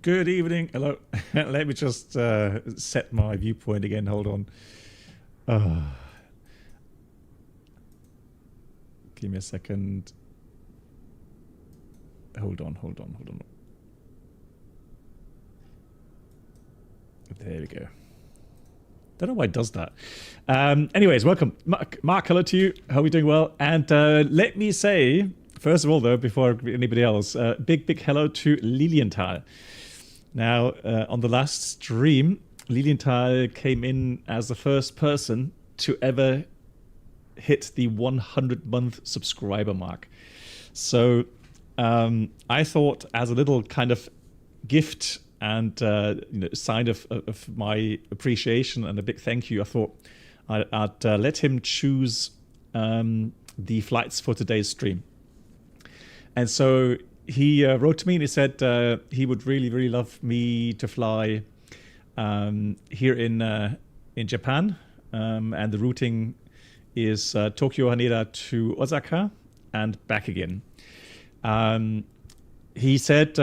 Good evening. Hello. Let me just set my viewpoint again. Hold on. Give me a second. Hold on. There we go. Don't know why it does that. Anyways, welcome. Mark, hello to you. Hope you're doing well. And let me say, first of all, though, before anybody else, big hello to Lilienthal. Now, on the last stream, Lilienthal came in as the first person to ever hit the 100-month subscriber mark. So I thought, as a little kind of gift and sign of my appreciation and a big thank you, I thought I'd let him choose the flights for today's stream. And so he wrote to me and he said he would really love me to fly here in Japan, and the routing is Tokio, Haneda to Osaka and back again. He said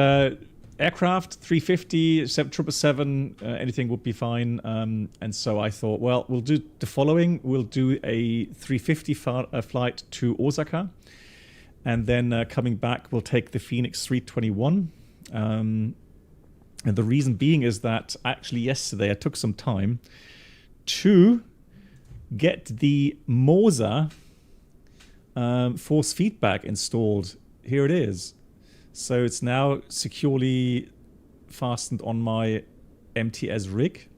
aircraft, 350, 777, anything would be fine. And so I thought, well, we'll do the following. We'll do a 350 flight to Osaka. And then coming back, we'll take the Phoenix 321. And the reason being is that actually yesterday I took some time to get the Mosa force feedback installed. Here it is. So it's now securely fastened on my MTS rig.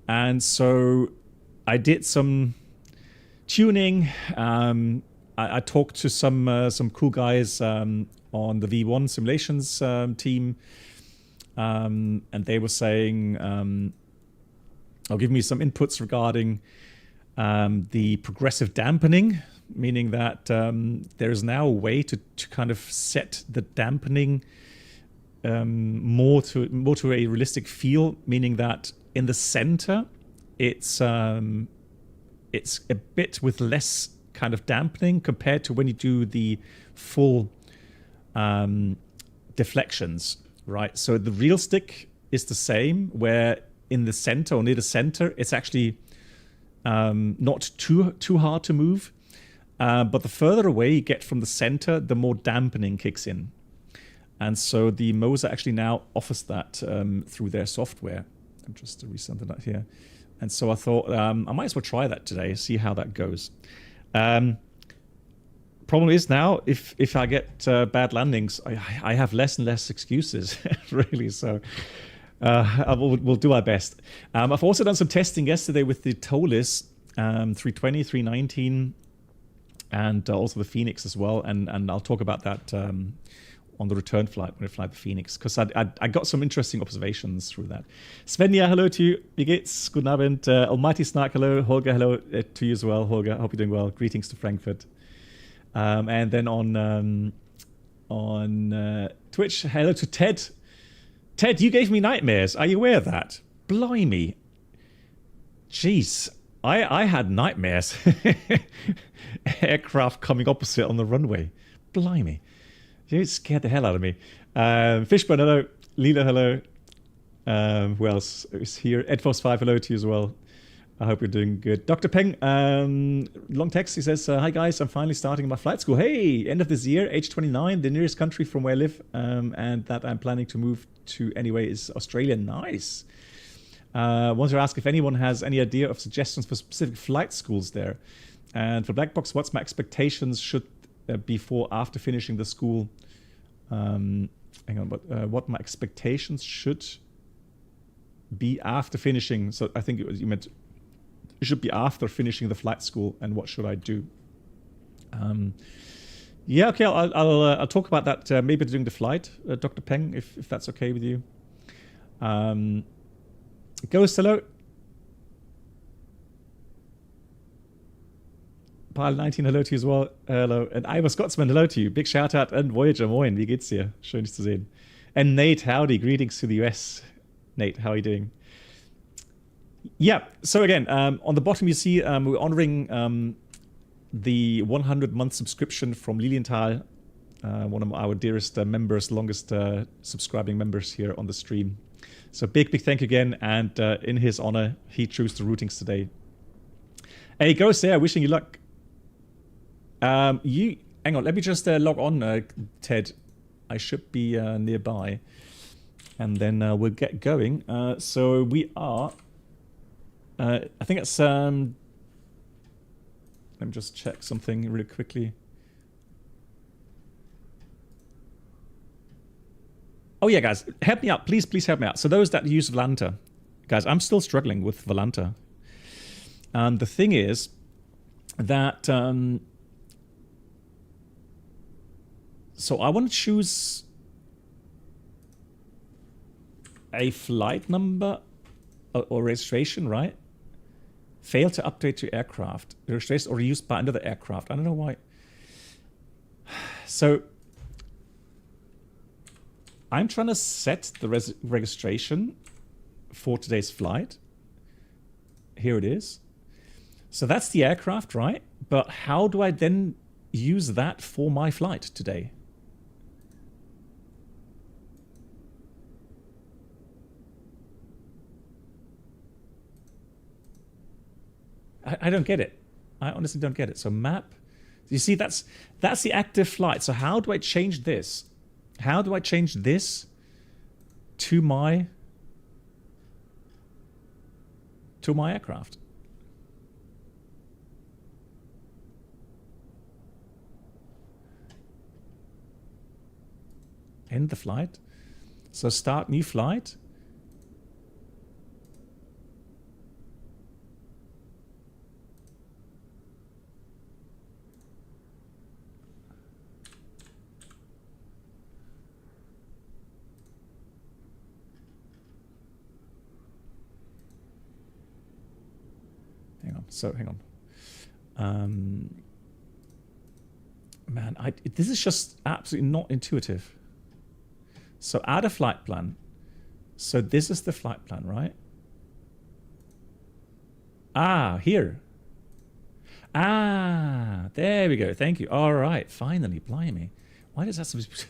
And so I did some tuning. I talked to some cool guys on the V1 simulations team. And they were saying, or giving me some inputs regarding the progressive dampening, meaning that there is now a way to kind of set the dampening more to a realistic feel, meaning that in the center it's a bit with less kind of dampening compared to when you do the full deflections, right? So the real stick is the same, where in the center or near the center it's actually not too hard to move. But the further away you get from the center, the more dampening kicks in. And so the Mosa actually now offers that through their software. I'm just resending that here. And so I thought I might as well try that today, see how that goes. Problem is now, if I get bad landings, I have less and less excuses, really. So we'll do our best. I've also done some testing yesterday with the TOLIS 320, 319, and also the Phoenix as well, and I'll talk about that on the return flight when I fly the Phoenix, because I got some interesting observations through that. Svenja, hello to you. Wie geht's? Guten Abend. Almighty Snark, hello. Holger, hello to you as well. Holger, I hope you're doing well. Greetings to Frankfurt. And then on Twitch, hello to Ted. Ted, you gave me nightmares. Are you aware of that? Blimey. Jeez. I had nightmares. Aircraft coming opposite on the runway. Blimey. You scared the hell out of me. Fishburne, hello. Leela, hello. Who else is here? Edfos5, hello to you as well. I hope you're doing good. Dr. Peng, long text. He says, hi guys, I'm finally starting my flight school. Hey, end of this year, age 29, the nearest country from where I live, and that I'm planning to move to anyway is Australia. Nice. Want to ask if anyone has any idea of suggestions for specific flight schools there. And for Black Box, what's my expectations should before after finishing the school? Hang on, but what my expectations should be after finishing. So I think you meant it should be after finishing the flight school, and what should I do? Yeah, okay, I'll talk about that maybe during the flight, Dr. Peng, if that's okay with you. Ghost, hello. Pile 19, hello to you as well. Hello. And Ivor Scotsman, hello to you. Big shout out. And Voyager, moin. Wie geht's dir? Schön, dich zu sehen. And Nate, howdy. Greetings to the US. Nate, how are you doing? Yeah, so again, on the bottom you see we're honoring the 100-month subscription from Lilienthal one of our dearest members, longest subscribing members here on the stream. So big thank you again, and in his honor, he chose the routings today. Hey, Ghost there, wishing you luck. Hang on, let me just log on, Ted. I should be nearby. And then we'll get going. So we are... I think it's... let me just check something really quickly. Oh yeah, guys, help me out. Please help me out. So those that use Volanta. Guys, I'm still struggling with Volanta. And the thing is that... so I want to choose a flight number or registration, right? Fail to update to aircraft. Registration or used by another aircraft. I don't know why. So I'm trying to set the registration for today's flight. Here it is. So that's the aircraft, right? But how do I then use that for my flight today? I don't get it. I honestly don't get it. So map, you see, that's the active flight. So how do I change this? How do I change this to my aircraft? End the flight. So start new flight. So hang on. Man, this is just absolutely not intuitive. So add a flight plan. So this is the flight plan, right? Ah, here. Ah, there we go. Thank you. All right, finally, blimey. Why does that supposed to...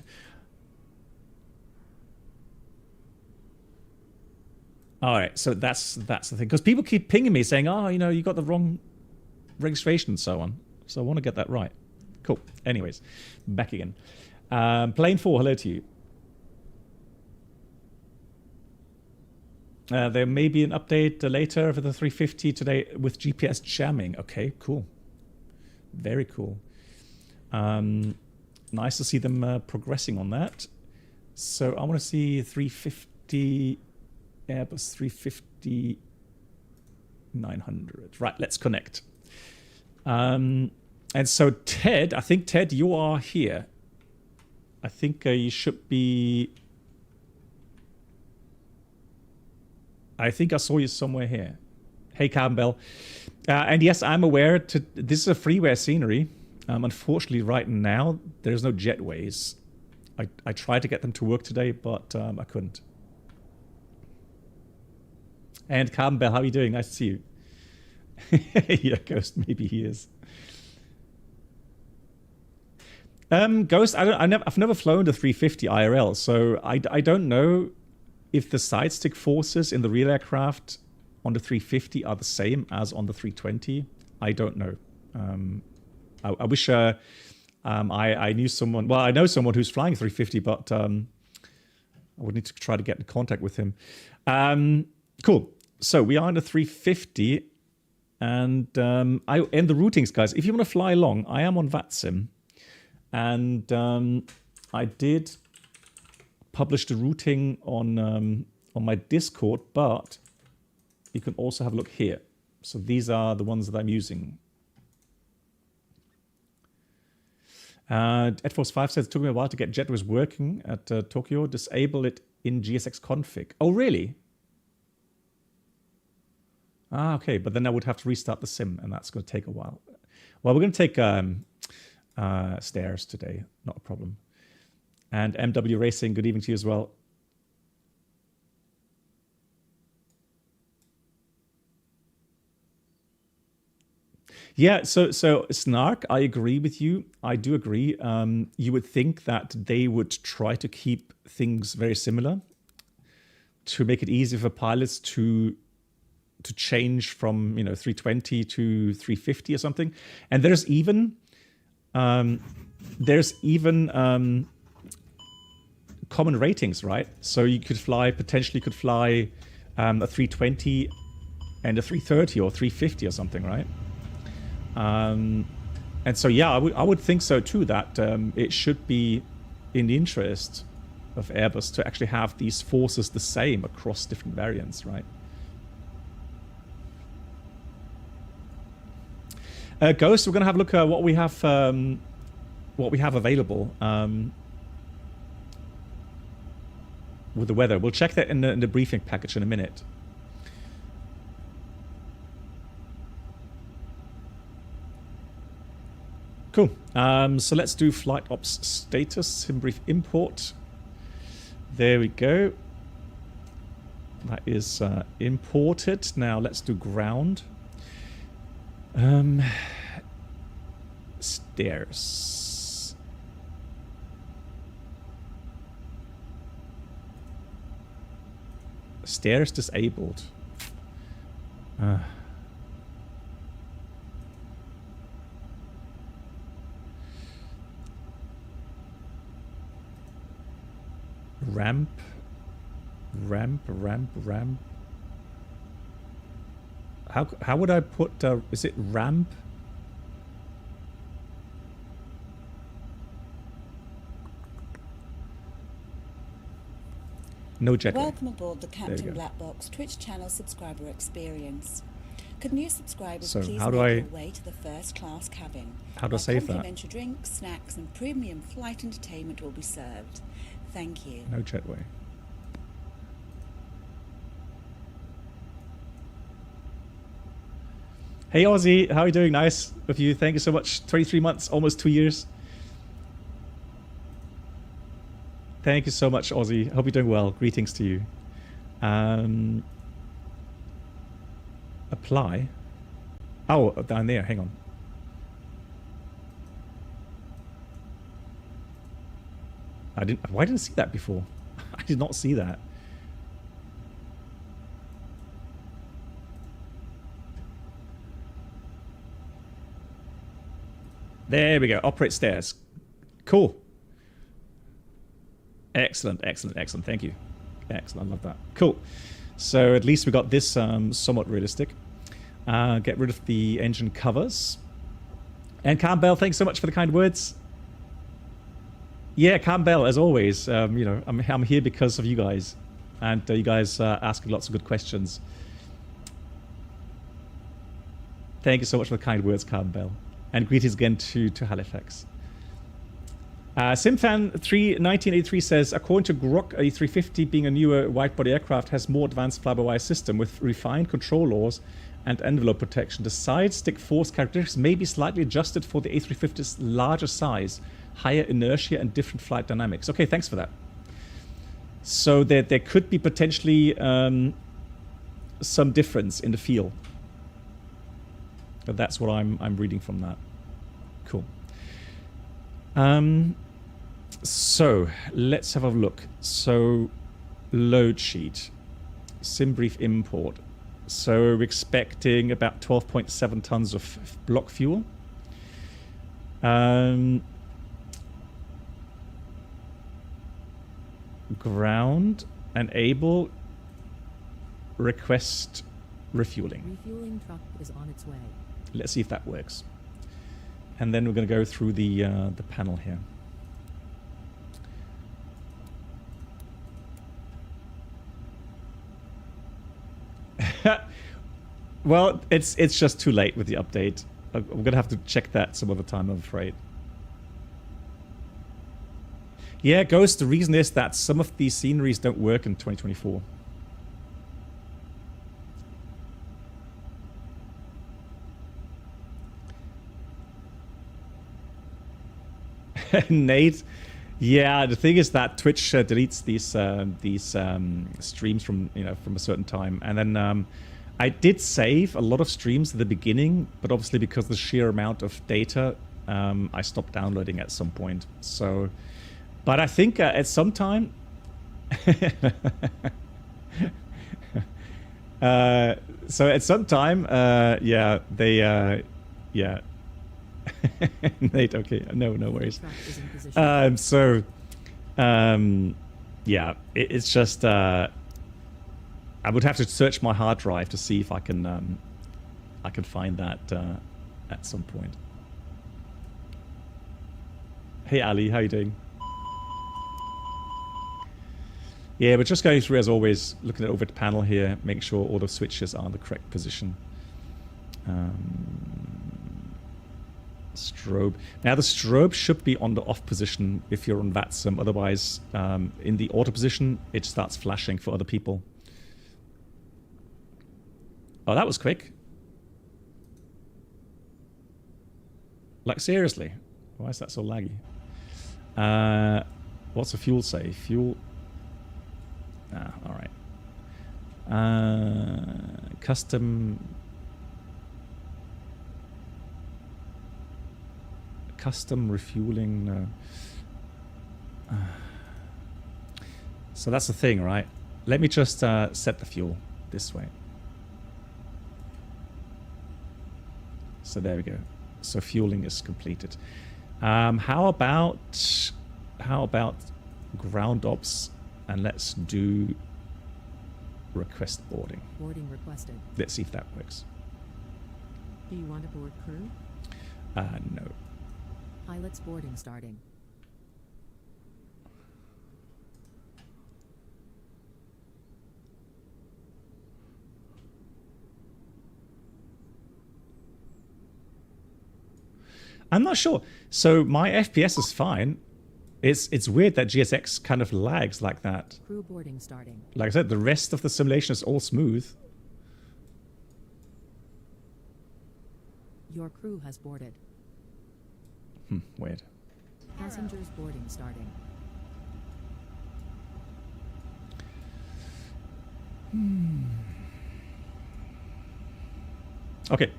All right, so that's the thing. Because people keep pinging me saying, oh, you know, you got the wrong registration and so on. So I want to get that right. Cool. Anyways, back again. Plane 4, hello to you. There may be an update later for the 350 today with GPS jamming. Okay, cool. Very cool. Nice to see them progressing on that. So I want to see 350... Airbus 350 900. Right, let's connect. And so Ted, I think Ted, you are here. I think you should be... I think I saw you somewhere here. Hey, Campbell. And yes, I'm aware this is a freeware scenery. Unfortunately, right now, there's no jetways. I tried to get them to work today, but I couldn't. And Campbell, how are you doing? Nice to see you. Yeah, Ghost, maybe he is. Ghost, I've never flown the 350 IRL, so I don't know if the side stick forces in the real aircraft on the 350 are the same as on the 320. I don't know. I wish I knew someone. Well, I know someone who's flying 350, but I would need to try to get in contact with him. Cool. So we are in the 350, and the routings, guys. If you want to fly along, I am on VATSIM, and I did publish the routing on my Discord, but you can also have a look here. So these are the ones that I'm using. Ed Force 5 says it took me a while to get JetWays working at Tokio. Disable it in GSX config. Oh, really? Ah, okay, but then I would have to restart the sim, and that's going to take a while. Well, we're going to take stairs today, not a problem. And MW Racing, good evening to you as well. Yeah, so Snark, I agree with you. I do agree. You would think that they would try to keep things very similar to make it easy for pilots to change from 320 to 350 or something. And there's even common ratings, right? So you could potentially fly a 320 and a 330 or 350 or something, right? And so yeah, I would think so too, that it should be in the interest of Airbus to actually have these forces the same across different variants, right? Ghost, we're gonna have a look at what we have available with the weather. We'll check that in the briefing package in a minute. Cool. So let's do flight ops status, sim brief import. There we go. That is imported. Now let's do ground. Stairs. Stairs disabled. Ramp. How would I put, is it ramp? No jetway. Welcome aboard the Captain Black Box Twitch channel subscriber experience. Could new subscribers please make their way to the first class cabin? How do I save that? Complimentary drinks, snacks and premium flight entertainment will be served. Thank you. No jetway. Hey Aussie, how are you doing? Nice of you. Thank you so much. 23 months, almost 2 years. Thank you so much, Aussie. Hope you're doing well. Greetings to you. Apply. Oh, down there. Hang on. Why didn't I see that before? I did not see that. There we go. Operate stairs. Cool. Excellent, excellent, excellent. Thank you. Excellent. I love that. Cool. So at least we got this somewhat realistic. Get rid of the engine covers. And Campbell, thanks so much for the kind words. Yeah, Campbell, as always. I'm here because of you guys, and you guys asking lots of good questions. Thank you so much for the kind words, Campbell. And greetings again to Halifax. Simfan1983 says, according to Grok, a 350 being a newer wide-body aircraft has more advanced fly-by-wire system with refined control laws and envelope protection. The side stick force characteristics may be slightly adjusted for the A350's larger size, higher inertia and different flight dynamics. Okay, thanks for that. So there could be potentially some difference in the feel. But that's what I'm reading from that. Cool. So let's have a look. So load sheet, sim brief import. So we're expecting about 12.7 tons of block fuel. Ground enable request refueling. Refueling truck is on its way. Let's see if that works. And then we're going to go through the panel here. Well, it's just too late with the update. I'm going to have to check that some other time, I'm afraid. Yeah, Ghost, the reason is that some of these sceneries don't work in 2024. Nate, yeah, the thing is that Twitch deletes these streams from from a certain time, and then I did save a lot of streams at the beginning, but obviously because of the sheer amount of data, I stopped downloading at some point. So, but I think at some time, so at some time, yeah, they, yeah, Nate, okay, no worries. So, yeah, it's just, I would have to search my hard drive to see if I can find that at some point. Hey Ali, how you doing? Yeah, we're just going through as always, looking at over the panel here, making sure all the switches are in the correct position. Strobe. Now the strobe should be on the off position if you're on VATSIM. Otherwise, in the auto position, it starts flashing for other people. Oh, that was quick. Like, seriously? Why is that so laggy? What's the fuel say? Fuel... Ah, alright. Custom refueling, no. So that's the thing, right? Let me just set the fuel this way. So there we go. So fueling is completed. How about ground ops, and let's do request boarding. Boarding requested. Let's see if that works. Do you want to board crew? No. Pilot's boarding starting. I'm not sure. So my FPS is fine. It's weird that GSX kind of lags like that. Crew boarding starting. Like I said, the rest of the simulation is all smooth. Your crew has boarded. Weird. Passengers boarding starting. Okay,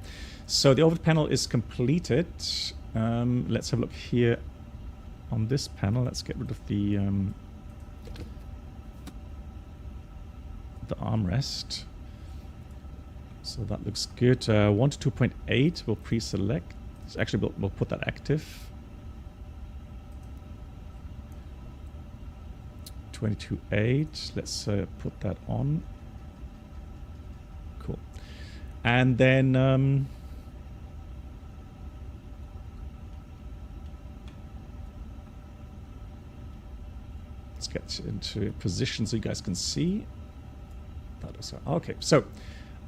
so the overhead panel is completed. Let's have a look here on this panel. Let's get rid of the armrest. So that looks good. 1 to 2.8 we'll pre-select. Actually, we'll put that active. 22.8. Let's put that on. Cool. And then let's get into position so you guys can see. That is okay. So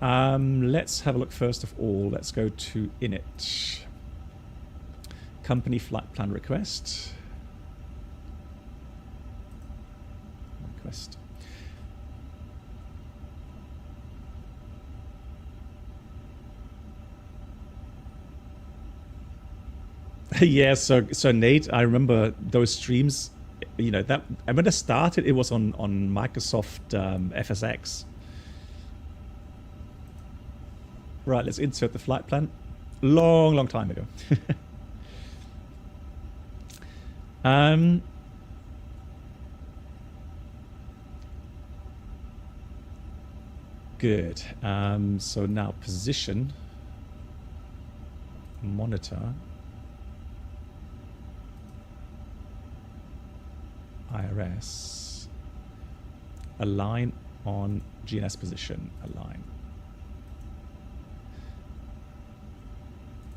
let's have a look first of all. Let's go to init. Company flight plan request. Request. Yeah, so Nate, I remember those streams, you know, that when I started, it was on Microsoft FSX. Right, let's insert the flight plan. Long time ago. Good. So now position, monitor, IRS, align on GNS position, align.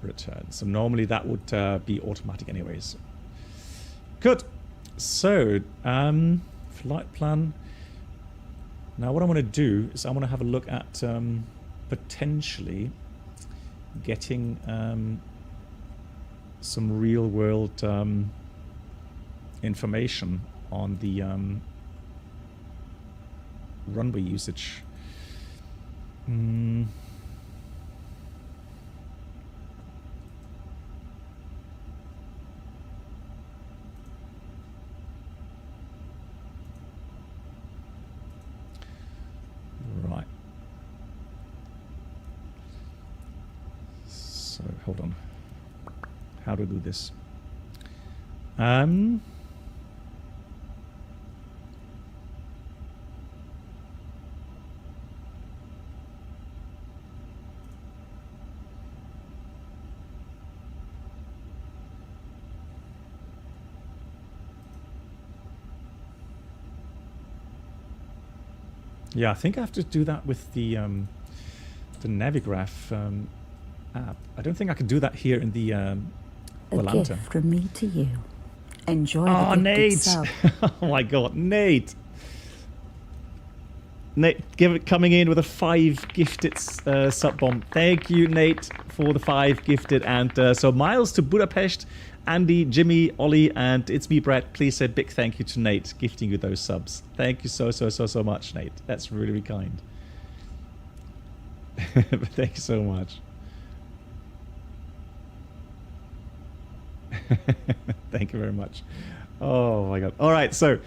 Return. So normally that would be automatic anyways. Good. So flight plan. Now what I want to do is I want to have a look at potentially getting some real world information on the runway usage. Right. hold on. How do I do this? Yeah, I think I have to do that with the Navigraph app. I don't think I can do that here in the Volanta. A gift from me to you. Enjoy the gifted Nate! sub. Oh my god, Nate! Nate, coming in with a 5 gifted sub bomb. Thank you, Nate, for the 5 gifted. And so Miles to Budapest, Andy, Jimmy, Ollie, and it's me, Brett. Please say a big thank you to Nate, gifting you those subs. Thank you so much, Nate. That's really, really kind. Thank you so much. Thank you very much. Oh my god. All right, so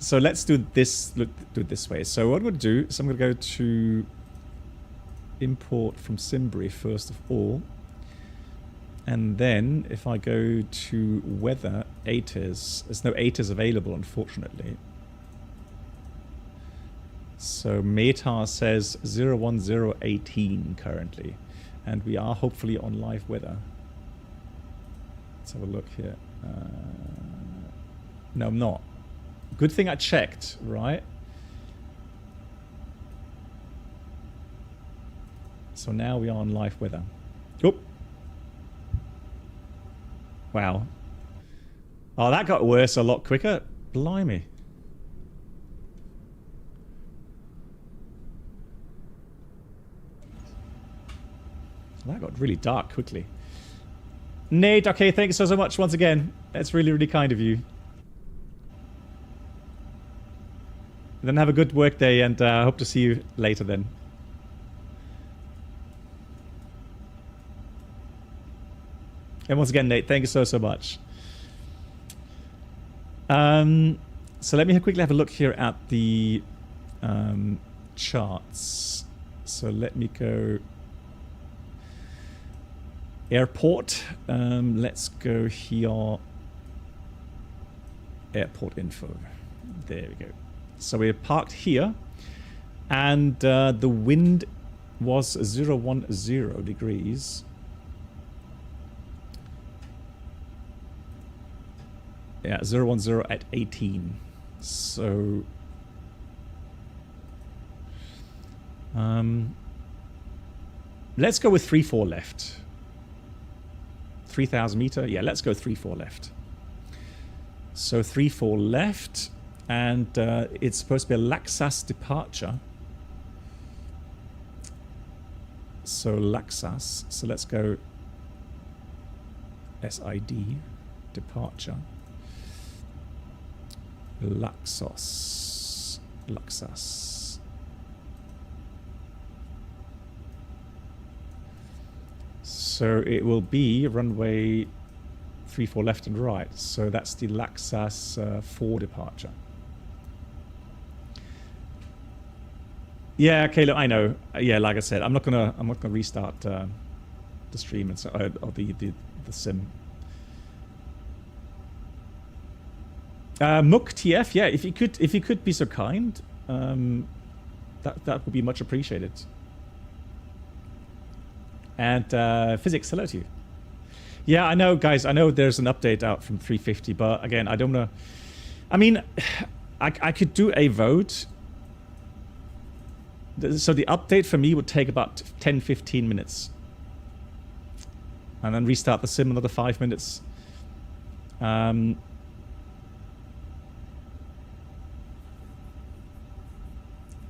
so let's do this. Do it this way. So what I'm going to do is I'm going to go to import from Simbury first of all, and then if I go to weather ATIS, there's no ATIS available, unfortunately. So METAR says 01018 currently, and we are hopefully on live weather. Let's have a look here. No, I'm not. Good thing I checked, right? So now we are on live weather. Oh. Wow. Oh, that got worse a lot quicker. Blimey. That got really dark quickly. Nate, okay, thank you so much once again. That's really, really kind of you. Then have a good work day, and I hope to see you later then. And once again, Nate, thank you so much. So let me quickly have a look here at the charts. So let me go airport. Let's go here. Airport info. There we go. So we're parked here, and the wind was 010 degrees. Yeah, 010 at 18. So let's go with 3-4 left. 3,000 meter. Yeah, let's go 3-4 left. So 3-4 left, and it's supposed to be a Laxas departure. So Laxas. So let's go SID departure. Laxos. Laxas. So it will be runway 3-4 left and right. So that's the Laxas 4 departure. Yeah, okay, look, I know. Yeah, like I said, I'm not gonna restart the stream and so or the sim. Mook TF, yeah, if you could be so kind, that would be much appreciated. And physics, hello to you. Yeah, I know, guys. I know there's an update out from 350, but again, I don't know. I mean, I could do a vote. So the update for me would take about 10-15 minutes, and then restart the sim another 5 minutes.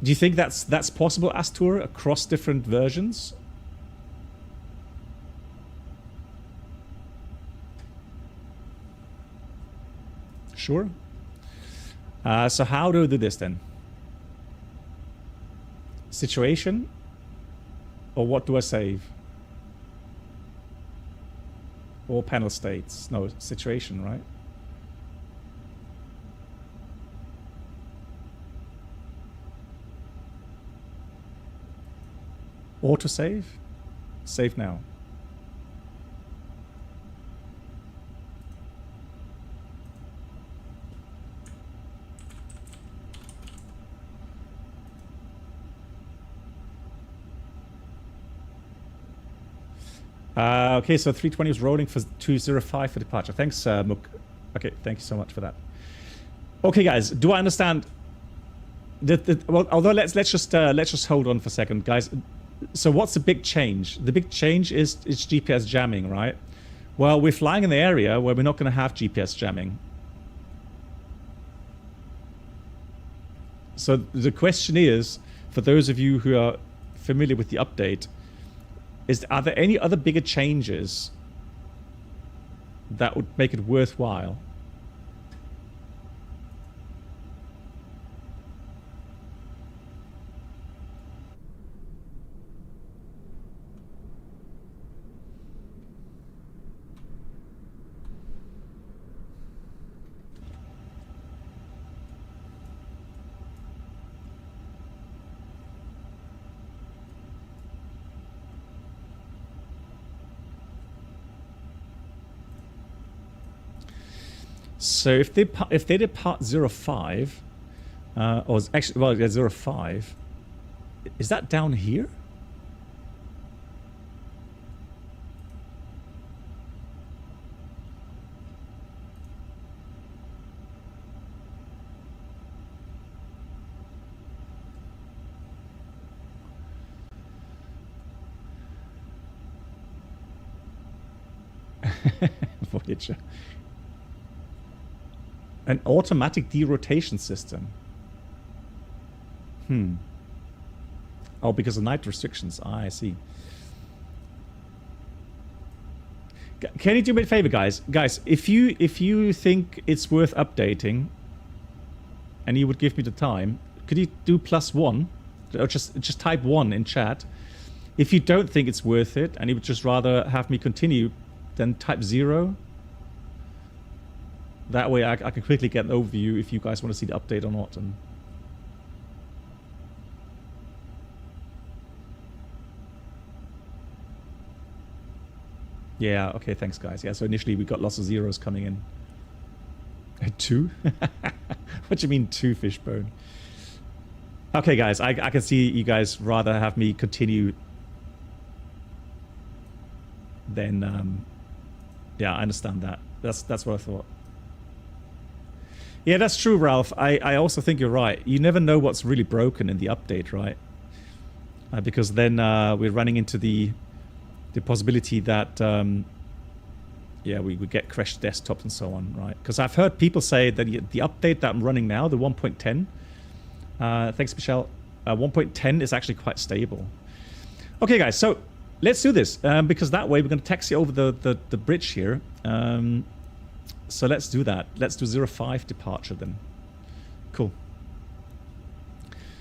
Do you think that's possible, Astur, across different versions? Sure. So how do I do this then? Situation? Or what do I save? Or panel states? No, situation, right? Autosave? Save now. Okay, so 320 is rolling for 205 for departure. Thanks, Mook. Okay, thank you so much for that. Okay, guys, do I understand? Well, although let's just hold on for a second, guys. So what's the big change? The big change is GPS jamming, right? Well, we're flying in the area where we're not going to have GPS jamming. So the question is, for those of you who are familiar with the update, are there any other bigger changes that would make it worthwhile? So if they depart 05, or actually, well, yeah, 05, is that down here? Voyager. An automatic derotation system. Oh, because of night restrictions. I see. Can you do me a favor, guys? Guys, if you think it's worth updating, and you would give me the time, could you do +1, or just type 1 in chat? If you don't think it's worth it, and you would just rather have me continue, then type 0. That way I can quickly get an overview if you guys want to see the update or not. And yeah, okay, thanks guys. Yeah, so initially we got lots of zeros coming in. 2? What do you mean 2, Fishbone? Okay guys, I can see you guys rather have me continue than yeah, I understand that. That's what I thought. Yeah, that's true, Ralph. I also think you're right. You never know what's really broken in the update, right? Because then we're running into the possibility that yeah, we get crashed desktops and so on, right? Because I've heard people say that the update that I'm running now, the 1.10, thanks, Michelle, 1.10 is actually quite stable. Okay, guys, so let's do this, because that way we're going to taxi over the bridge here. So let's do that. Let's do 05 departure then. Cool.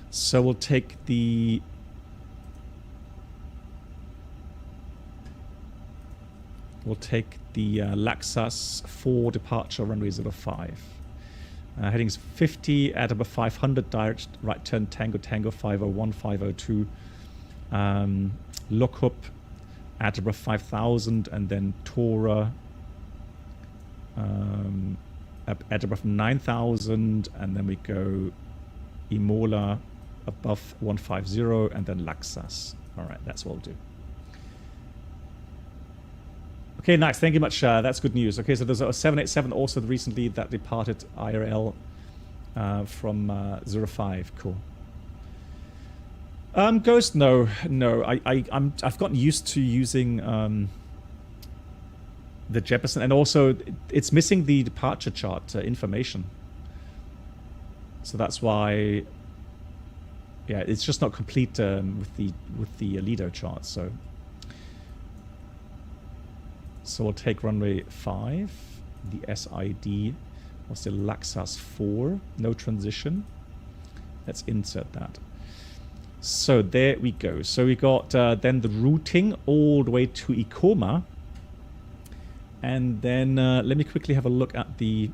So we'll take the... Laxas 4 departure runway 05. Headings 50 at about 500, direct right turn Tango Tango 501, 502. Lookup at about 5000, and then Tora at above 9,000, and then we go Imola above 150, and then Laxas. All right, that's what we'll do. Okay, nice. Thank you much. That's good news. Okay, so there's a 787 also recently that departed IRL from 05. Cool. Ghost, no. I've gotten used to using the Jefferson, and also it's missing the departure chart information. So that's why, yeah, it's just not complete with the Lido chart. So we'll take runway 5. The SID was the Laxas 4. No transition. Let's insert that. So there we go. So we got then the routing all the way to Ikoma. And then let me quickly have a look at the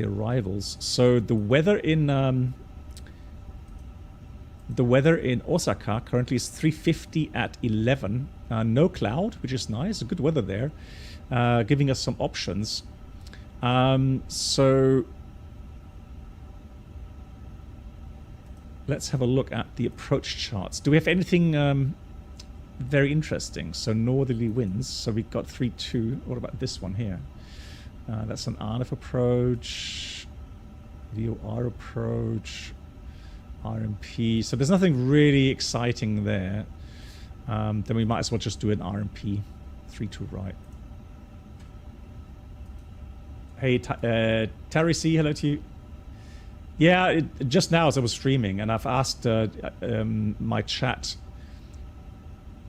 arrivals. So the weather in Osaka currently is 350 at 11. No cloud, which is nice. Good weather there, giving us some options. So let's have a look at the approach charts. Do we have anything very interesting. So northerly winds. So we got 3-2. What about this one here? That's an RNF approach, VOR approach, RMP. So there's nothing really exciting there. Then we might as well just do an RMP, 3-2 right. Hey, Terry C, hello to you. Yeah, just now as I was streaming, and I've asked my chat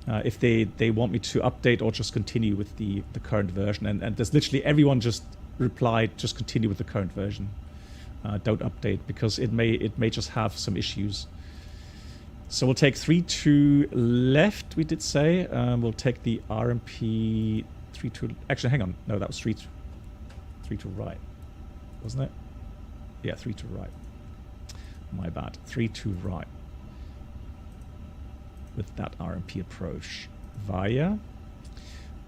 if they want me to update or just continue with the current version, and there's literally everyone just replied, just continue with the current version. Don't update, because it may just have some issues. So we'll take 3-2 left, we did say. We'll take the RMP 3-2. Actually, hang on. No, that was 3-2 right, wasn't it? Yeah, 3-2 right. My bad. 3-2 right. With that RMP approach via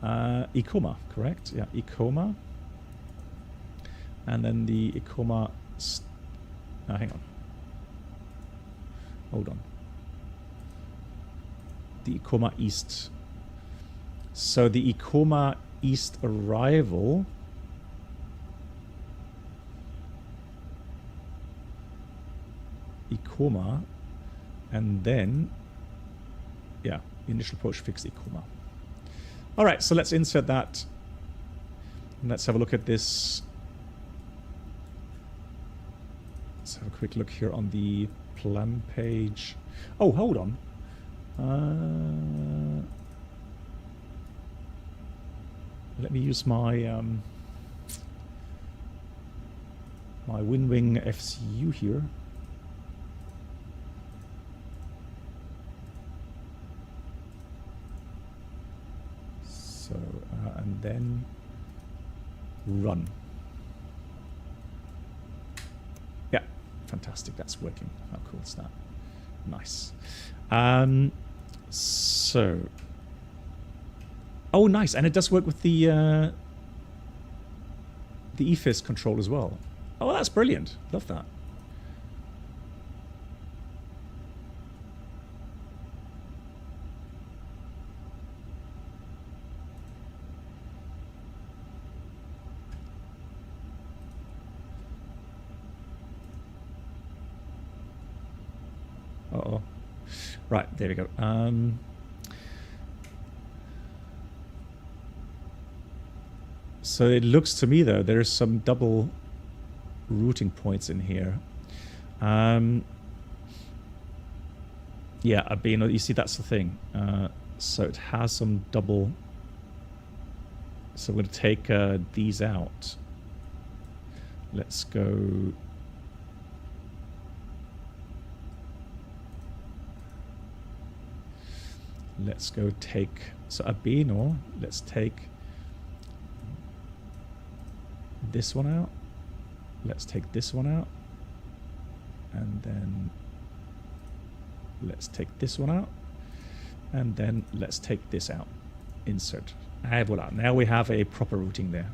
Ikoma, correct? Yeah, Ikoma. And then the Ikoma... hang on. Hold on. The Ikoma East. So the Ikoma East arrival... Ikoma, and then, yeah, initial approach fix Ikoma. All right, so let's insert that. And let's have a look at this. Let's have a quick look here on the plan page. Oh, hold on. Let me use my my WinWing FCU here. So, and then run. Yeah, fantastic. That's working. How cool is that? Nice. So, oh, nice. And it does work with the EFIS control as well. Oh, that's brilliant. Love that. Uh-oh. Right, there we go. So it looks to me, though, there's some double routing points in here. Yeah, you see, that's the thing. So it has some double... So I'm going to take these out. Let's go... Let's go take, so Abeno, let's take this one out. Let's take this one out. And then let's take this one out. And then let's take this out. Insert. And voila. Now we have a proper routing there.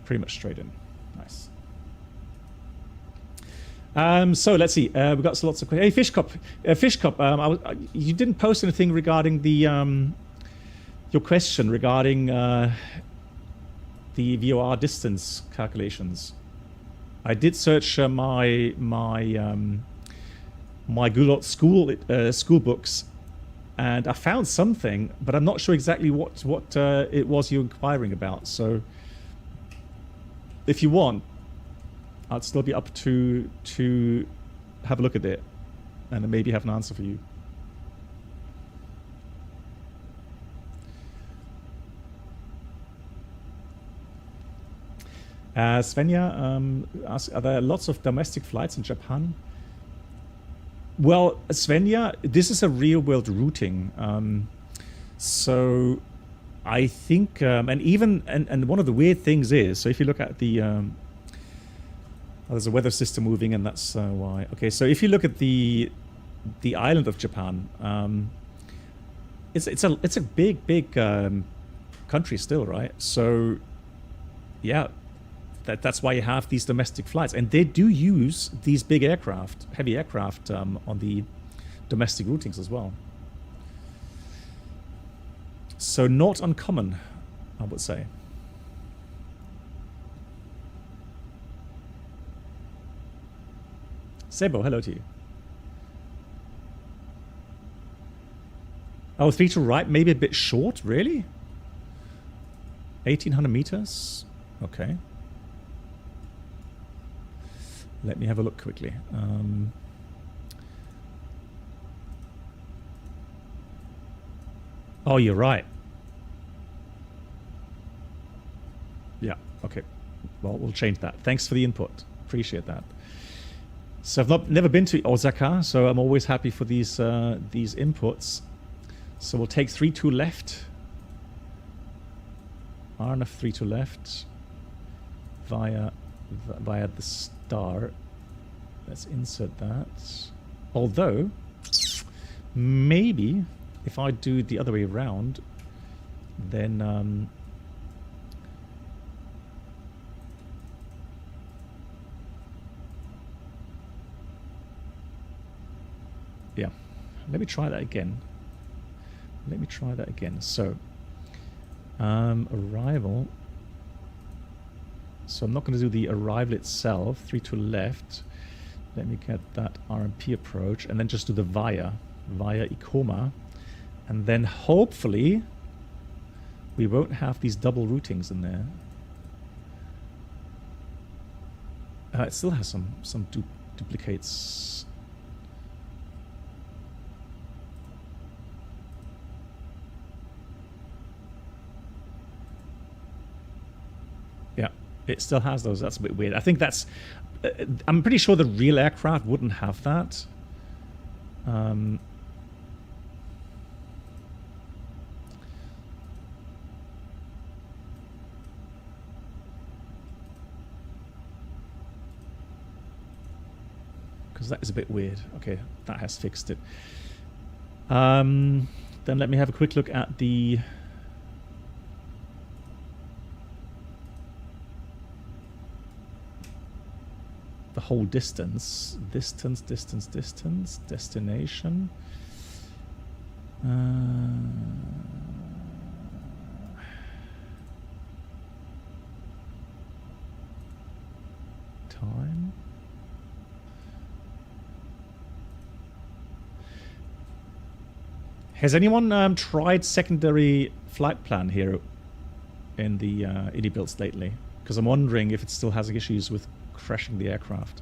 Pretty much straight in. Nice. So let's see. We've got lots of questions. Hey, Fish Cup. You didn't post anything regarding the your question regarding the VOR distance calculations. I did search my Goulot school books, and I found something, but I'm not sure exactly what it was you're inquiring about. So if you want, I'd still be up to have a look at it and then maybe have an answer for you. Svenja asks, are there lots of domestic flights in Japan? Well, Svenja, this is a real-world routing. So I think, and one of the weird things is, so if you look at the... there's a weather system moving, and that's why. Okay, so if you look at the island of Japan, it's a big country still, right? So yeah, that's why you have these domestic flights, and they do use these big aircraft, heavy aircraft, on the domestic routings as well. So not uncommon, I would say. Sebo, hello to you. Oh, 3 to right, maybe a bit short, really? 1800 meters? Okay. Let me have a look quickly. Oh, you're right. Yeah, okay. Well, we'll change that. Thanks for the input. Appreciate that. So I've never been to Osaka, so I'm always happy for these inputs. So we'll take 3 to left. RNF 3 to left via the star. Let's insert that. Although, maybe if I do it the other way around, then yeah, let me try that again. So arrival. So I'm not going to do the arrival itself. 3 to left. Let me get that RMP approach and then just do the via Ikoma, and then hopefully we won't have these double routings in there. It still has some duplicates. It still has those. That's a bit weird. I think that's... I'm pretty sure the real aircraft wouldn't have that. Because that is a bit weird. Okay, that has fixed it. Then let me have a quick look at the... whole distance, destination. Time. Has anyone tried secondary flight plan here in the iniBuilds lately? Because I'm wondering if it still has issues with crashing the aircraft.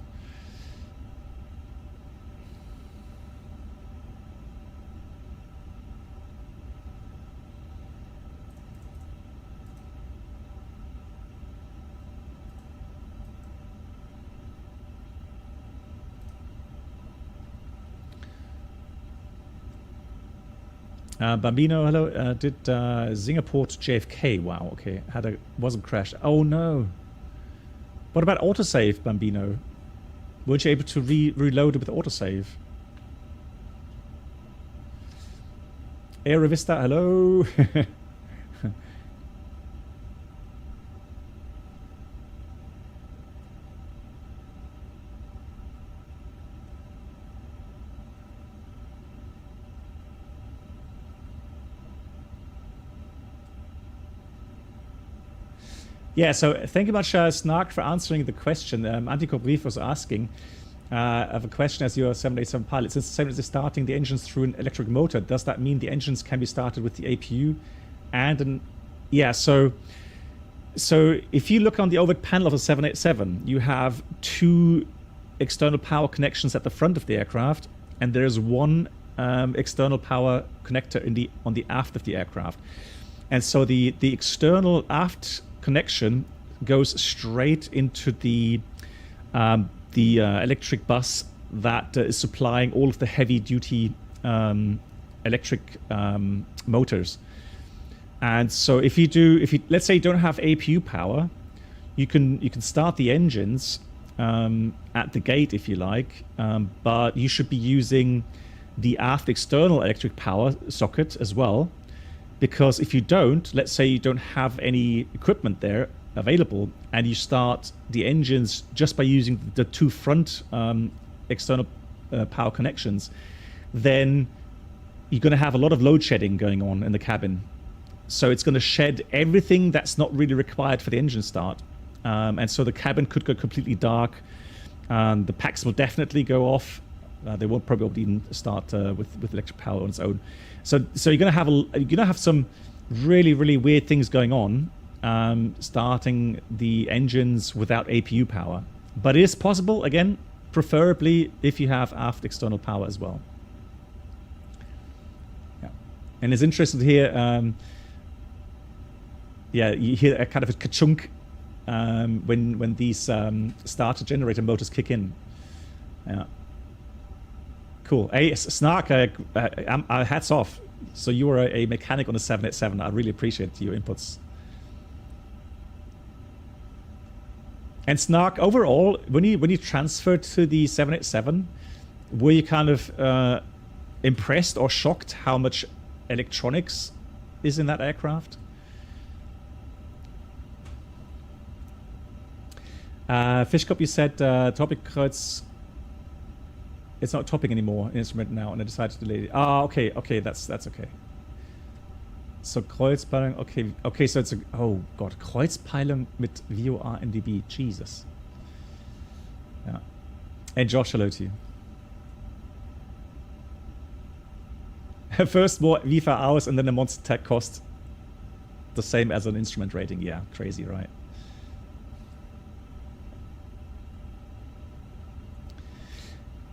Bambino, hello. Did Singapore to JFK? Wow, okay. Wasn't crashed. Oh no. What about autosave, Bambino? Weren't you able to reload it with autosave? Air Revista, hello. Yeah, so thank you much, Snark, for answering the question. Antico Brief was asking of a question as your 787 pilot. Since the 787 is starting the engines through an electric motor, does that mean the engines can be started with the APU? And yeah, so if you look on the overhead panel of a 787, you have 2 external power connections at the front of the aircraft, and there's 1 external power connector on the aft of the aircraft. And so the external aft connection goes straight into the electric bus that is supplying all of the heavy duty electric motors. And so if you let's say you don't have APU power, you can start the engines at the gate if you like, but you should be using the aft external electric power socket as well. Because if you don't, let's say you don't have any equipment there available, and you start the engines just by using the 2 front external power connections, then you're going to have a lot of load shedding going on in the cabin. So it's going to shed everything that's not really required for the engine start. And so the cabin could go completely dark. The packs will definitely go off. They won't probably even start with electric power on its own. So you're going to have some really, really weird things going on, starting the engines without APU power. But it is possible, again, preferably if you have aft external power as well. Yeah. And it's interesting to hear, yeah, you hear a kind of a ka-chunk when these starter generator motors kick in. Yeah. Cool. Hey, Snark, hats off. So you were a mechanic on the 787. I really appreciate your inputs. And Snark, overall, when you transferred to the 787, were you kind of impressed or shocked how much electronics is in that aircraft? Fishkop, you said topic Kreuz. It's not topping anymore in instrument now, and I decided to delete it. Ah, okay, that's okay. So Kreuzpeilung, okay, so it's a, oh god, Kreuzpeilung mit VOR MDB, Jesus. Yeah. Hey Josh, hello to you. First more VFA hours and then a monster tech cost the same as an instrument rating. Yeah, crazy, right?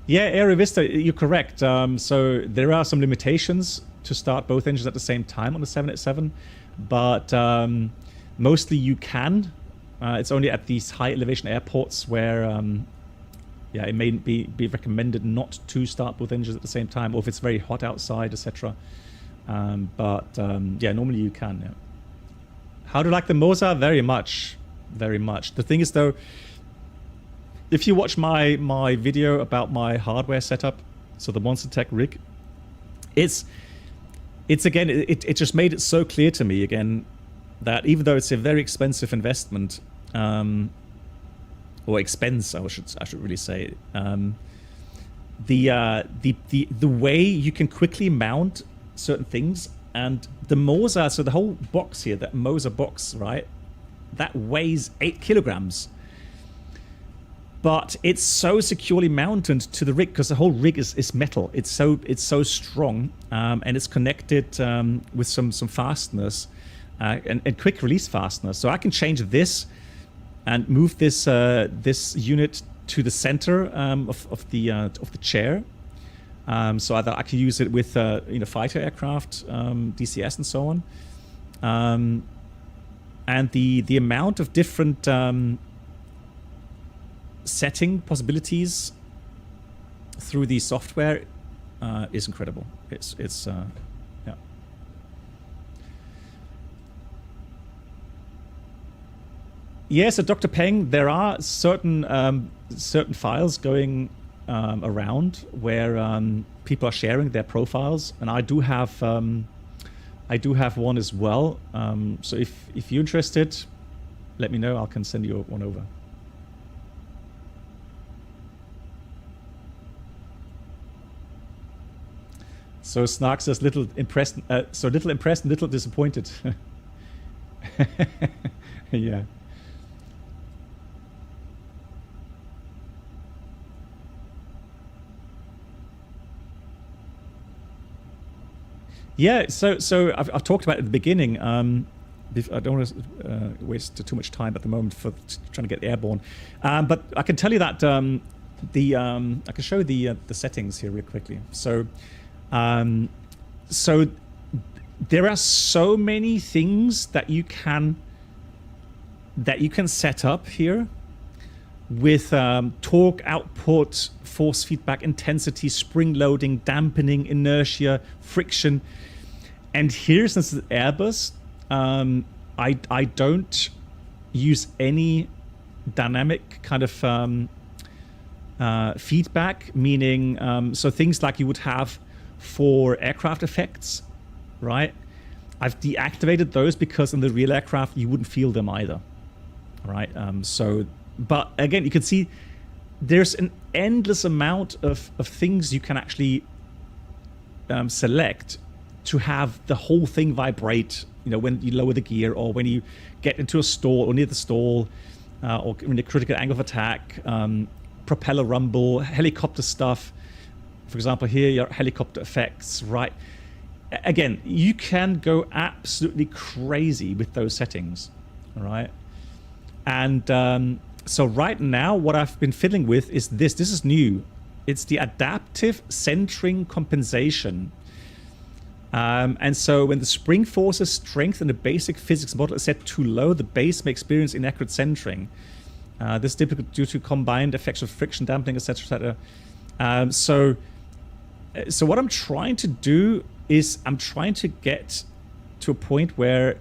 Yeah, Air Vista, you're correct. So there are some limitations to start both engines at the same time on the 787, but mostly you can. It's only at these high elevation airports where yeah, it may be recommended not to start both engines at the same time, or if it's very hot outside, etc. Yeah, normally you can. Yeah. How do you like the Mosa? Very much, very much. The thing is though, if you watch my video about my hardware setup, so the Monster Tech rig, it's again, it just made it so clear to me again that even though it's a very expensive investment, or expense, I should really say, the way you can quickly mount certain things, and the Mosa, so the whole box here, that Mosa box, right, that weighs 8 kilograms. But it's so securely mounted to the rig because the whole rig is metal. It's so strong, and it's connected with some fasteners and quick release fasteners. So I can change this and move this this unit to the center of the chair. So I can use it with fighter aircraft, DCS and so on. And the amount of different setting possibilities through the software is incredible. It's yeah. Yeah, so Dr. Peng, there are certain files going around where people are sharing their profiles, and I do have one as well. So if you're interested, let me know. I can send you one over. So Snark says little impressed, and little disappointed. Yeah. Yeah. So I've talked about it at the beginning. I don't want to waste too much time at the moment for trying to get airborne, but I can tell you that I can show the settings here real quickly. So. So there are so many things that you can set up here with torque output, force feedback, intensity, spring loading, dampening, inertia, friction. And here, since it's Airbus, I don't use any dynamic kind of feedback, meaning so things like you would have for aircraft effects, right? I've deactivated those because in the real aircraft you wouldn't feel them either, right? But again, you can see there's an endless amount of things you can actually select to have the whole thing vibrate, you know, when you lower the gear or when you get into a stall or near the stall, or in the critical angle of attack, propeller rumble, helicopter stuff. For example, here your helicopter effects, right? Again, you can go absolutely crazy with those settings, all right? And so right now, what I've been fiddling with is this. This is new. It's the adaptive centering compensation. And so when the spring force's strength in the basic physics model is set too low, the base may experience inaccurate centering. This is typically due to combined effects of friction damping, etc., etc. So what I'm trying to do is I'm trying to get to a point where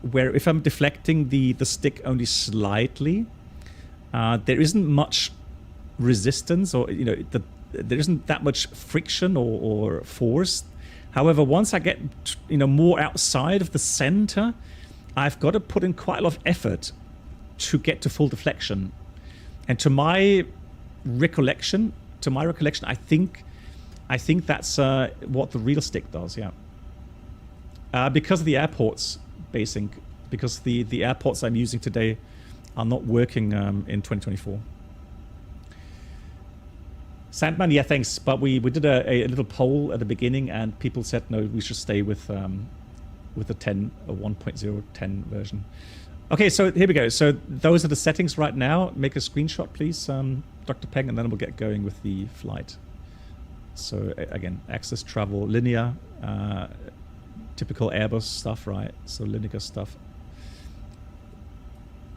if I'm deflecting the stick only slightly, there isn't much resistance, or you know, there isn't that much friction or force. However, once I get, you know, more outside of the center, I've got to put in quite a lot of effort to get to full deflection. And to my recollection, I think that's what the real stick does. Yeah. Because of the airports basing, because the airports I'm using today are not working in 2024. Sandman, yeah, thanks. But we did a little poll at the beginning, and people said no, we should stay with the 1.010 version. Okay, so here we go. So those are the settings right now. Make a screenshot, please, Dr. Peng, and then we'll get going with the flight. So again, access, travel, linear, typical Airbus stuff, right? So linear stuff.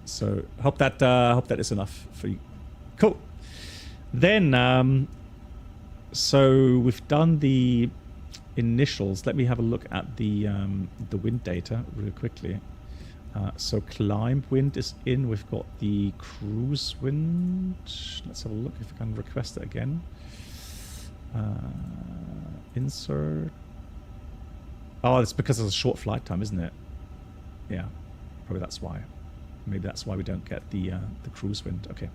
So hope that is enough for you. Cool. Then, so we've done the initials. Let me have a look at the wind data really quickly. So climb wind is in. We've got the cruise wind. Let's have a look if I can request it again. Insert. Oh, it's because of the short flight time, isn't it? Yeah, probably that's why. Maybe that's why we don't get the cruise wind. Okay.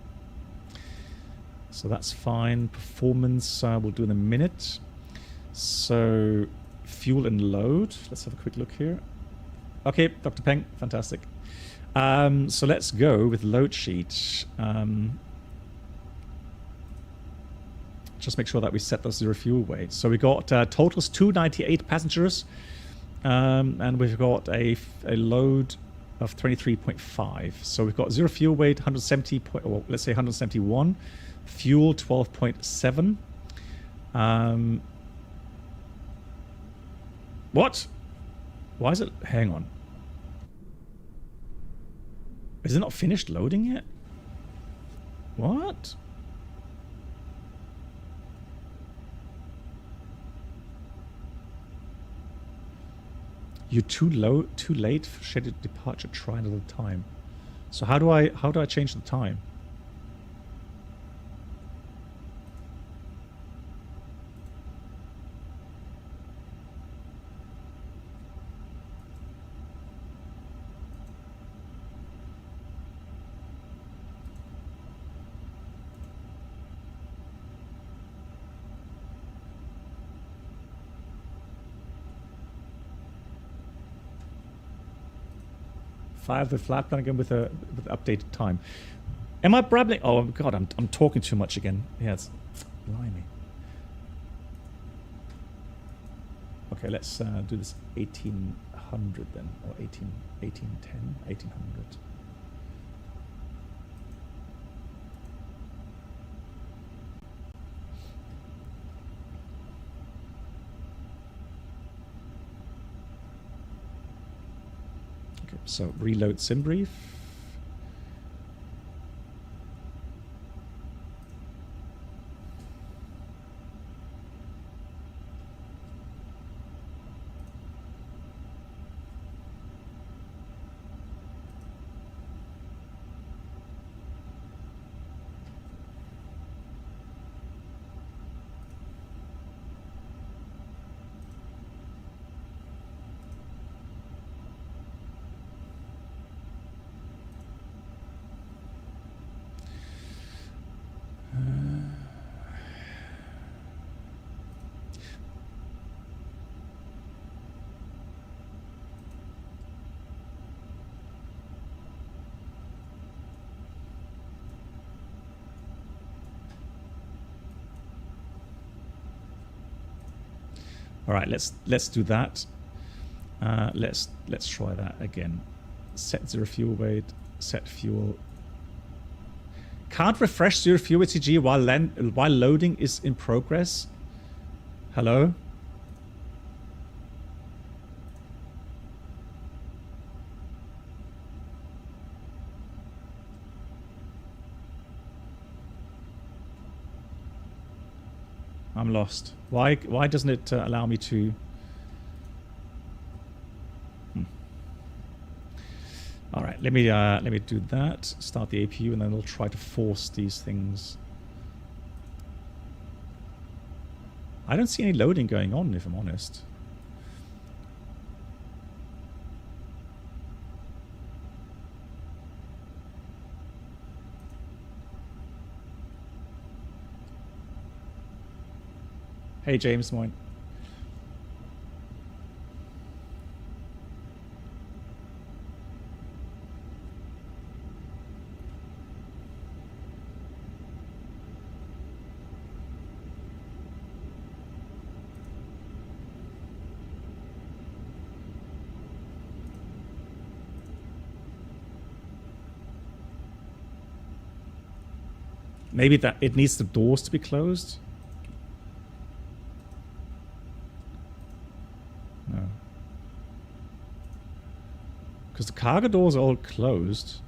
So that's fine. Performance we'll do in a minute. So fuel and load. Let's have a quick look here. Okay, Dr. Peng, fantastic. So let's go with load sheet. Just make sure that we set the zero fuel weight. So we got totals 298 passengers, and we've got a load of 23.5. So we've got zero fuel weight, 170. Well, let's say 171. Fuel 12.7. What? Why is it? Hang on. Is it not finished loading yet? What? You're too late for scheduled departure. Try another time. So how do I change the time? Fire the flat plan again with the updated time. Am I brabbling? Oh god, I'm talking too much again. Yeah, it's blimey. Okay, let's do this 1800 then, or 1810, 1800. So reload sim brief. All right, let's do that. Let's try that again. Set zero fuel weight. Set fuel. Can't refresh zero fuel weight CG while loading is in progress. Hello. I'm lost. Why doesn't it allow me to? All right, let me do that. Start the APU, and then we'll try to force these things. I don't see any loading going on, if I'm honest. Hey James, moin. Maybe that it needs the doors to be closed. No. Because the cargo doors are all closed.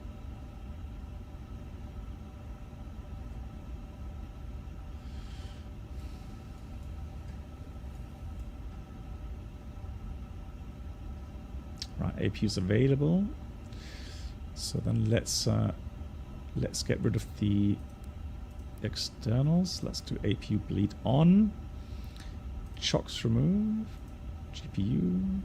Right, APU's available. So then let's get rid of the externals. Let's do APU bleed on. Chocks remove. GPU.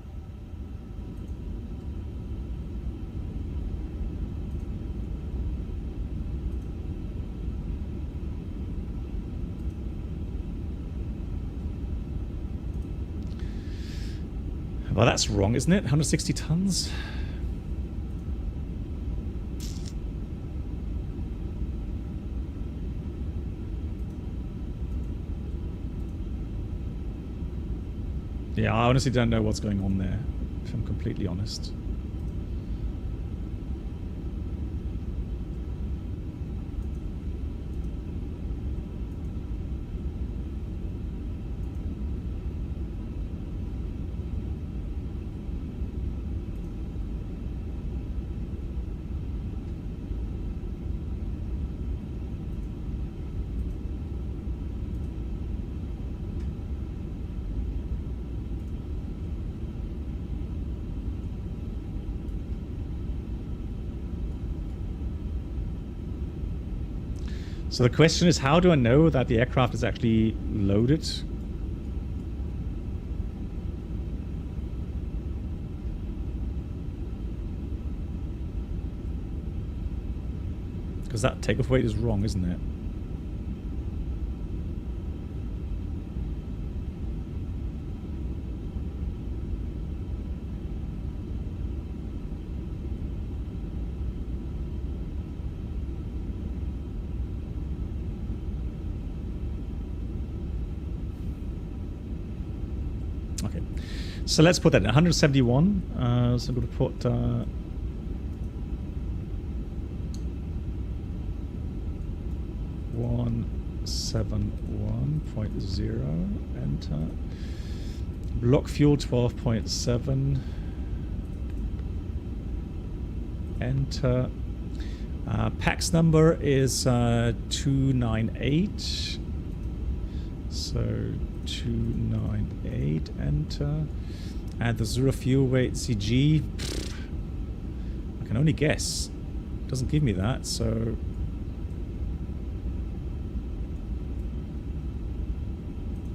Well, that's wrong, isn't it? 160 tons. Yeah, I honestly don't know what's going on there, if I'm completely honest. So the question is, how do I know that the aircraft is actually loaded? Because that takeoff weight is wrong, isn't it? So let's put that in 171. So I'm going to put 171.0. Enter. Block fuel 12.7. Enter. Pax number is 298. So 298. Enter. And the zero fuel weight CG, I can only guess. It doesn't give me that, so...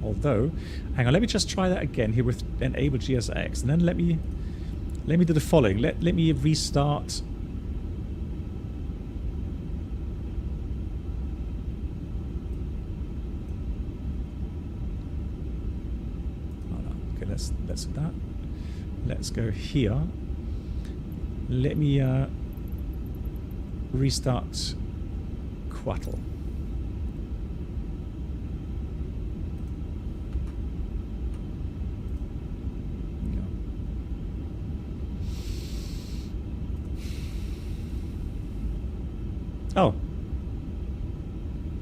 Although, hang on, let me just try that again here with enable GSX, and then let me do the following. Let me restart. Oh no, okay, let's do that. Let's go here. Let me restart Quattle. Oh.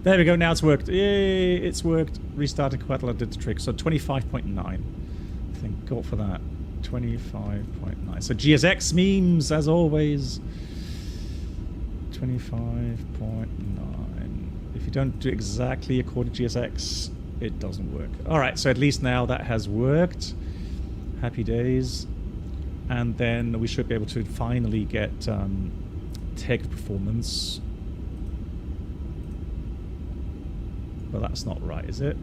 There we go, now it's worked. Yay, it's worked. Restarted Quetzal did the trick. So 25.9. Thank God for that. 25.9. So GSX memes, as always. 25.9. If you don't do exactly according to GSX, it doesn't work. Alright, so at least now that has worked. Happy days. And then we should be able to finally get takeoff performance. Well, that's not right, is it?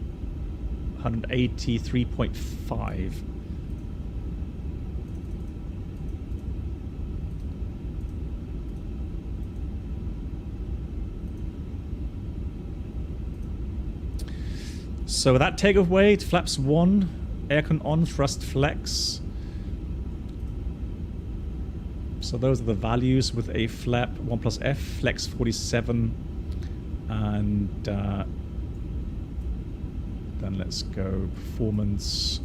183.5. So with that takeoff weight, flaps 1, aircon on, thrust flex. So those are the values with a flap 1 plus F, flex 47, and then let's go performance.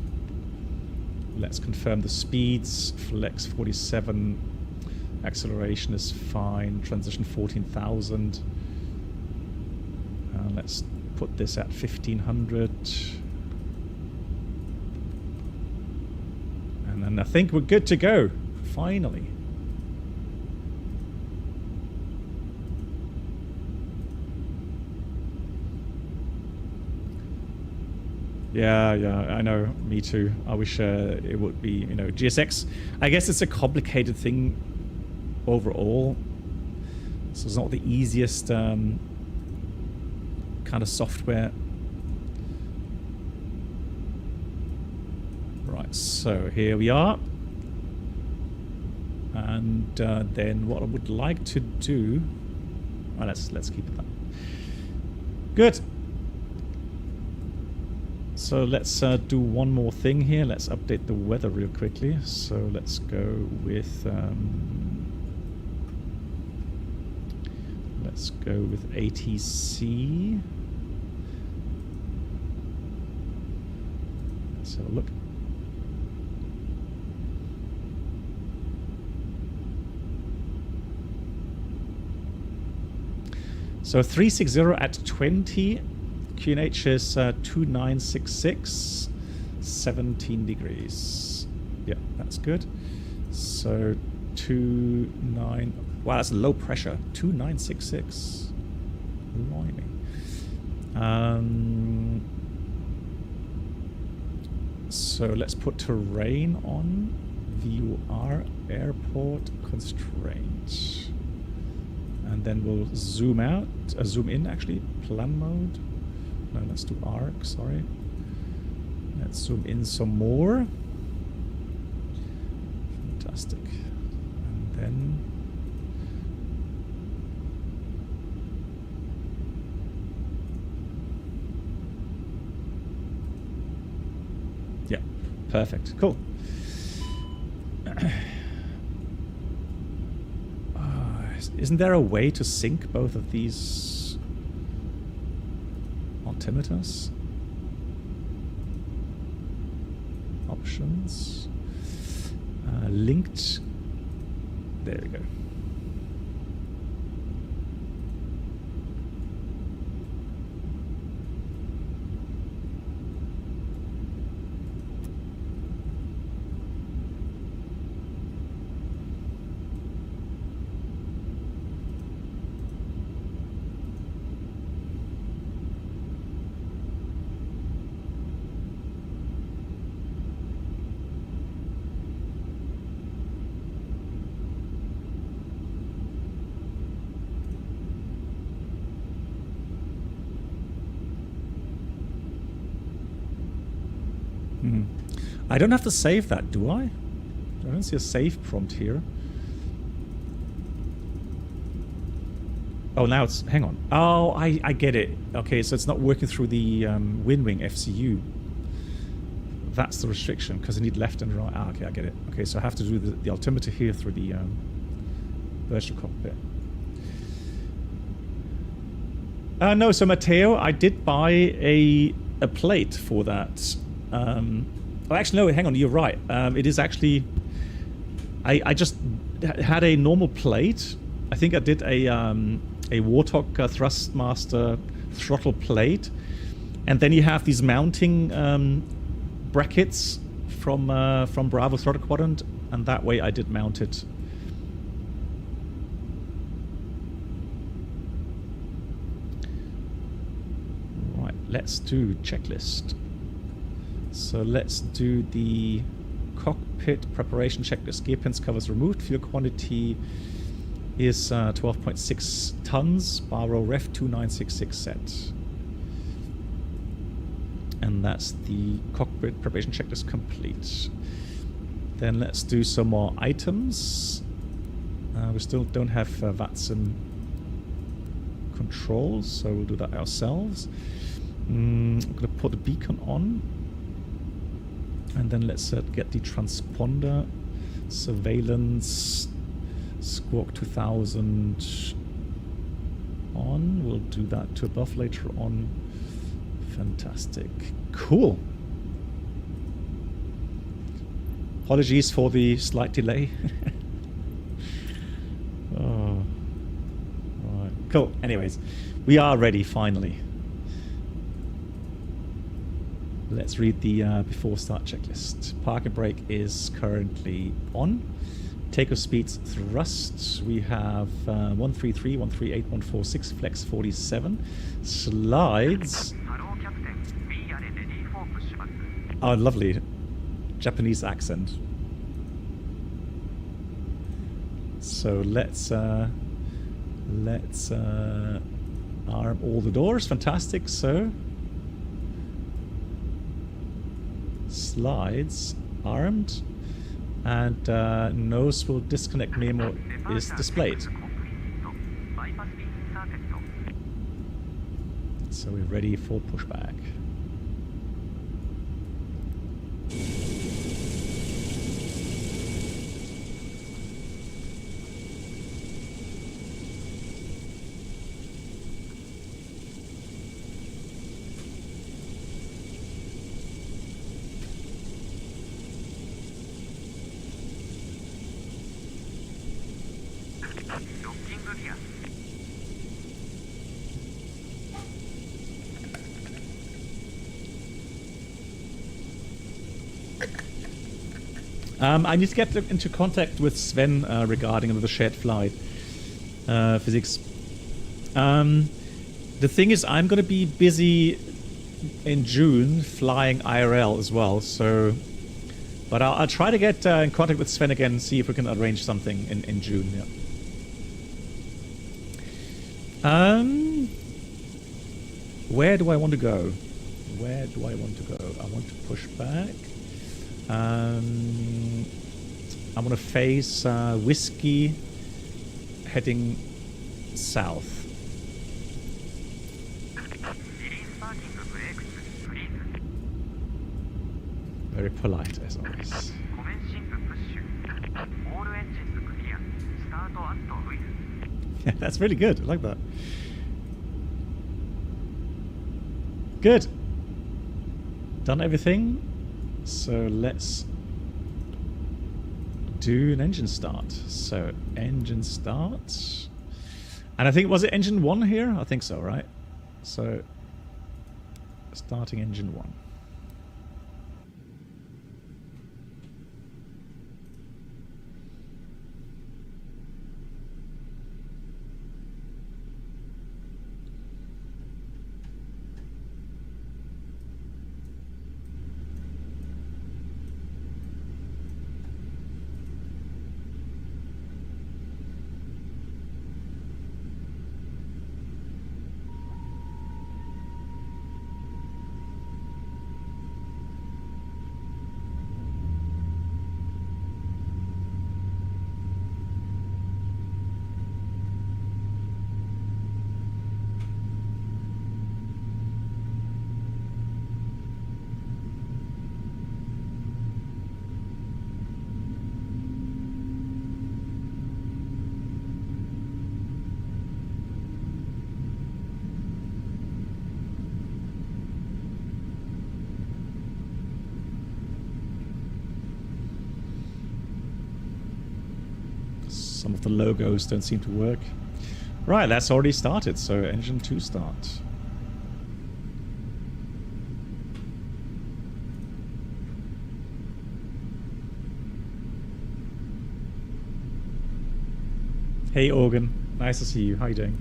Let's confirm the speeds, flex 47, acceleration is fine, transition 14,000. Let's put this at 1500. And then I think we're good to go, finally. Yeah, I know, me too. I wish it would be, you know, GSX. I guess it's a complicated thing overall. So it's not the easiest kind of software. Right, so here we are. And then what I would like to do... Well, let's keep it that. Good. So let's do one more thing here. Let's update the weather real quickly. So let's go with ATC. Let's have a look. So 360 at 20. QNH is 2966, 17 degrees. Yeah, that's good. So 29. Wow, that's low pressure. 2966. Blimey. So let's put terrain on. VUR airport constraint. And then we'll zoom out. Zoom in actually. Plan mode. No, let's do arc, sorry. Let's zoom in some more. Fantastic. And then... yeah, perfect. Cool. Isn't there a way to sync both of these altimeters? Options. Linked. There we go. I don't have to save that, do I? I don't see a save prompt here. Oh, now it's... hang on. Oh, I get it. Okay, so it's not working through the WinWing FCU. That's the restriction, because I need left and right. Ah, okay, I get it. Okay, so I have to do the altimeter here through the virtual cockpit. No, so Matteo, I did buy a plate for that. Oh, actually, no, hang on, you're right. It is actually... I just had a normal plate. I think I did a a Warthog Thrustmaster throttle plate. And then you have these mounting brackets from Bravo throttle quadrant, and that way I did mount it. Right, let's do checklist. So let's do the cockpit preparation checklist. Gear pins, covers removed. Fuel quantity is 12.6 tons. Bar roll ref 2966 set. And that's the cockpit preparation checklist complete. Then let's do some more items. We still don't have VATSIM controls, so we'll do that ourselves. I'm going to put the beacon on. And then let's get the transponder, surveillance, Squawk 2000 on. We'll do that to above later on. Fantastic. Cool. Apologies for the slight delay. Oh. Right. Cool. Anyways, we are ready finally. Let's read the before start checklist. Park and brake is currently on. Takeoff speeds thrust. We have 133, 138, 146, flex 47. Slides. Oh, lovely. Japanese accent. So let's arm all the doors. Fantastic. So slides armed, and nose will disconnect memo is displayed. So we're ready for pushback. I need to get into contact with Sven regarding the shared flight physics. The thing is, I'm going to be busy in June flying IRL as well, so... But I'll try to get in contact with Sven again and see if we can arrange something in June, yeah. Where do I want to go? Where do I want to go? I want to push back. I'm going to face Whiskey heading south. Very polite as always. Yeah, that's really good. I like that. Good. Done everything. So let's do an engine start. So engine start. And I think, was it engine 1 here? I think so, right? So starting engine 1. Some of the logos don't seem to work. Right, that's already started, so engine 2 start. Hey Organ, nice to see you. How you doing?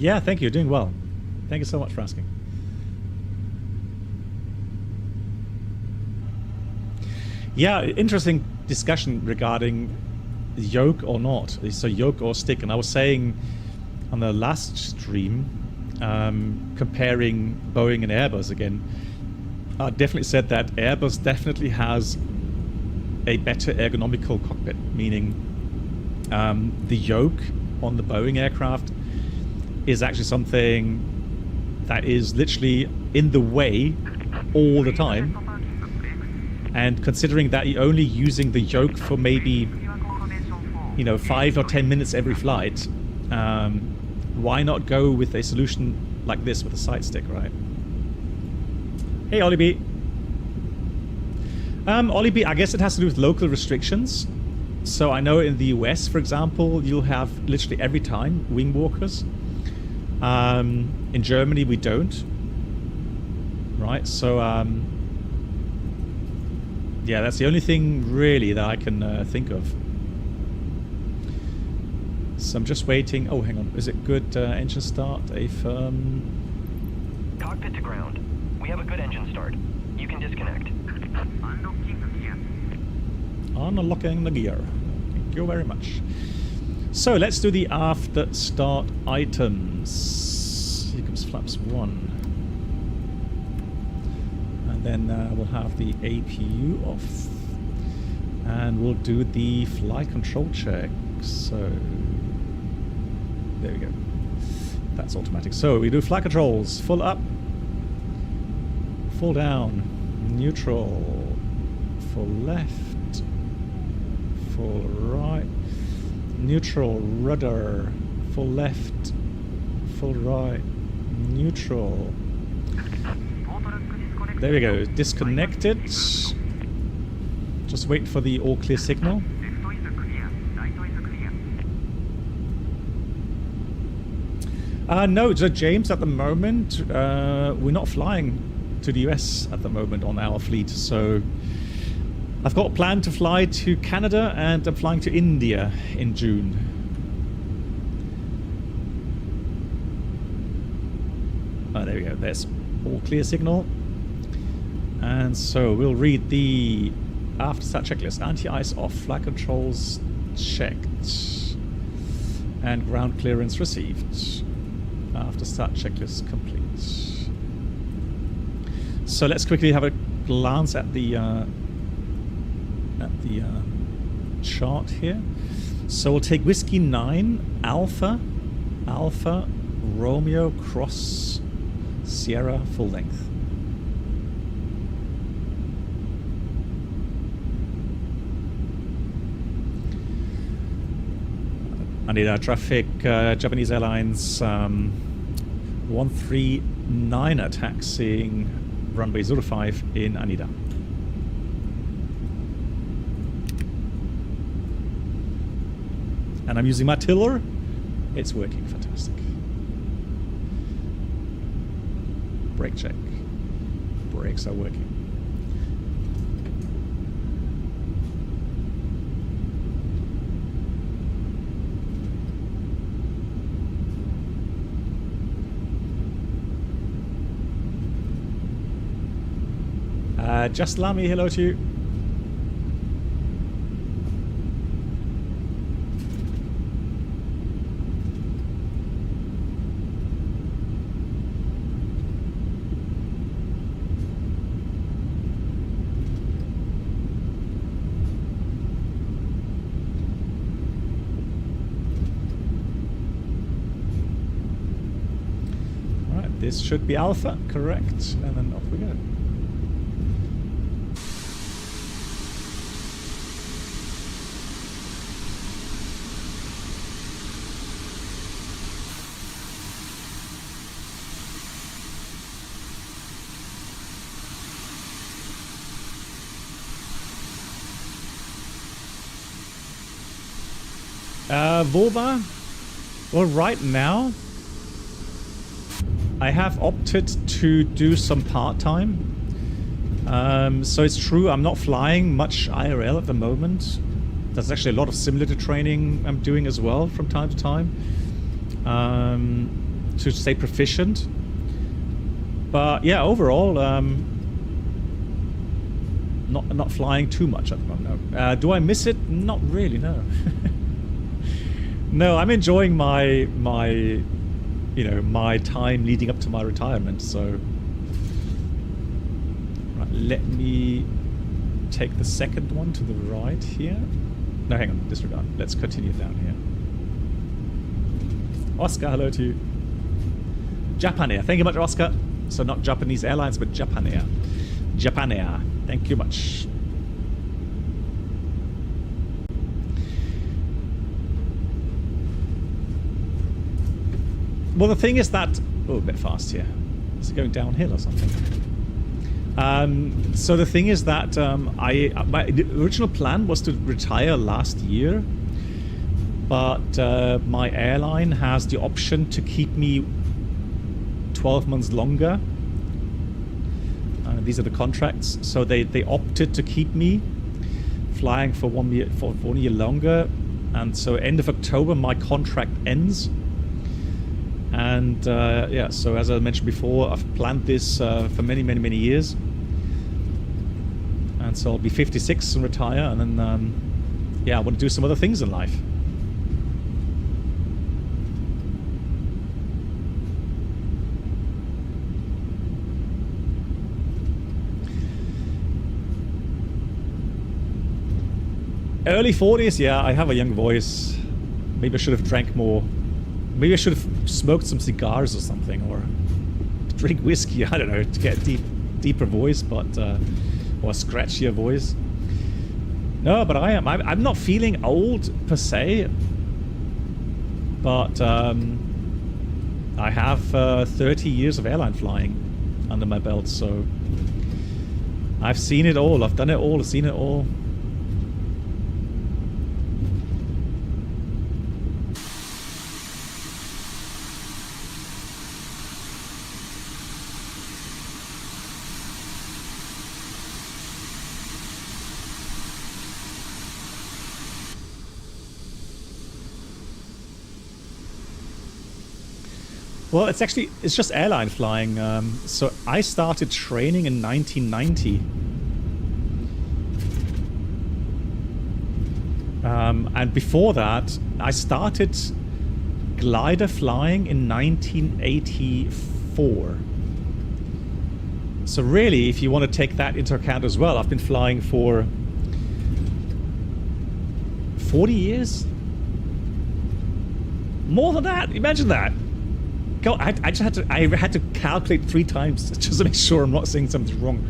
Yeah, thank you. Doing well. Thank you so much for asking. Yeah, interesting discussion regarding yoke or not. So yoke or stick. And I was saying on the last stream, comparing Boeing and Airbus again, I definitely said that Airbus definitely has a better ergonomical cockpit, meaning the yoke on the Boeing aircraft is actually something that is literally in the way all the time. And considering that you're only using the yoke for maybe, you know, 5 or 10 minutes every flight, why not go with a solution like this with a side stick, right? Hey, Ollie B. Ollie B, I guess it has to do with local restrictions. So I know in the US, for example, you'll have literally every time wing walkers. In Germany, we don't. Right, so yeah, that's the only thing really that I can think of. So I'm just waiting. Oh, hang on. Is it good engine start? A firm... Cockpit to ground. We have a good engine start. You can disconnect. Unlocking the gear. Thank you very much. So let's do the after start items. Here comes flaps 1. And then we'll have the APU off. And we'll do the flight control check. So there we go. That's automatic. So we do flight controls. Full up. Full down. Neutral. Full left. Full right. Neutral, rudder, full left, full right, neutral. There we go, disconnected. Just wait for the all clear signal. No, so James, at the moment, we're not flying to the US at the moment on our fleet, so I've got a plan to fly to Canada and I'm flying to India in June. Oh, there we go. There's all clear signal. And so we'll read the after start checklist. Anti-ice off, flight controls checked, and ground clearance received. After start checklist complete. So let's quickly have a glance at the chart here. So we'll take Whiskey 9, Alpha, Romeo, Cross, Sierra, full length. Haneda traffic, Japanese Airlines 139er taxiing runway 05 in Haneda. And I'm using my tiller. It's working fantastic. Brake check. Brakes are working. Just Lamy, hello to you. This should be Alpha, correct, and then off we go. Volva. Well, right now, I have opted to do some part-time. So it's true, I'm not flying much IRL at the moment. There's actually a lot of simulator training I'm doing as well from time to time. To stay proficient. But yeah, overall, not flying too much at the moment. No. Do I miss it? Not really. No. No, I'm enjoying my time leading up to my retirement. So, right, let me take the second one to the right here. No, hang on, disregard. Let's continue down here. Oscar, hello to you. Japan Air. Thank you much, Oscar. So not Japanese Airlines, but Japan Air. Japan Air. Thank you much. Well, the thing is that... Oh, a bit fast here. Is it going downhill or something? So the thing is that my original plan was to retire last year. But my airline has the option to keep me 12 months longer. These are the contracts. So they opted to keep me flying for 1 year longer. And so end of October, my contract ends. And yeah, so as I mentioned before, I've planned this for many, many, many years. And so I'll be 56 and retire. And then, yeah, I want to do some other things in life. Early 40s, yeah, I have a young voice. Maybe I should have drank more. Maybe I should have smoked some cigars or something, or drink whiskey, I don't know, to get a deeper voice, but or a scratchier voice. No, but I'm not feeling old per se, but I have 30 years of airline flying under my belt, so I've seen it all, I've done it all, I've seen it all. Well, it's just airline flying. So I started training in 1990. And before that, I started glider flying in 1984. So really, if you want to take that into account as well, I've been flying for 40 years? More than that, imagine that. God, I had to calculate 3 times just to make sure I'm not saying something wrong.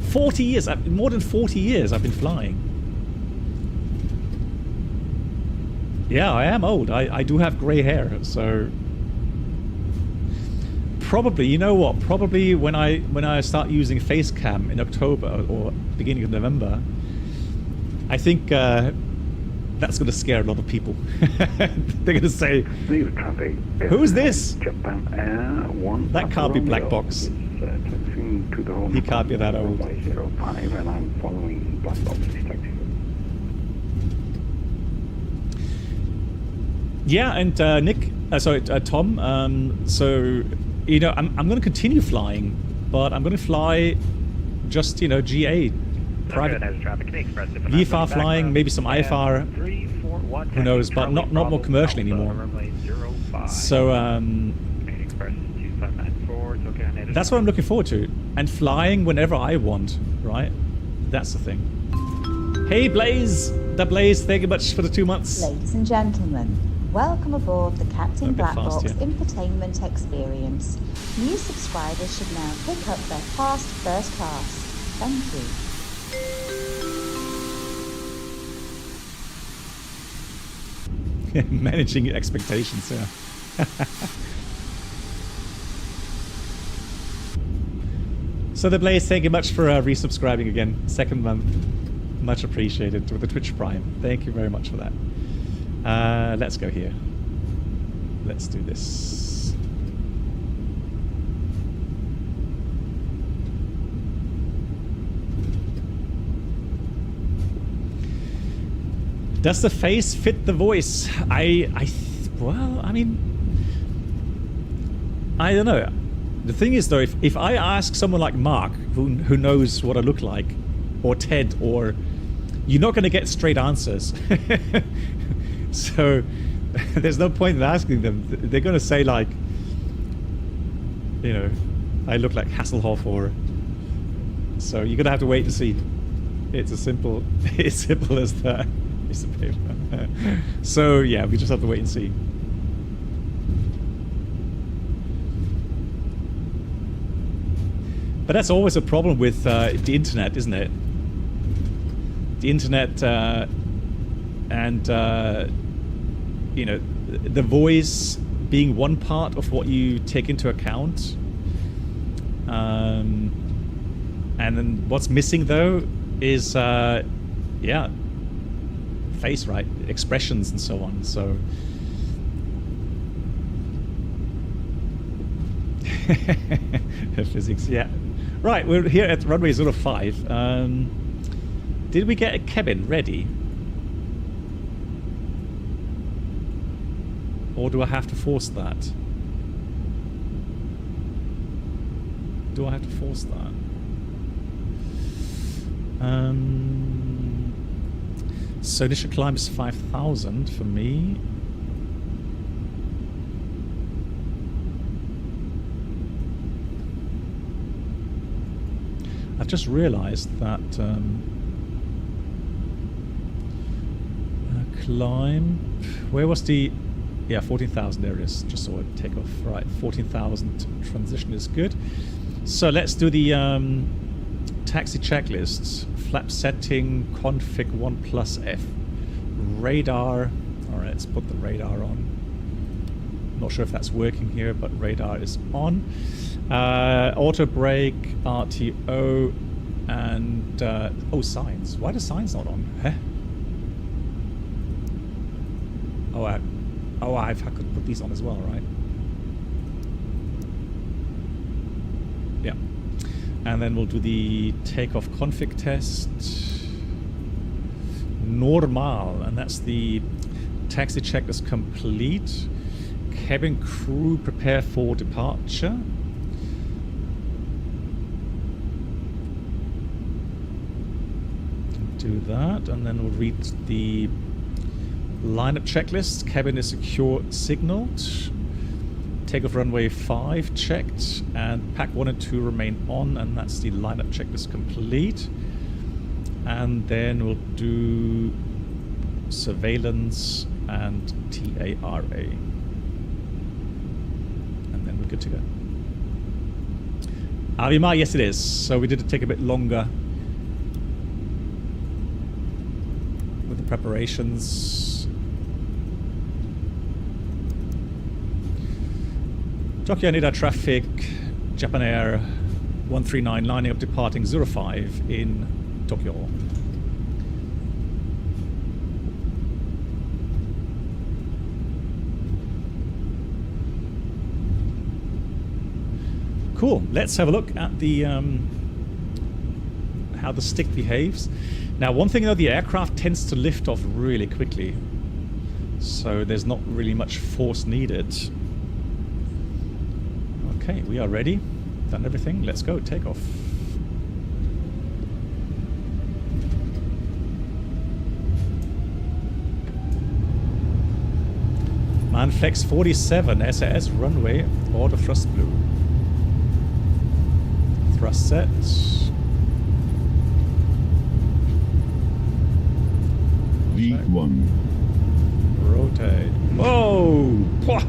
40 years, more than 40 years I've been flying. Yeah, I am old. I do have grey hair, so probably, you know what? Probably when I start using face cam in October or beginning of November, I think that's going to scare a lot of people. They're going to say, "Who's this? Japan Air 1 that can't be Black Box. He can't be that old." And I'm following Black Box instructions. Yeah, and Nick, Tom. So you know, I'm going to continue flying, but I'm going to fly just GA. Private VFR flying, maybe some IFR, who knows, but not more commercial anymore. So that's what I'm looking forward to, and flying whenever I want, right? That's the thing. Hey Blaze, thank you much for the 2 months. Ladies and gentlemen, welcome aboard the Captain Black Box infotainment experience. New subscribers should now pick up their fast first class. Thank you. Managing expectations, yeah. So the Blaze, thank you much for resubscribing again. 2nd month. Much appreciated with the Twitch Prime. Thank you very much for that. Let's go here. Let's do this. Does the face fit the voice? Well, I mean, I don't know. The thing is, though, if I ask someone like Mark, who knows what I look like, or Ted, or you're not going to get straight answers. So there's no point in asking them. They're going to say, like, you know, I look like Hasselhoff, or so you're going to have to wait to see. It's as simple as that. Piece of paper. So yeah, we just have to wait and see. But that's always a problem with the internet, isn't it? The internet and you know, the voice being one part of what you take into account, and then what's missing though is yeah, face, right, expressions and so on. So physics, yeah. Right, we're here at runway 05. Did we get a cabin ready? Or do I have to force that? Do I have to force that? So initial climb is 5,000 for me. I've just realized that climb, where was the, yeah, 14,000, there it is, just saw it take off. Right, 14,000 transition is good. So let's do the taxi checklists. Flap setting, config 1 plus F. Radar, alright, let's put the radar on. Not sure if that's working here, but radar is on. Auto brake, RTO, and oh, signs. Why the signs not on? Huh? Oh, I could put these on as well, right? Yeah. And then we'll do the takeoff config test. Normal, and that's the taxi check is complete. Cabin crew prepare for departure. Do that, and then we'll read the lineup checklist. Cabin is secure signaled. Takeoff runway 5 checked, and pack 1 and 2 remain on, and that's the lineup checklist complete. And then we'll do surveillance and TARA, and then we're good to go. Avimar, yes it is. So we did take a bit longer with the preparations. Tokyo Haneda traffic, Japan Air 139 lining up departing 05 in Tokyo. Cool. Let's have a look at the how the stick behaves. Now, one thing though, the aircraft tends to lift off really quickly, so there's not really much force needed. Okay, we are ready. Done everything. Let's go. Take off. Manflex 47 SAS runway, auto thrust blue. Thrust set. V1. Rotate. Whoa! Pwah!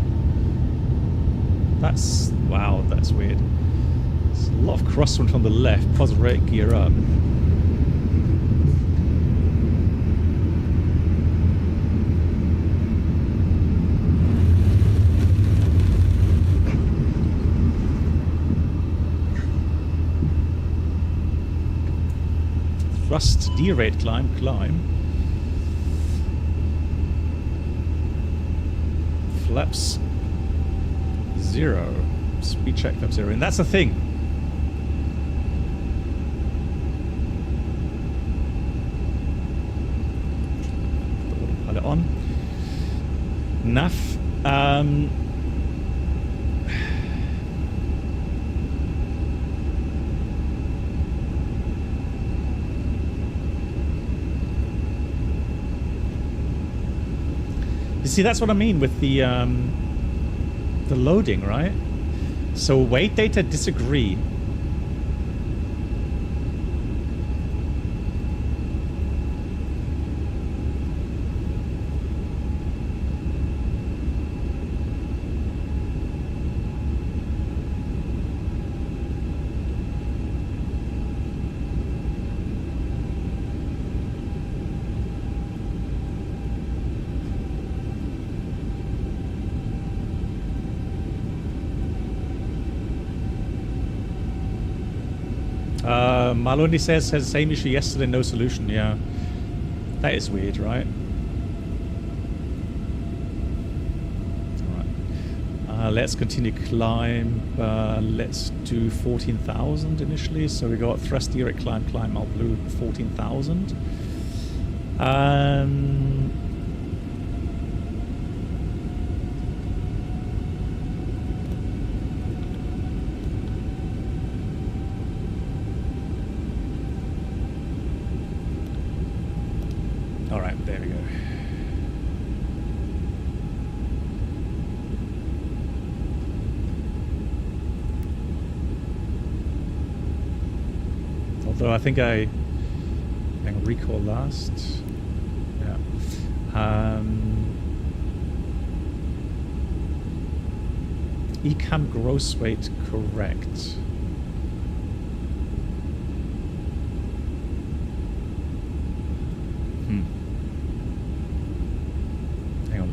That's, wow, that's weird. There's a lot of crosswind from the left. Pause rate, gear up. Thrust, derate, climb. flaps 0. Speed check flaps 0. And that's the thing. Put the autopilot on. Nav. You see, that's what I mean with the loading, right? So weight data disagree. Maloney says had the same issue yesterday, no solution. Yeah, that is weird, right? Alright, let's continue climb. Let's do 14,000 initially. So we got thrust direct climb, all blue, 14,000. Alright, there we go. Although I think I can recall last. Yeah. Ecam gross weight correct.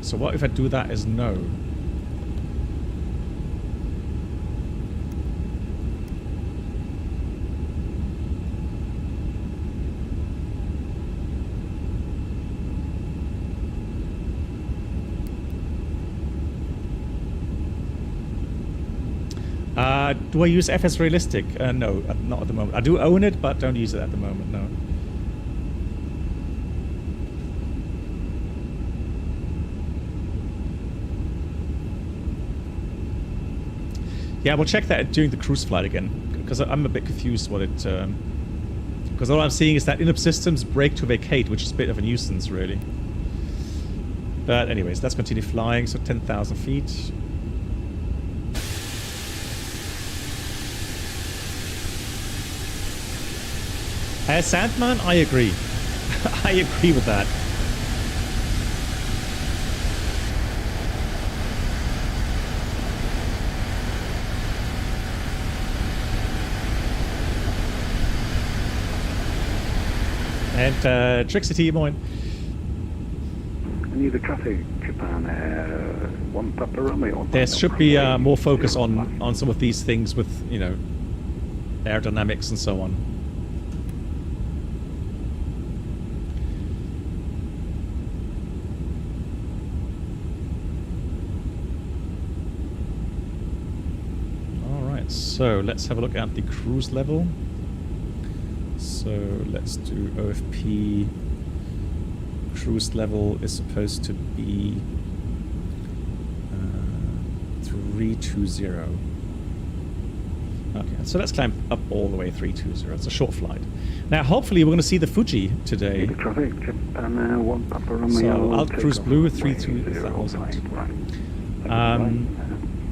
So what if I do that as no? Do I use FS Realistic? No, not at the moment. I do own it, but don't use it at the moment, no. Yeah, we'll check that during the cruise flight again, because I'm a bit confused what it... because all I'm seeing is that in-up systems break to vacate, which is a bit of a nuisance, really. But anyways, let's continue flying, so 10,000 feet. Sandman, I agree. I agree with that. And Trixie, moin. I need a traffic, Japan, 1 Papa Romeo. There should be more focus on some of these things with, you know, aerodynamics and so on. Alright, so let's have a look at the cruise level. So let's do OFP. Cruise level is supposed to be 320. Okay, so let's climb up all the way 320. It's a short flight. Now, hopefully, we're going to see the Fuji today. Traffic, Japan, 1 Papa Romeo. So I'll cruise blue 32,000.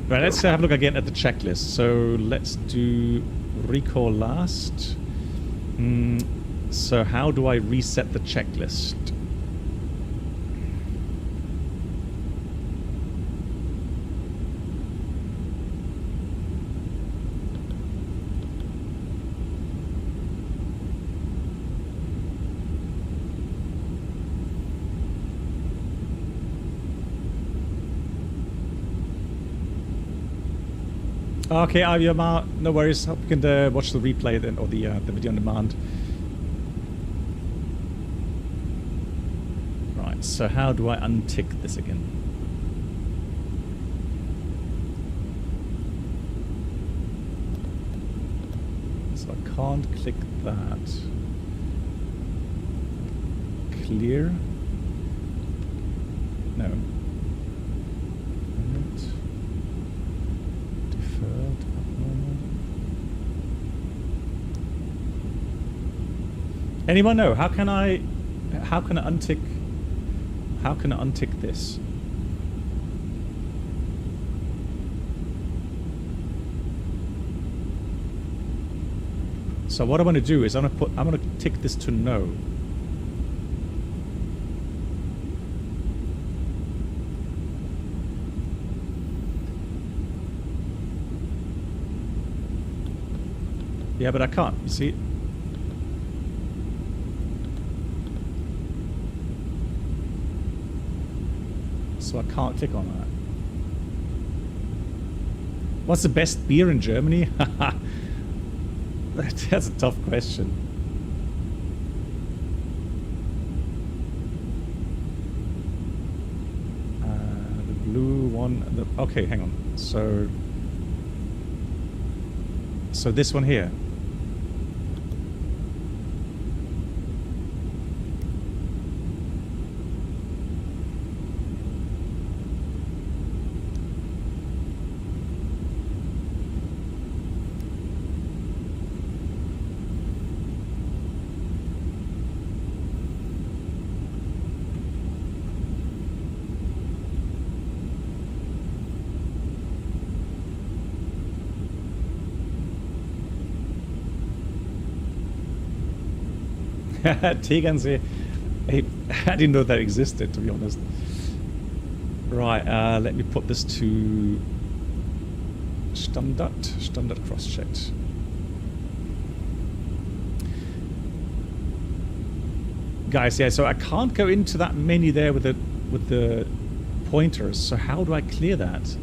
But let's have a look again at the checklist. So let's do recall last. So how do I reset the checklist? Okay, Aviamar, no worries. Hope you can watch the replay then, or the video on demand. Right, so how do I untick this again? can't click that. Clear? No. Deferred, abnormal. Anyone know? How can I untick this? So what I want to do is I'm gonna tick this to no. Yeah, but I can't, you see? So I can't click on that. What's the best beer in Germany? That's a tough question. The blue one. Okay, hang on. So this one here. Tegernsee. I didn't know that existed, to be honest. Right, let me put this to Standard cross-checked. Guys, yeah, so I can't go into that menu there with the pointers. So how do I clear that?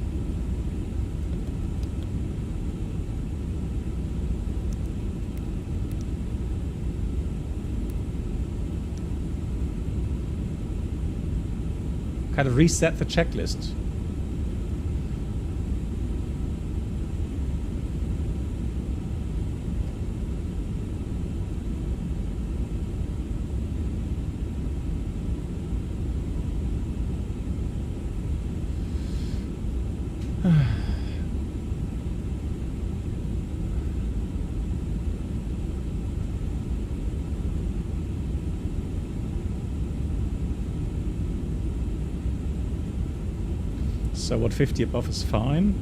Kind of reset the checklist. So 150 above is fine.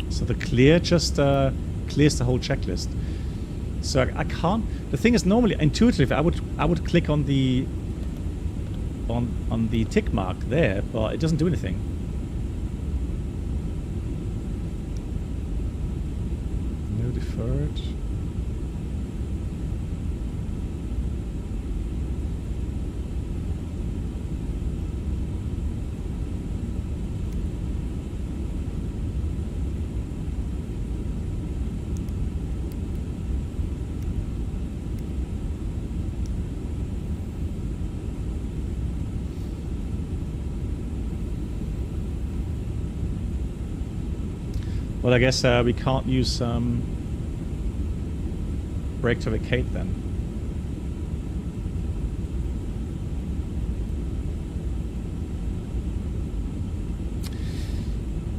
So the clear just clears the whole checklist. So I can't. The thing is, normally intuitively I would click on the tick mark there, but it doesn't do anything. No deferred. Well, I guess we can't use brake to vacate then.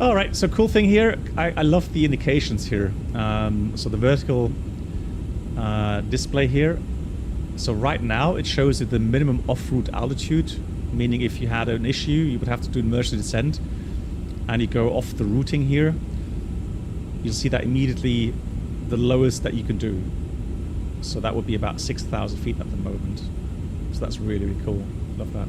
All right, so cool thing here, I love the indications here. So the vertical display here. So right now it shows you the minimum off-route altitude, meaning if you had an issue, you would have to do emergency descent, and you go off the routing here. You'll see that immediately the lowest that you can do. So that would be about 6,000 feet at the moment. So that's really, really cool. Love that.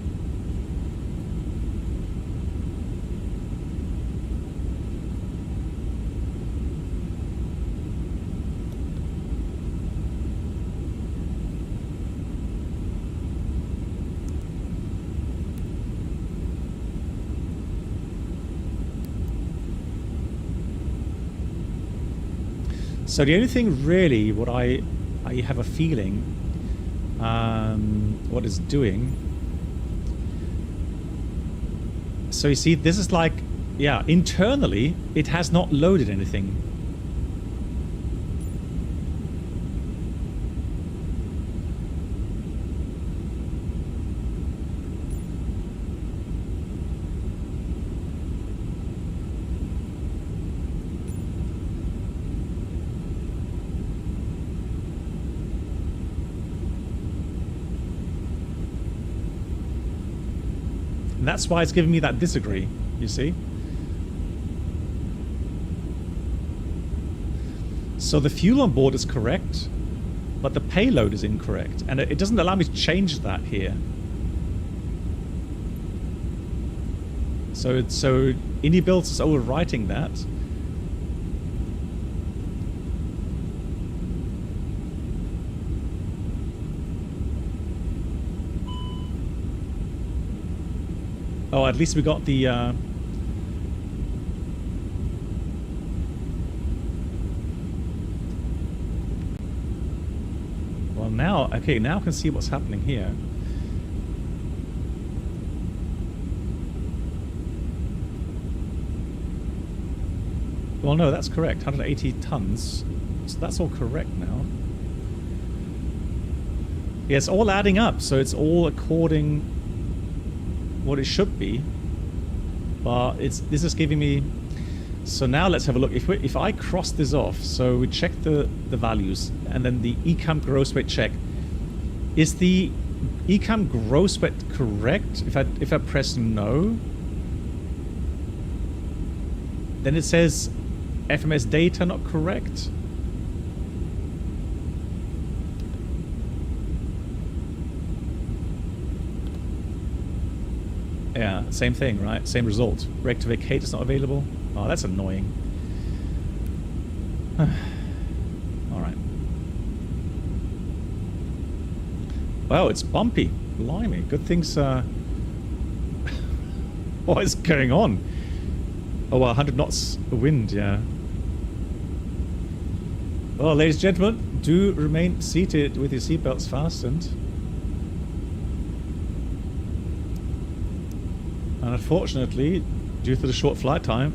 So the only thing really, what I have a feeling, what it's doing. So you see, this is like, yeah, internally, it has not loaded anything. And that's why it's giving me that disagree, you see? So the fuel on board is correct, but the payload is incorrect. And it doesn't allow me to change that here. So iniBuilds is overwriting that. Oh, at least we got the... Well, now... Okay, now I can see what's happening here. Well, no, that's correct. 180 tons. So that's all correct now. Yeah, it's all adding up. So it's all according... what it should be, but this is giving me. So now let's have a look. If I cross this off, so we check the values, and then the ECAM gross weight check. Is the ECAM gross weight correct? If I press no, then it says FMS data not correct. Yeah, same thing, right? Same result. Rectivate is not available. Oh, that's annoying. Alright. Wow, it's bumpy. Blimey. Good things, what is going on? Oh, well, 100 knots wind, yeah. Well, ladies and gentlemen, do remain seated with your seatbelts fastened. And unfortunately, due to the short flight time,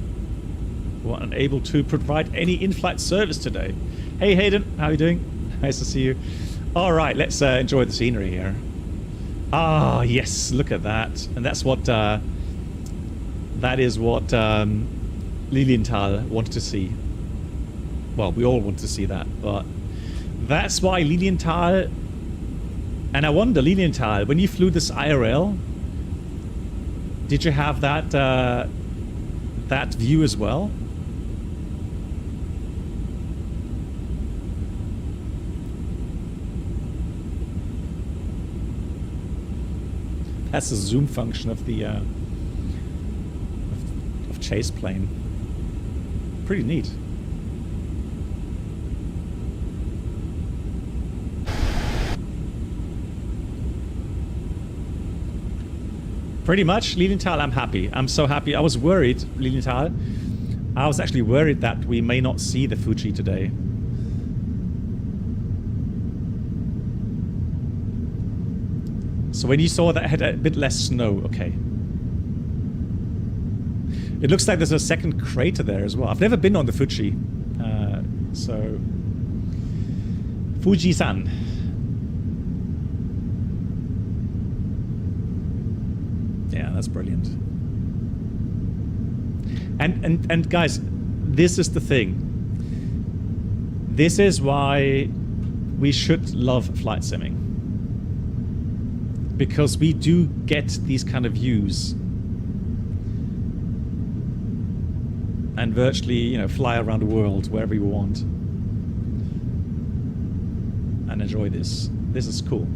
we're unable to provide any in-flight service today. Hey Hayden, how are you doing? Nice to see you. Alright, let's enjoy the scenery here. Ah, yes, look at that. And that's what, that is what Lilienthal wanted to see. Well, we all want to see that, but that's why Lilienthal... And I wonder, Lilienthal, when you flew this IRL, did you have that that view as well? That's the zoom function of the of chase plane. Pretty neat. Pretty much, Lilienthal, I'm happy. I'm so happy. I was worried, Lilienthal. I was actually worried that we may not see the Fuji today. So when you saw that it had a bit less snow, okay. It looks like there's a second crater there as well. I've never been on the Fuji. So... Fuji-san. Yeah, that's brilliant. And guys, this is the thing. This is why we should love flight simming. Because we do get these kind of views. And virtually, you know, fly around the world wherever you want. And enjoy this. This is cool.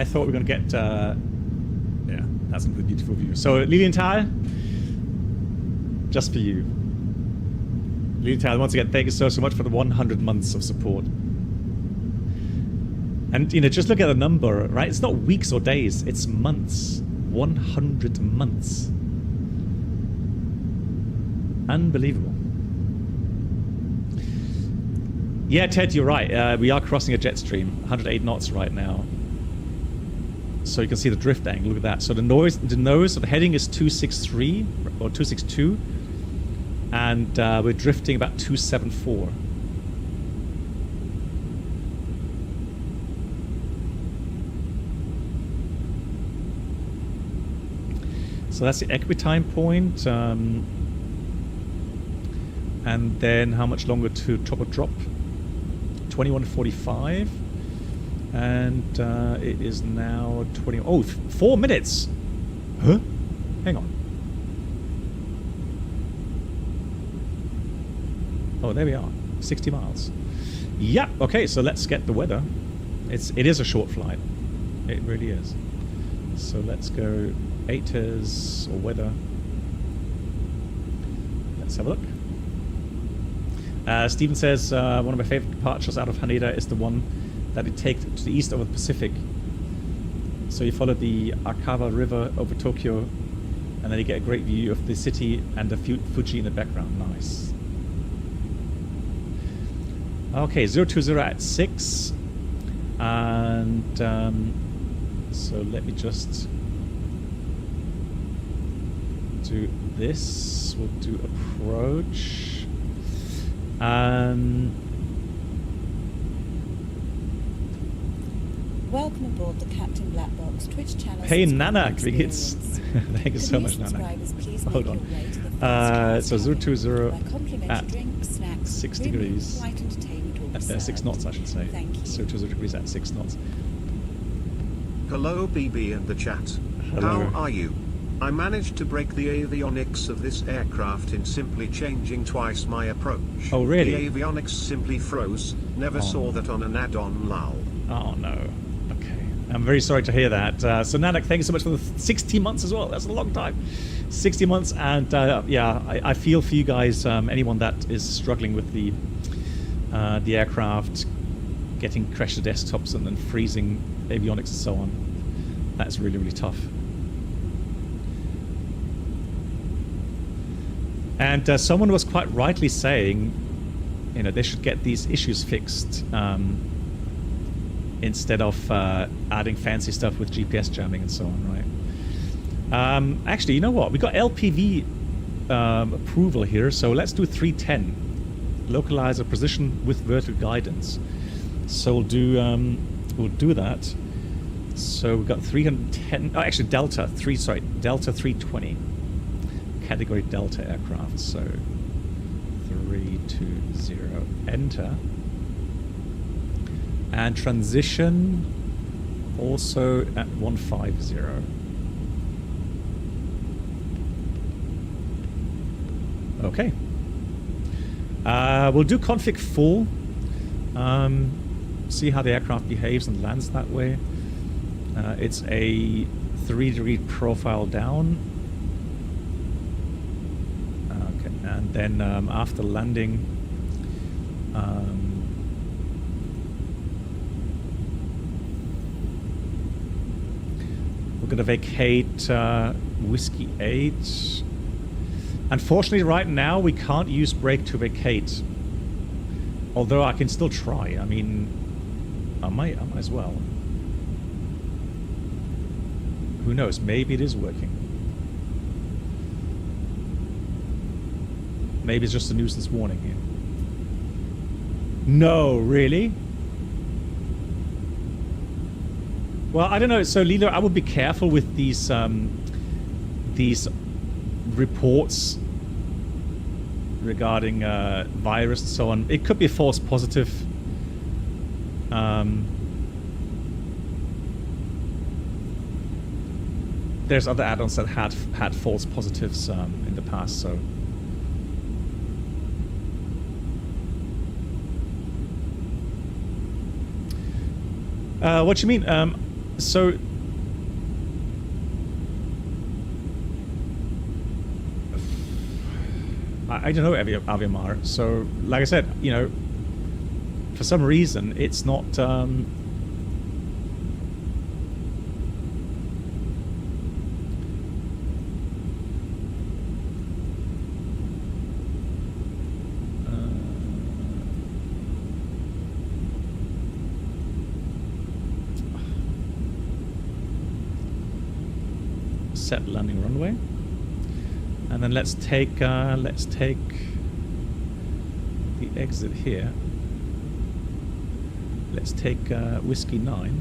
I thought we were going to get... yeah, that's a good, beautiful view. So, Lilienthal, just for you. Lilienthal, once again, thank you so much for the 100 months of support. And, you know, just look at the number, right? It's not weeks or days, it's months. 100 months. Unbelievable. Yeah, Ted, you're right. We are crossing a jet stream, 108 knots right now. So you can see the drift angle. Look at that. So the nose of the heading is 263 or 262, and we're drifting about 274. So that's the equitime point. And then how much longer to chopper drop? 21:45. And it is now 20... Oh, 4 minutes! Huh? Hang on. Oh, there we are. 60 miles. Yeah, okay, so let's get the weather. It is a short flight. It really is. So let's go ATIS or weather. Let's have a look. Stephen says, one of my favorite departures out of Haneda is the one that you take to the east over the Pacific. So you follow the Akawa River over Tokio, and then you get a great view of the city and the Fuji in the background. Nice. Okay, 020 at 6. And so let me just do this. We'll do approach. Welcome aboard the Captain Black Box Twitch channel. Hey Nana, it's thank you so much, Nana. Hold on. So 020 at 6 degrees. At 6 knots, I should say. 020 degrees at 6 knots. Hello, BB and the chat. Hello. How are you? I managed to break the avionics of this aircraft in simply changing twice my approach. Oh, really? The avionics simply froze. Never saw that on an add-on, lol. Oh, no. Okay. I'm very sorry to hear that. So, Nanak, thank you so much for the 60 months as well. That's a long time. 60 months. And, yeah, I feel for you guys, anyone that is struggling with the aircraft, getting crashed desktops and then freezing avionics and so on. That's really, really tough. And someone was quite rightly saying, you know, they should get these issues fixed instead of adding fancy stuff with GPS jamming and so on, right? Actually, you know what? We got LPV approval here, so let's do 310. Localize a position with vertical guidance. So we'll do that. So we've got 310. Oh, actually, Delta 320. Category Delta aircraft. So 320, enter. And transition also at 150. Okay. We'll do config full. See how the aircraft behaves and lands that way. It's a 3-degree profile down. Okay, and then after landing, we're going to vacate Whiskey 8. Unfortunately, right now, we can't use brake to vacate. Although I can still try. I mean, I might as well. Who knows? Maybe it is working. Maybe it's just a nuisance warning here. No, really? Well, I don't know. So, Lilo, I would be careful with these reports regarding virus and so on. It could be false positive. There's other add-ons that had false positives in the past, so. What you mean? So I don't know Aviamar. So like I said, you know, for some reason it's not set landing runway. And then let's take the exit here. Let's take Whiskey 9.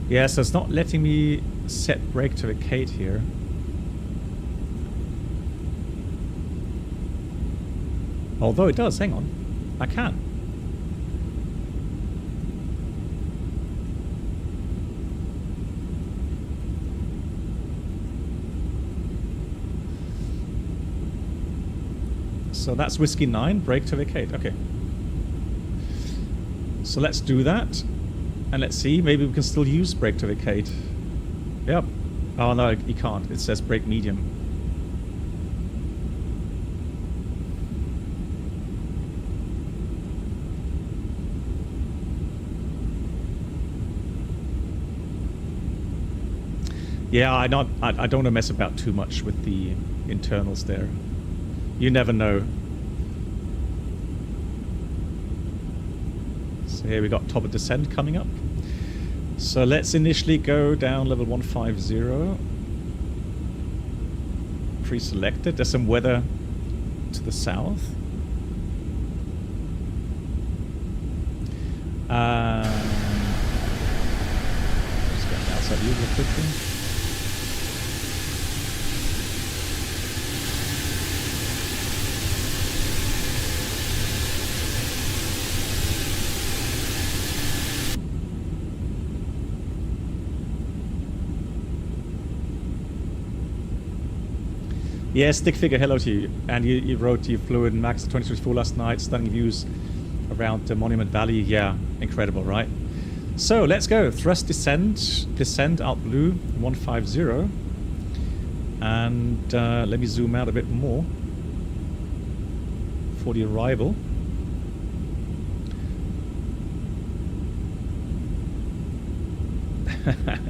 Yeah, so it's not letting me set brake to vacate here. Although it does, hang on. I can. So that's Whiskey 9, brake to vacate. Okay. So let's do that. And let's see, maybe we can still use brake to vacate. Yep. Oh no, you can't. It says brake medium. Yeah, I don't want to mess about too much with the internals there. You never know. So here we got top of descent coming up. So let's initially go down level 150. Pre-selected. There's some weather to the south. Just getting outside view real quickly. Yeah, stick figure, hello to you. And you wrote you flew in Max 2024 last night, stunning views around the Monument Valley. Yeah, incredible, right? So let's go. Thrust descend out blue 150. And let me zoom out a bit more for the arrival.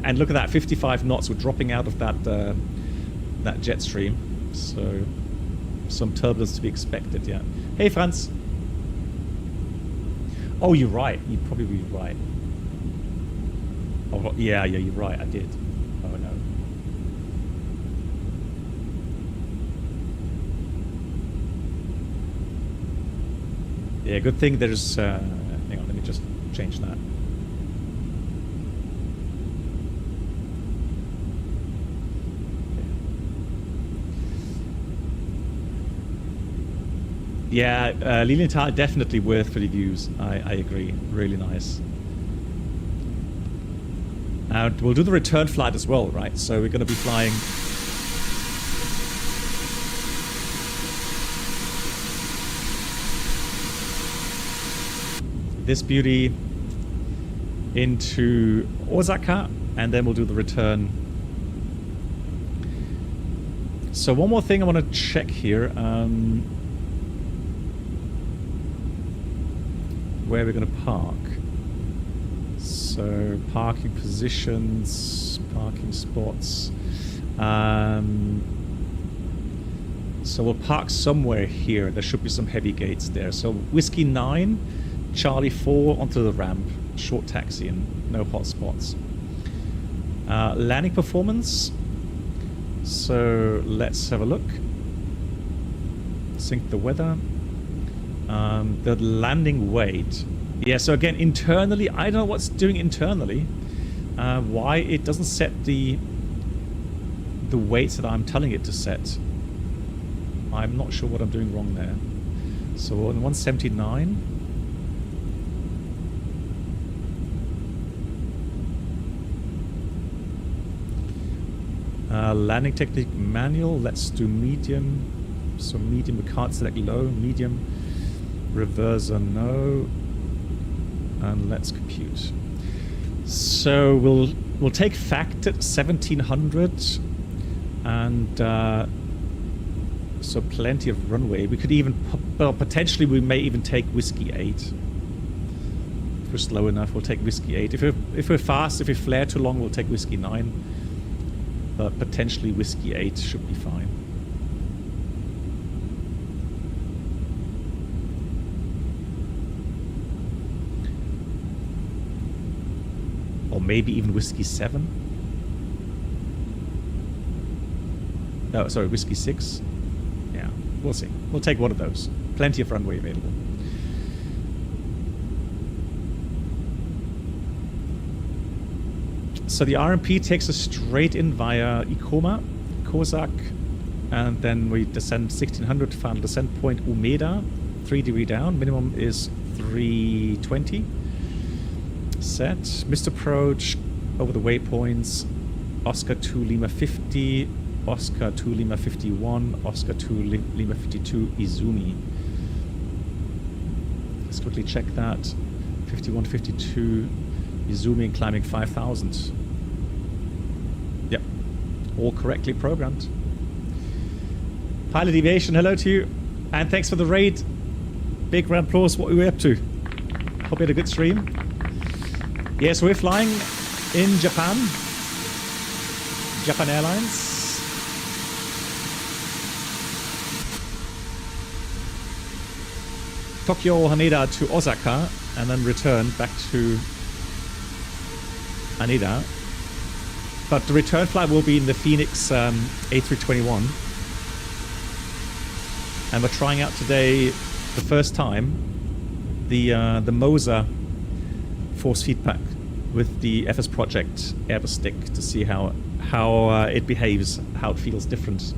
And look at that, 55 knots. We're dropping out of that jet stream. So, some turbulence to be expected, yeah. Hey, Franz. Oh, you're right. You'd probably be right. Oh, yeah, you're right. I did. Oh, no. Yeah, good thing there's... hang on, let me just change that. Yeah, Lilienthal definitely worth for the views. I agree. Really nice. And we'll do the return flight as well, right? So we're going to be flying... this beauty into Osaka, and then we'll do the return. So one more thing I want to check here. Where we're going to park. So parking positions, parking spots. So we'll park somewhere here. There should be some heavy gates there. So Whiskey 9, Charlie 4 onto the ramp. Short taxi and no hot spots. Landing performance. So let's have a look. Sync the weather. The landing weight. Yeah, so again, internally, I don't know what's doing internally. Why it doesn't set the weights that I'm telling it to set. I'm not sure what I'm doing wrong there. So on 179. Landing technique manual. Let's do medium. So medium, we can't select low. Medium. Reverser, no. And let's compute. So we'll take fact at 1700, and so plenty of runway. We could even, well, potentially we may even take Whiskey 8. If we're slow enough, we'll take Whiskey 8. If we're fast, if we flare too long, we'll take Whiskey 9. But potentially Whiskey 8 should be fine. Or maybe even Whiskey 7. No, sorry, Whiskey 6. Yeah, we'll see. We'll take one of those. Plenty of runway available. So the RMP takes us straight in via Ikoma, Kozak, and then we descend 1600, final descent point Umeda, 3 degree down, minimum is 320. Set, missed approach over the waypoints, Oscar 2 Lima 50, Oscar 2 Lima 51, Oscar 2 Lima 52, Izumi. Let's quickly check that. 51, 52, Izumi and climbing 5000. Yep, all correctly programmed. Pilot Aviation, hello to you, and thanks for the raid. Big round of applause. What are we up to? Hope you had a good stream. Yes, we're flying in Japan. Japan Airlines. Tokio, Haneda to Osaka, and then return back to Haneda. But the return flight will be in the Phoenix A321. And we're trying out today, the first time, the Moser force feedback with the FS Project Airbus stick to see how it behaves, how it feels different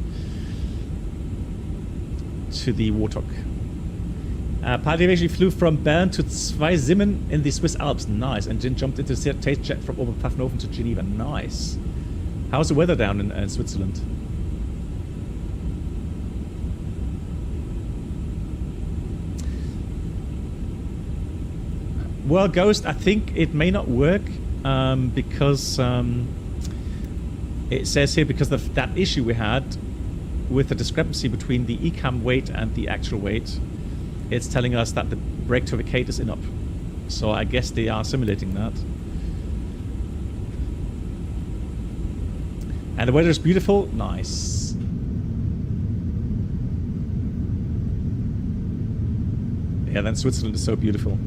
to the Warthog. Pilot Aviation flew from Bern to Zweisimmen in the Swiss Alps. Nice. And then jumped into the taste jet from Oberpfaffenhofen to Geneva. Nice. How's the weather down in Switzerland? Well, Ghost, I think it may not work because it says here because of that issue we had with the discrepancy between the ECAM weight and the actual weight. It's telling us that the brake to vacate is up. So I guess they are simulating that. And the weather is beautiful. Nice. Yeah, then Switzerland is so beautiful.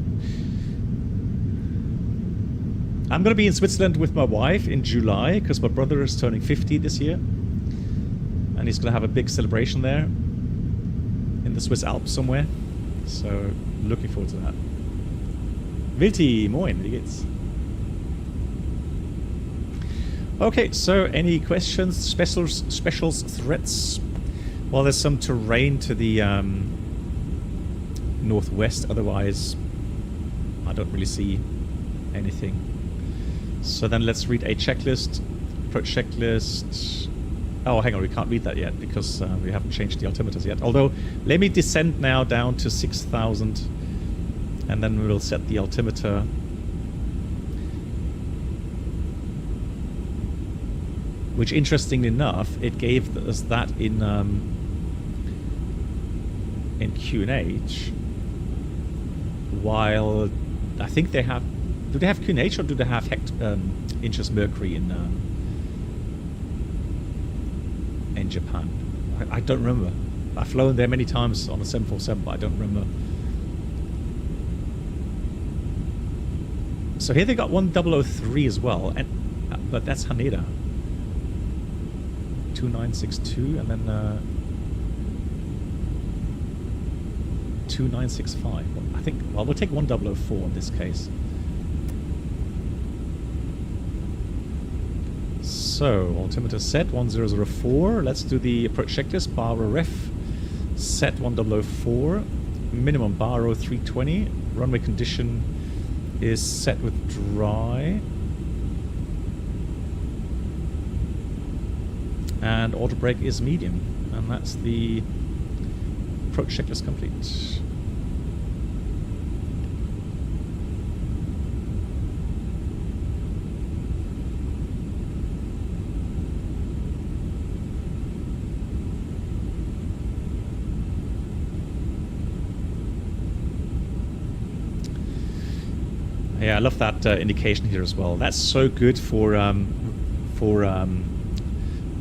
I'm going to be in Switzerland with my wife in July because my brother is turning 50 this year. And he's going to have a big celebration there in the Swiss Alps somewhere. So, looking forward to that. Wilti, moin, wie geht's? Okay, so any questions, specials, threats? Well, there's some terrain to the northwest, otherwise I don't really see anything. So then let's read a checklist. Approach checklist. Oh, hang on, we can't read that yet because we haven't changed the altimeters yet. Although, let me descend now down to 6,000 and then we will set the altimeter. Which, interestingly enough, it gave us that in QNH, while I think they have... Do they have QNH or do they have inches mercury in Japan? I don't remember. I've flown there many times on a 747, but I don't remember. So here they got 1003 as well, and but that's Haneda. 2962 and then 2965. Well, I think, well, we'll take 1004 in this case. So, altimeter set 1004. Let's do the approach checklist. Bar ref set 1004. Minimum bar 320. Runway condition is set with dry. And auto brake is medium. And that's the approach checklist complete. Yeah, I love that indication here as well. That's so good for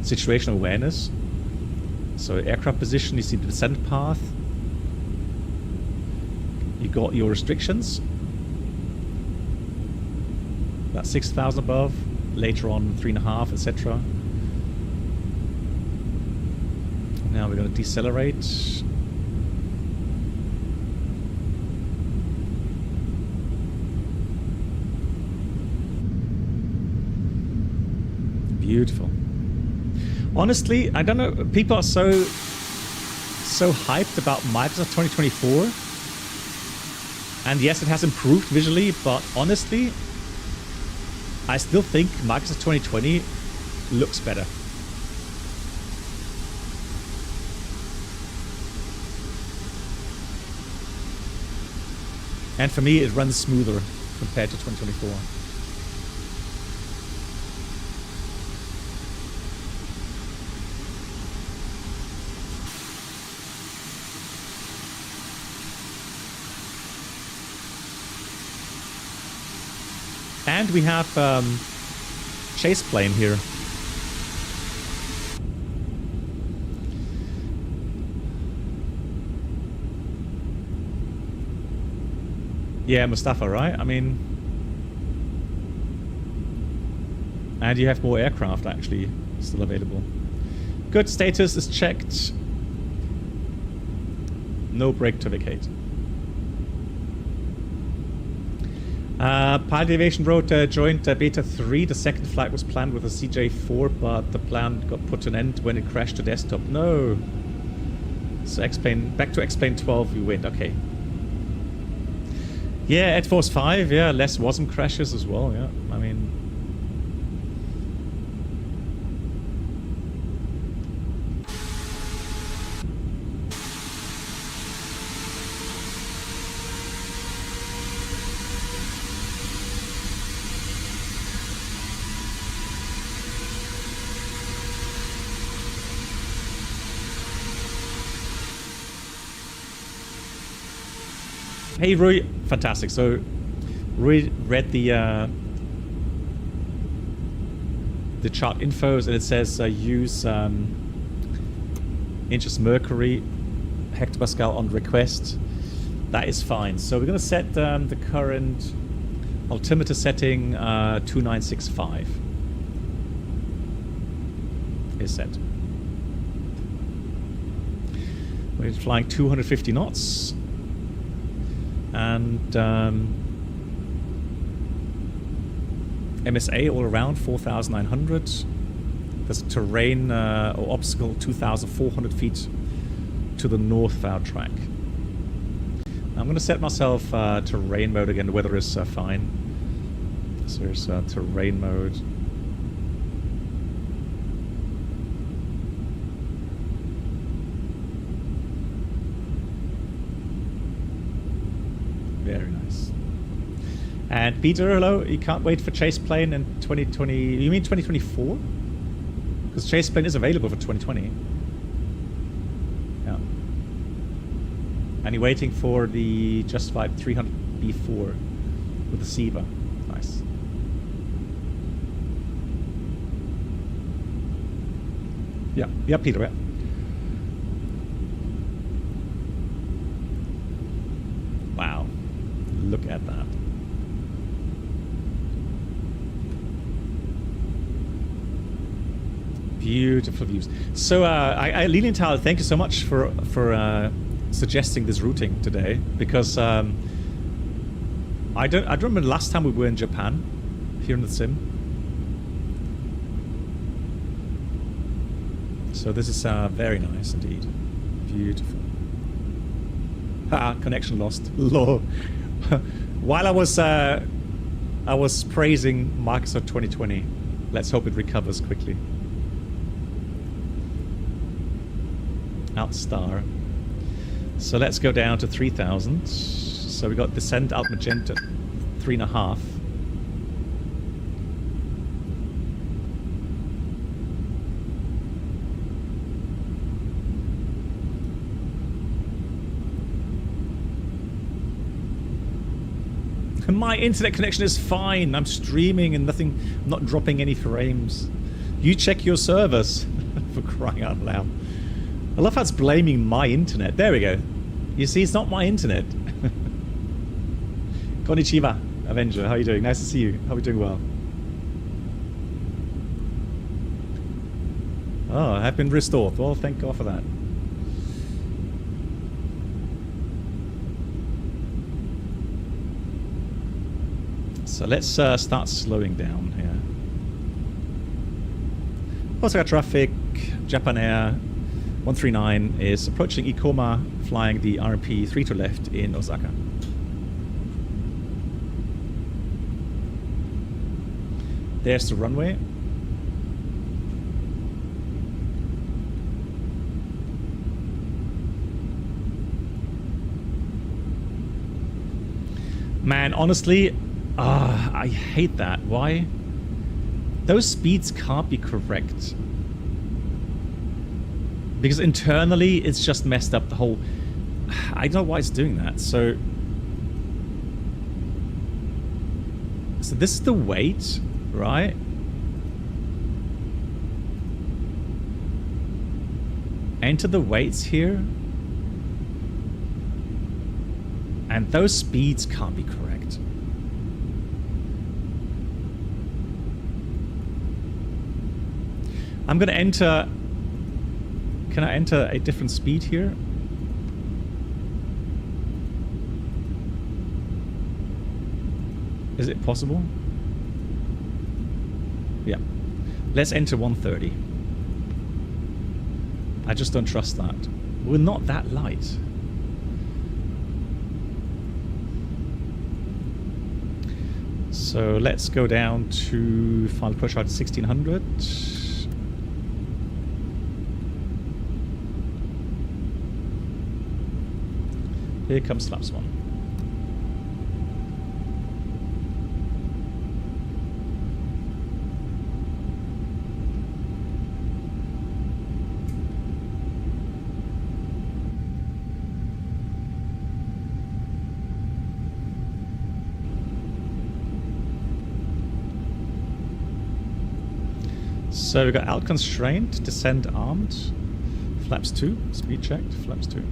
situational awareness. So aircraft position, you see the descent path. You got your restrictions. About 6,000 above. Later on 3.5, etc. Now we're going to decelerate. Beautiful. Honestly, I don't know. People are so hyped about Microsoft 2024, and yes, it has improved visually. But honestly, I still think Microsoft 2020 looks better. And for me, it runs smoother compared to 2024. And we have chase plane here. Yeah, Mustafa, right? I mean, and you have more aircraft actually still available. Good, status is checked. No brake to vacate. Pilot Aviation wrote joined Beta 3. The second flight was planned with a CJ4, but the plan got put to an end when it crashed to desktop. No. So back to X-Plane 12 we went. Okay. Yeah, Ed Force 5. Yeah, less WASM crashes as well. Yeah, I mean. Hey Rui, fantastic. So Rui read the chart infos, and it says use inches mercury hectopascal on request. That is fine. So we're going to set the current altimeter setting 2965 is set. We're flying 250 knots. And MSA all around 4,900. There's terrain or obstacle 2,400 feet to the north of our track. I'm going to set myself terrain mode again. The weather is fine. So there's terrain mode. Very nice. And Peter, hello. You can't wait for chase plane in 2020. You mean 2024? Because chase plane is available for 2020. Yeah. And you're waiting for the Justified 300 B4 with the SIVA. Nice. Yeah, Peter. Yeah. Look at that. Beautiful views. So, Lilienthal, thank you so much for suggesting this routing today, because I don't remember the last time we were in Japan here in the sim. So this is very nice indeed. Beautiful. Connection lost. Lol. While I was praising Microsoft 2020, let's hope it recovers quickly. Alt star. So let's go down to 3000. So we got descent alt magenta 3.5. My internet connection is fine. I'm streaming and nothing, I'm not dropping any frames. You check your servers. For crying out loud. I love how it's blaming my internet. There we go. You see, it's not my internet. Konnichiwa, Avenger. How are you doing? Nice to see you. Hope you're doing well. Oh, I have been restored. Well, thank God for that. So let's start slowing down here. Osaka traffic, Japan Air 139 is approaching Ikoma, flying the RMP 3 to left in Osaka. There's the runway. Man, honestly, I hate that. Why? Those speeds can't be correct. Because internally, it's just messed up the whole... I don't know why it's doing that. So this is the weight, right? Enter the weights here. And those speeds can't be correct. I'm going to enter... Can I enter a different speed here? Is it possible? Yeah. Let's enter 130. I just don't trust that. We're not that light. So let's go down to final push out 1600. Here comes Flaps 1. So we got alt constraint, descent armed, flaps 2, speed checked, flaps 2.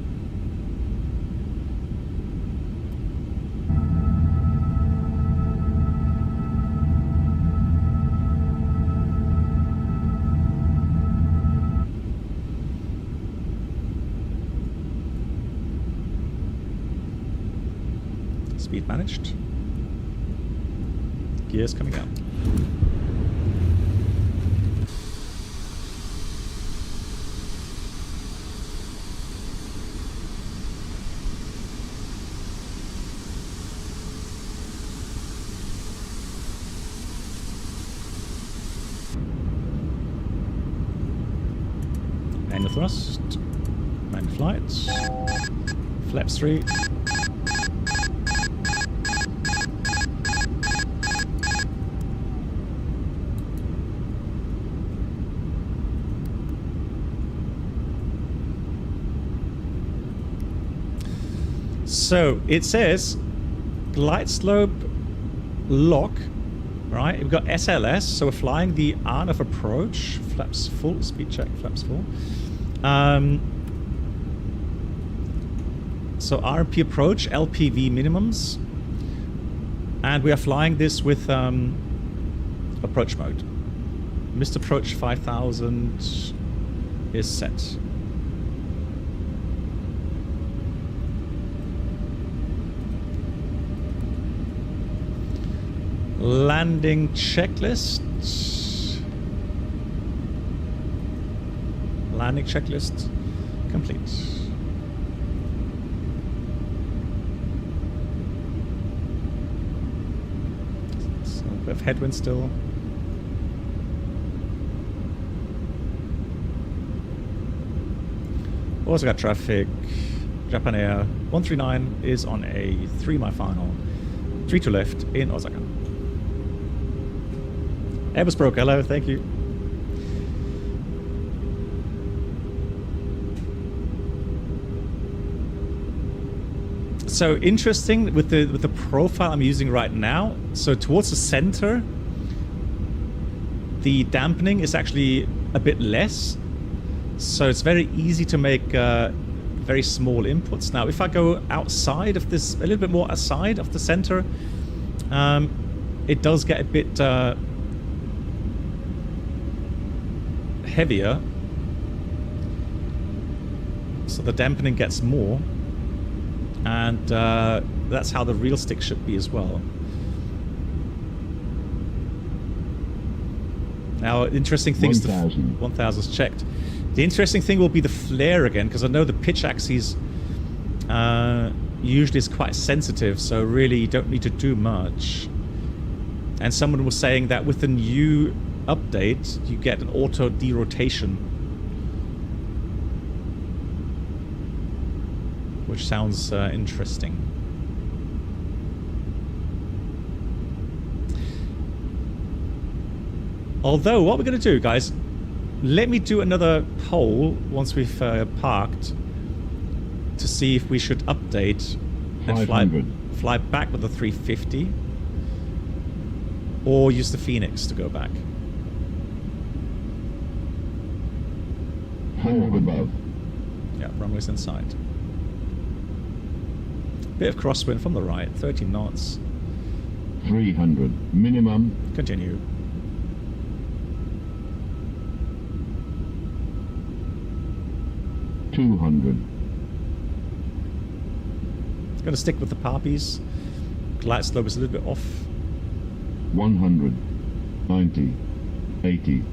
Speed managed. Gears coming out. Manual thrust, manual flights, flaps 3. So it says glide slope lock, right? We've got SLS, so we're flying the arm of approach, flaps full, speed check, flaps full. So RP approach, LPV minimums. And we are flying this with approach mode. Missed approach 5000 is set. Landing checklist. Landing checklist complete. So a bit of headwind still. Also got traffic. Japan Air 139 is on a 3-mile final. 3 to left in Osaka. Airbus broke. Hello, thank you. So interesting with the profile I'm using right now. So towards the center, the dampening is actually a bit less. So it's very easy to make very small inputs. Now, if I go outside of this, a little bit more aside of the center, it does get a bit heavier. So the dampening gets more. And that's how the real stick should be as well. Now, interesting things. 1000's checked. The interesting thing will be the flare again, because I know the pitch axis usually is quite sensitive, so really you don't need to do much. And someone was saying that with the new update, you get an auto derotation, which sounds interesting. Although, what we're going to do, guys, let me do another poll once we've parked to see if we should update and fly back with the 350 or use the Phoenix to go back. 100 above. Yeah, runway's inside. Bit of crosswind from the right, 30 knots. 300 minimum. Continue. It's going to stick with the poppies. Glide slope is a little bit off. 100, 90, 80,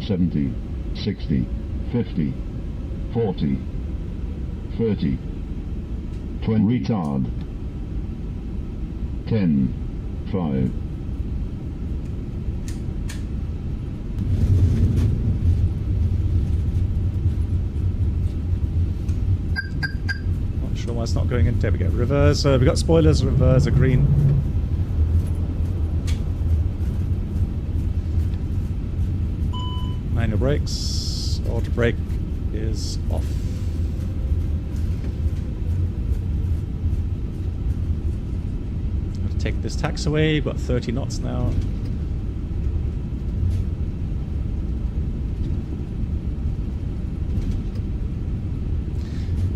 70, 60, 50, 40, 30, 20, retard, 10, 5. Not sure why it's not going in. There we go. Reverse. We got spoilers. Reverse are green. Manual brakes. Auto brake is off. Got to take this tax away. We've got 30 knots now.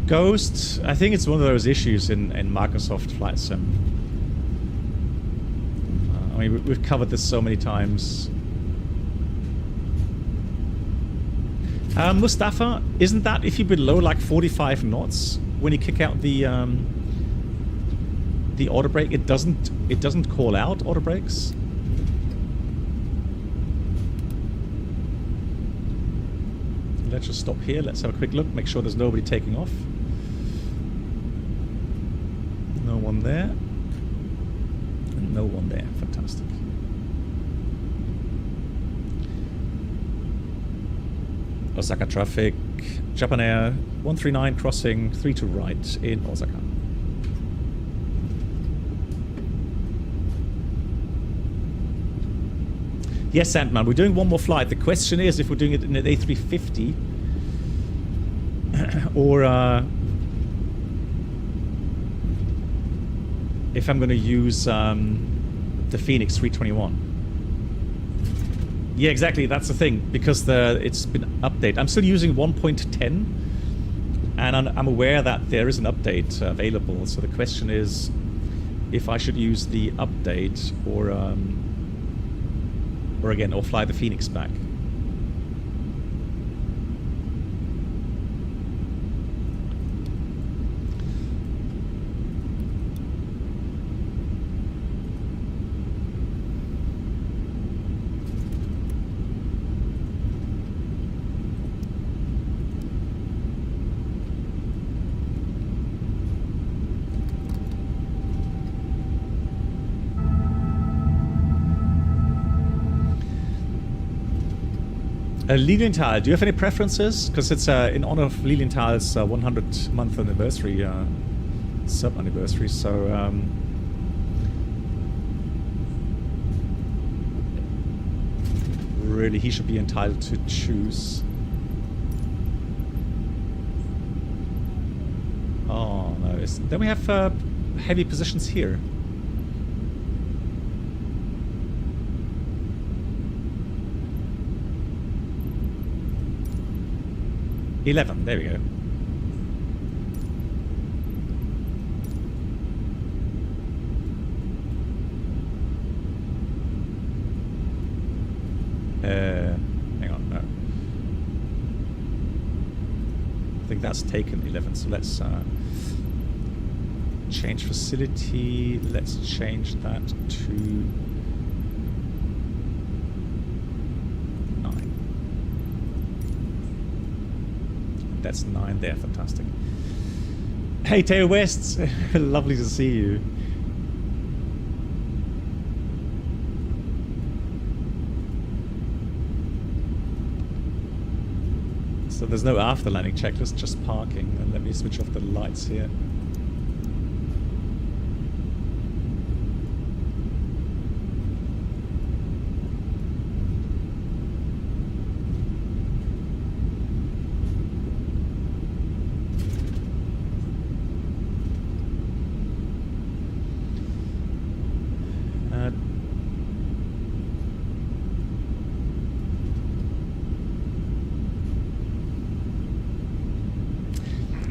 Ghost, I think it's one of those issues in Microsoft Flight Sim. I mean, we've covered this so many times. Mustafa, isn't that if you're below like 45 knots when you kick out the auto brake, it doesn't call out auto brakes? Let's just stop here. Let's have a quick look. Make sure there's nobody taking off. No one there. And no one there. Fantastic. Osaka traffic. Japan Air 139 crossing 3 to right in Osaka. Yes, Sandman, we're doing one more flight. The question is if we're doing it in an A350 or if I'm going to use the Phoenix 321. Yeah, exactly. That's the thing, because it's been updated. I'm still using 1.10, and I'm aware that there is an update available. So the question is, if I should use the update or again, or fly the Phoenix back. Lilienthal, do you have any preferences? Because it's in honor of Lilienthal's 100-month anniversary, sub-anniversary, so really he should be entitled to choose. Oh, no. Then we have heavy positions here. There we go. Hang on, no. I think that's taken 11, so let's change facility. Let's change that to that's 9 there, fantastic. Hey Taylor West, lovely to see you. So there's no after landing checklist, just parking. And let me switch off the lights here.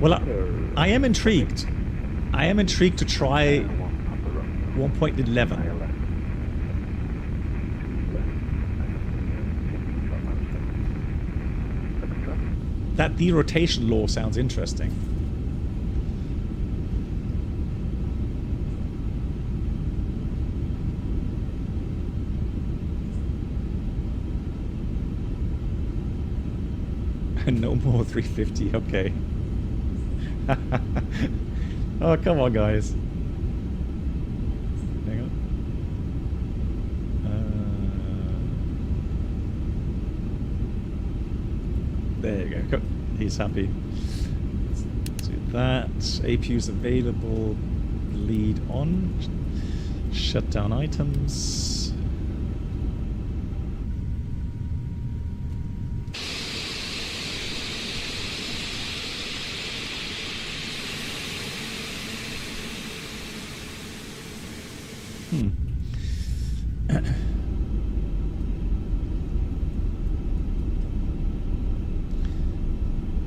Well, I am intrigued. I am intrigued to try 1.11. That derotation law sounds interesting. No more 350, okay. Oh, come on, guys. Hang on. There you go. He's happy. Let's do that. APU's available. Lead on. Shut down items.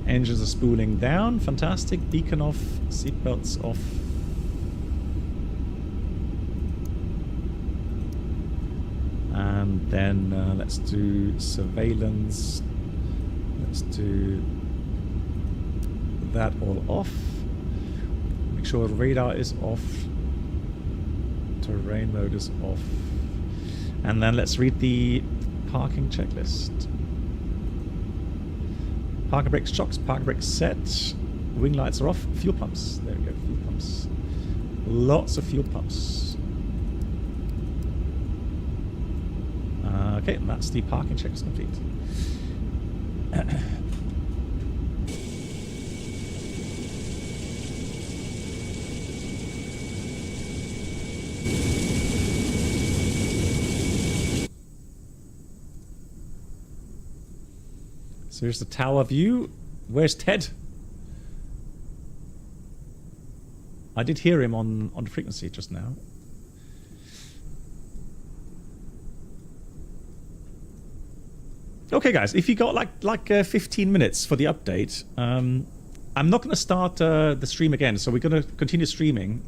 Engines are spooling down. Fantastic. Beacon off. Seatbelts off. And then let's do surveillance. Let's do that all off. Make sure radar is off. Terrain mode is off. And then let's read the parking checklist. Parking brakes, shocks, parking brakes set. Wing lights are off. Fuel pumps. There we go, fuel pumps. Lots of fuel pumps. Okay, and that's the parking checklist complete. So here's the tower view. Where's Ted? I did hear him on the frequency just now. Okay, guys, if you got like 15 minutes for the update, I'm not going to start the stream again, so we're going to continue streaming.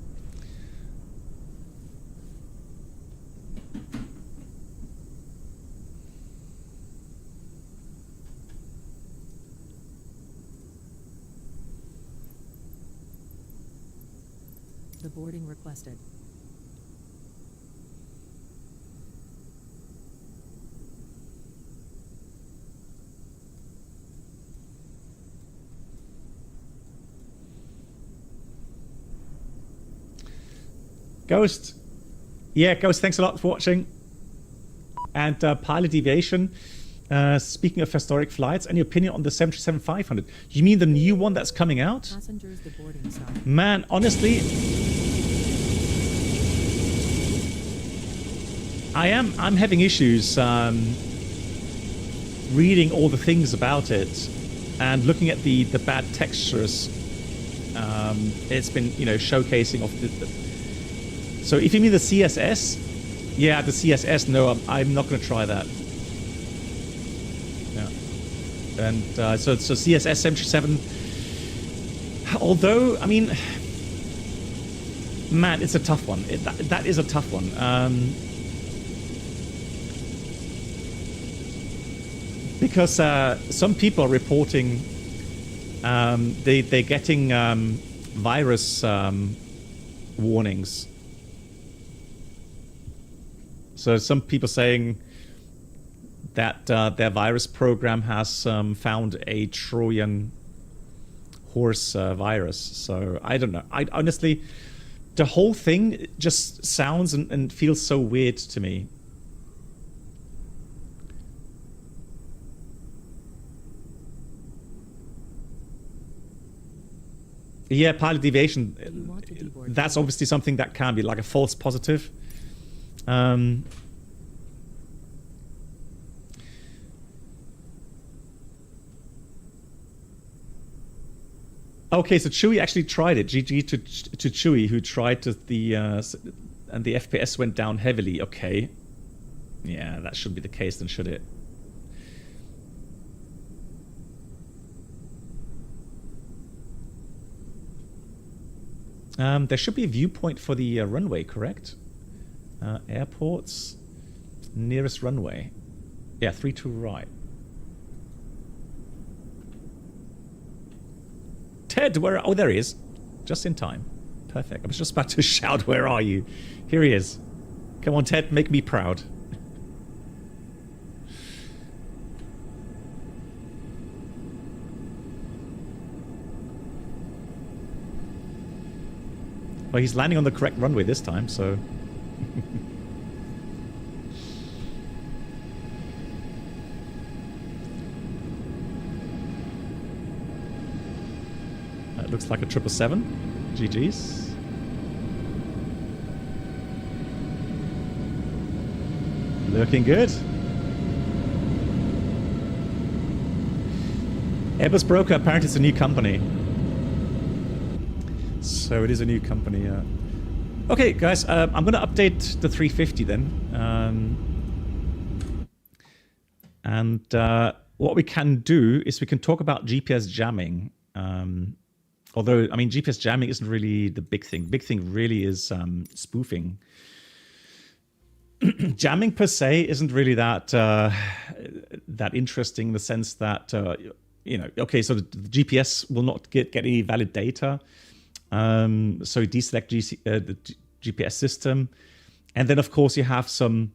The boarding requested. Ghost. Yeah, Ghost, thanks a lot for watching. And Pilot Deviation. Speaking of historic flights, any opinion on the 737-500? You mean the new one that's coming out? Passengers, the boarding starting. Man, honestly, I'm having issues reading all the things about it and looking at the bad textures. It's been, you know, showcasing of the so if you mean the CSS, yeah, the CSS, no, I'm not going to try that. Yeah. And so CSS 737, although, I mean, man, it's a tough one. That is a tough one. Because some people are reporting they're getting virus warnings. So some people saying that their virus program has found a Trojan horse virus. So I don't know. I honestly, the whole thing just sounds and feels so weird to me. Yeah, pilot deviation. That's obviously something that can be like a false positive. Okay, so Chewy actually tried it. GG to Chewy, who tried to and the FPS went down heavily. Okay, yeah, that should be the case then, should it? There should be a viewpoint for the runway, correct? Airports, nearest runway. Yeah, 32 right. Ted, where? Oh, there he is. Just in time. Perfect. I was just about to shout, where are you? Here he is. Come on, Ted, make me proud. Well, he's landing on the correct runway this time, so... That looks like a 777. GG's. Looking good. Airbus Broker, apparently it's a new company. So it is a new company. Okay, guys, I'm going to update the 350 then. What we can do is we can talk about GPS jamming. Although, I mean, GPS jamming isn't really the big thing. Big thing really is spoofing. Jamming per se isn't really that that interesting in the sense that, you know, okay, so the GPS will not get any valid data. So you deselect the GPS system, and then of course you have some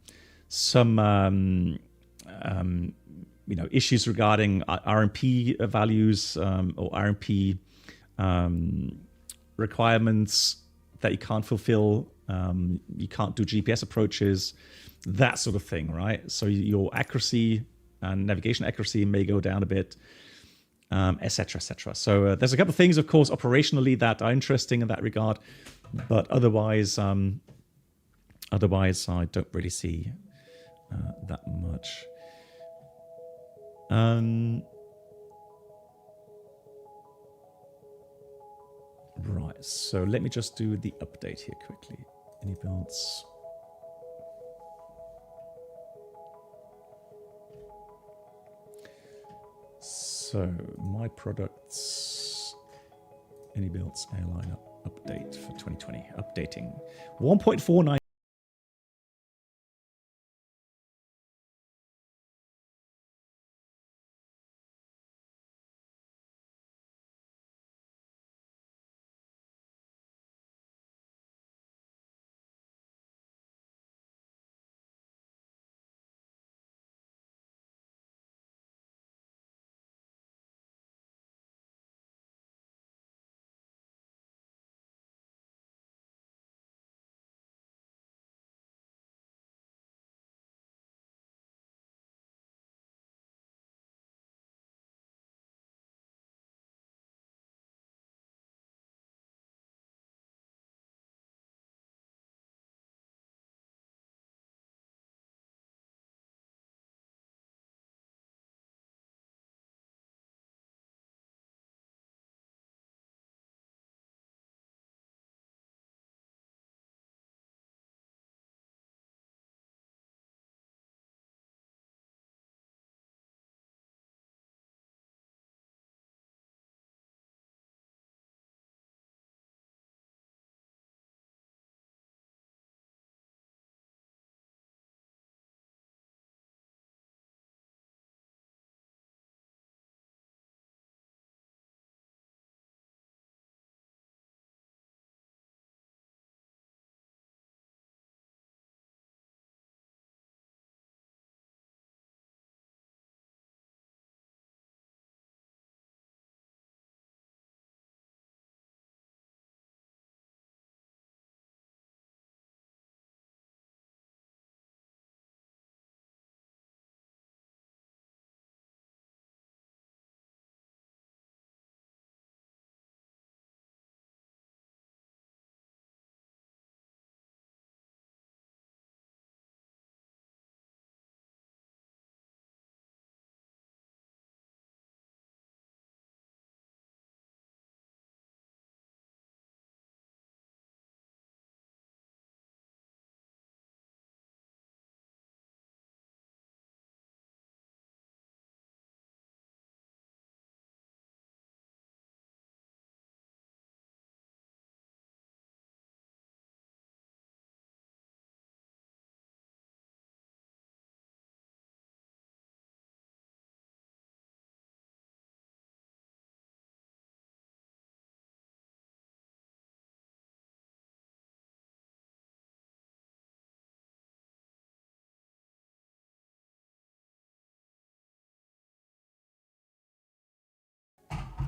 you know, issues regarding RMP values or RMP requirements that you can't fulfill. You can't do GPS approaches, that sort of thing, right? So your accuracy and navigation accuracy may go down a bit. Etc., etc. So there's a couple of things, of course, operationally that are interesting in that regard, but otherwise, I don't really see that much. Right. So let me just do the update here quickly. iniBuilds. So, my products, iniBuilds airline update for 2020, updating 1.49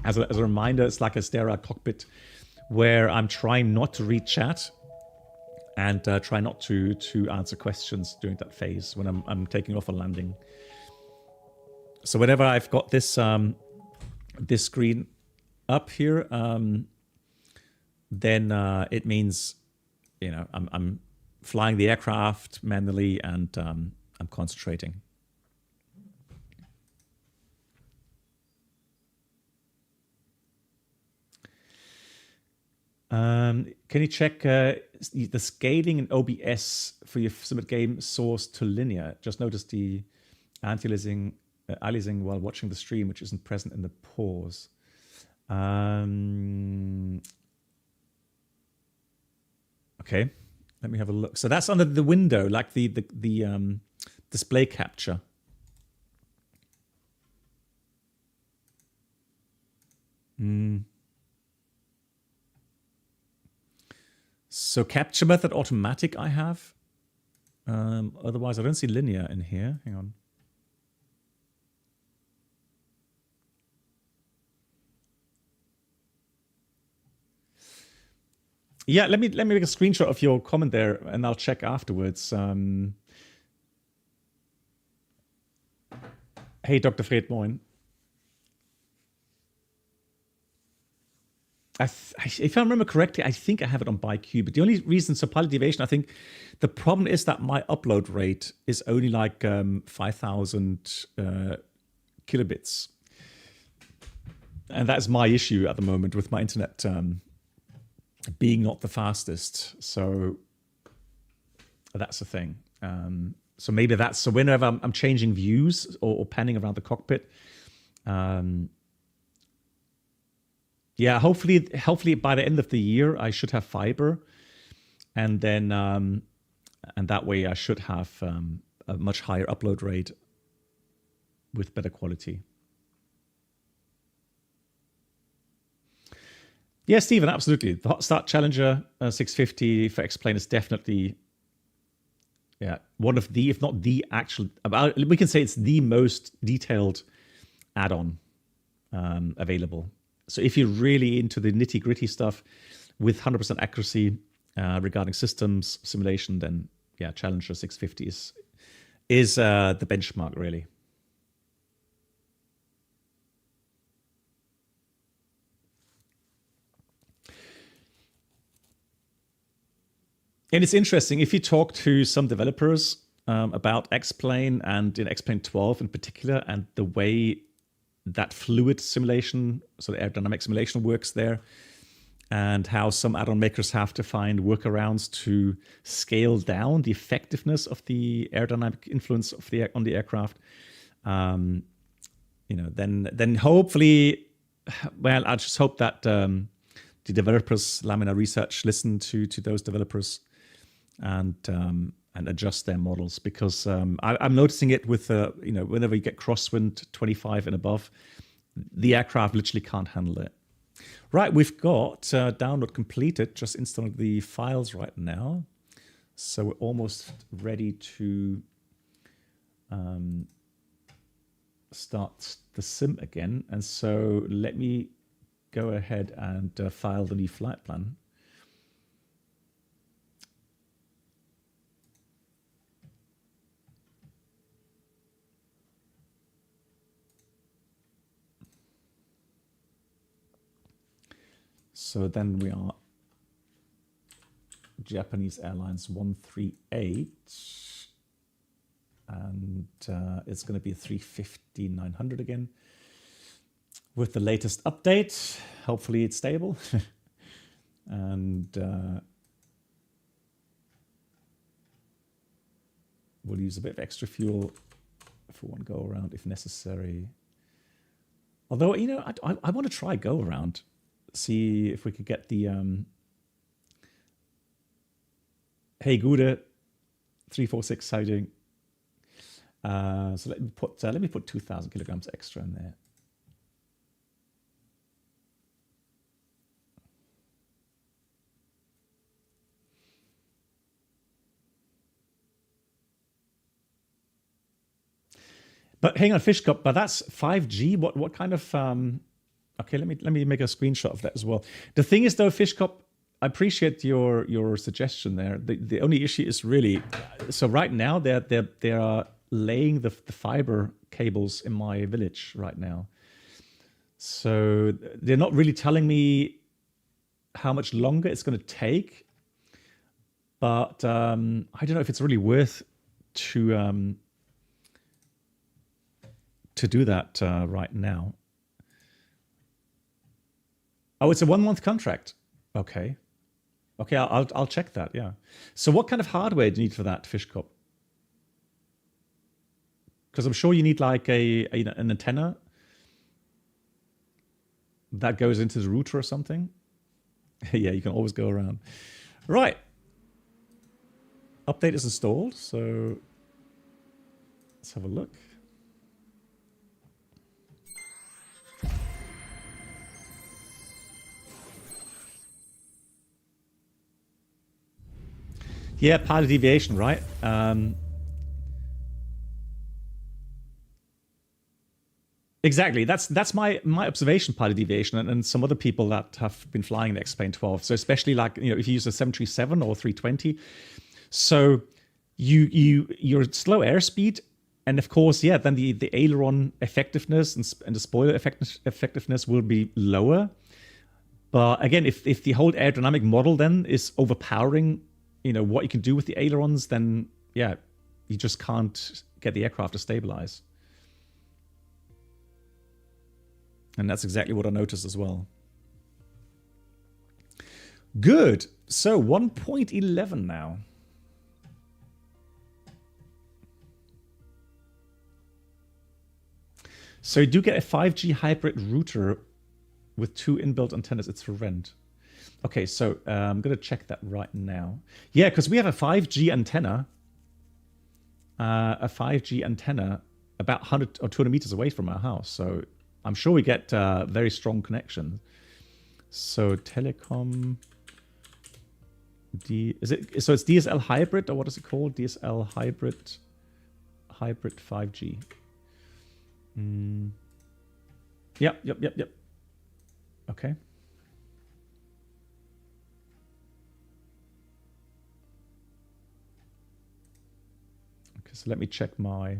as a reminder, it's like a sterile cockpit where I'm trying not to read chat and try not to answer questions during that phase when I'm taking off or landing. So whenever I've got this this screen up here, then it means, you know, I'm flying the aircraft manually and I'm concentrating. Can you check the scaling in OBS for your Simulate game source to linear? Just noticed the anti-aliasing while watching the stream, which isn't present in the pause. Okay, let me have a look. So that's under the window, like the display capture. So capture method automatic I have. Otherwise, I don't see linear in here. Hang on. Yeah, let me make a screenshot of your comment there, and I'll check afterwards. Hey, Dr. Fred, moin. If I remember correctly, I think I have it on ByQ, but the only reason, so pilot deviation, I think the problem is that my upload rate is only like 5,000 kilobits. And that's my issue at the moment with my internet being not the fastest. So that's the thing. So maybe that's, so whenever I'm changing views or panning around the cockpit, yeah, hopefully by the end of the year, I should have fiber. And then, and that way I should have a much higher upload rate with better quality. Yeah, Stephen, absolutely. The Hot Start Challenger 650 for X-Plane is definitely, yeah, one of the, if not the actual, we can say it's the most detailed add-on available. So if you're really into the nitty-gritty stuff with 100% accuracy regarding systems simulation, then yeah, Challenger 650 is the benchmark, really. And it's interesting, if you talk to some developers about X-Plane and in X-Plane 12 in particular, and the way that fluid simulation, so the aerodynamic simulation works there, and how some add-on makers have to find workarounds to scale down the effectiveness of the aerodynamic influence of on the aircraft. You know, then hopefully, well, I just hope that the developers, Lamina Research, listen to those developers and adjust their models, because I'm noticing it with you know, whenever you get crosswind 25 and above, the aircraft literally can't handle it. Right, we've got download completed. Just installing the files right now, so we're almost ready to start the sim again. And so let me go ahead and file the new flight plan. So then we are Japanese Airlines 138, and it's going to be a 350-900 again with the latest update. Hopefully it's stable. And we'll use a bit of extra fuel for one go around if necessary. Although, you know, I want to try go around. See if we could get the hey Gude 346, how you doing? So let me put 2,000 kilograms extra in there. But hang on, Fish Cup, but that's 5G. What kind of Okay, let me make a screenshot of that as well. The thing is, though, Fishcop, I appreciate your suggestion there. The only issue is really, so right now they are laying the fiber cables in my village right now. So they're not really telling me how much longer it's going to take. But I don't know if it's really worth to do that right now. Oh, it's a 1 month contract. Okay. Okay, I'll check that, yeah. So what kind of hardware do you need for that, Fishcop? Because I'm sure you need like an antenna that goes into the router or something. Yeah, you can always go around. Right. Update is installed, so let's have a look. Yeah, pilot deviation, right? Exactly. That's my observation, pilot deviation, and some other people that have been flying the X-Plane 12. So especially like, you know, if you use a 737 or 320, so your slow airspeed, and of course, yeah, then the aileron effectiveness and the spoiler effectiveness will be lower. But again, if the whole aerodynamic model then is overpowering, you know, what you can do with the ailerons, then yeah, you just can't get the aircraft to stabilize. And that's exactly what I noticed as well. Good. So 1.11 now. So you do get a 5G hybrid router with 2 inbuilt antennas. It's for rent. Okay, so I'm going to check that right now. Yeah, because we have a 5G antenna. A 5G antenna about 100 or 200 meters away from our house. So I'm sure we get very strong connection. So telecom... so it's DSL hybrid, or what is it called? DSL hybrid 5G. Yep. Okay. Okay, so let me check my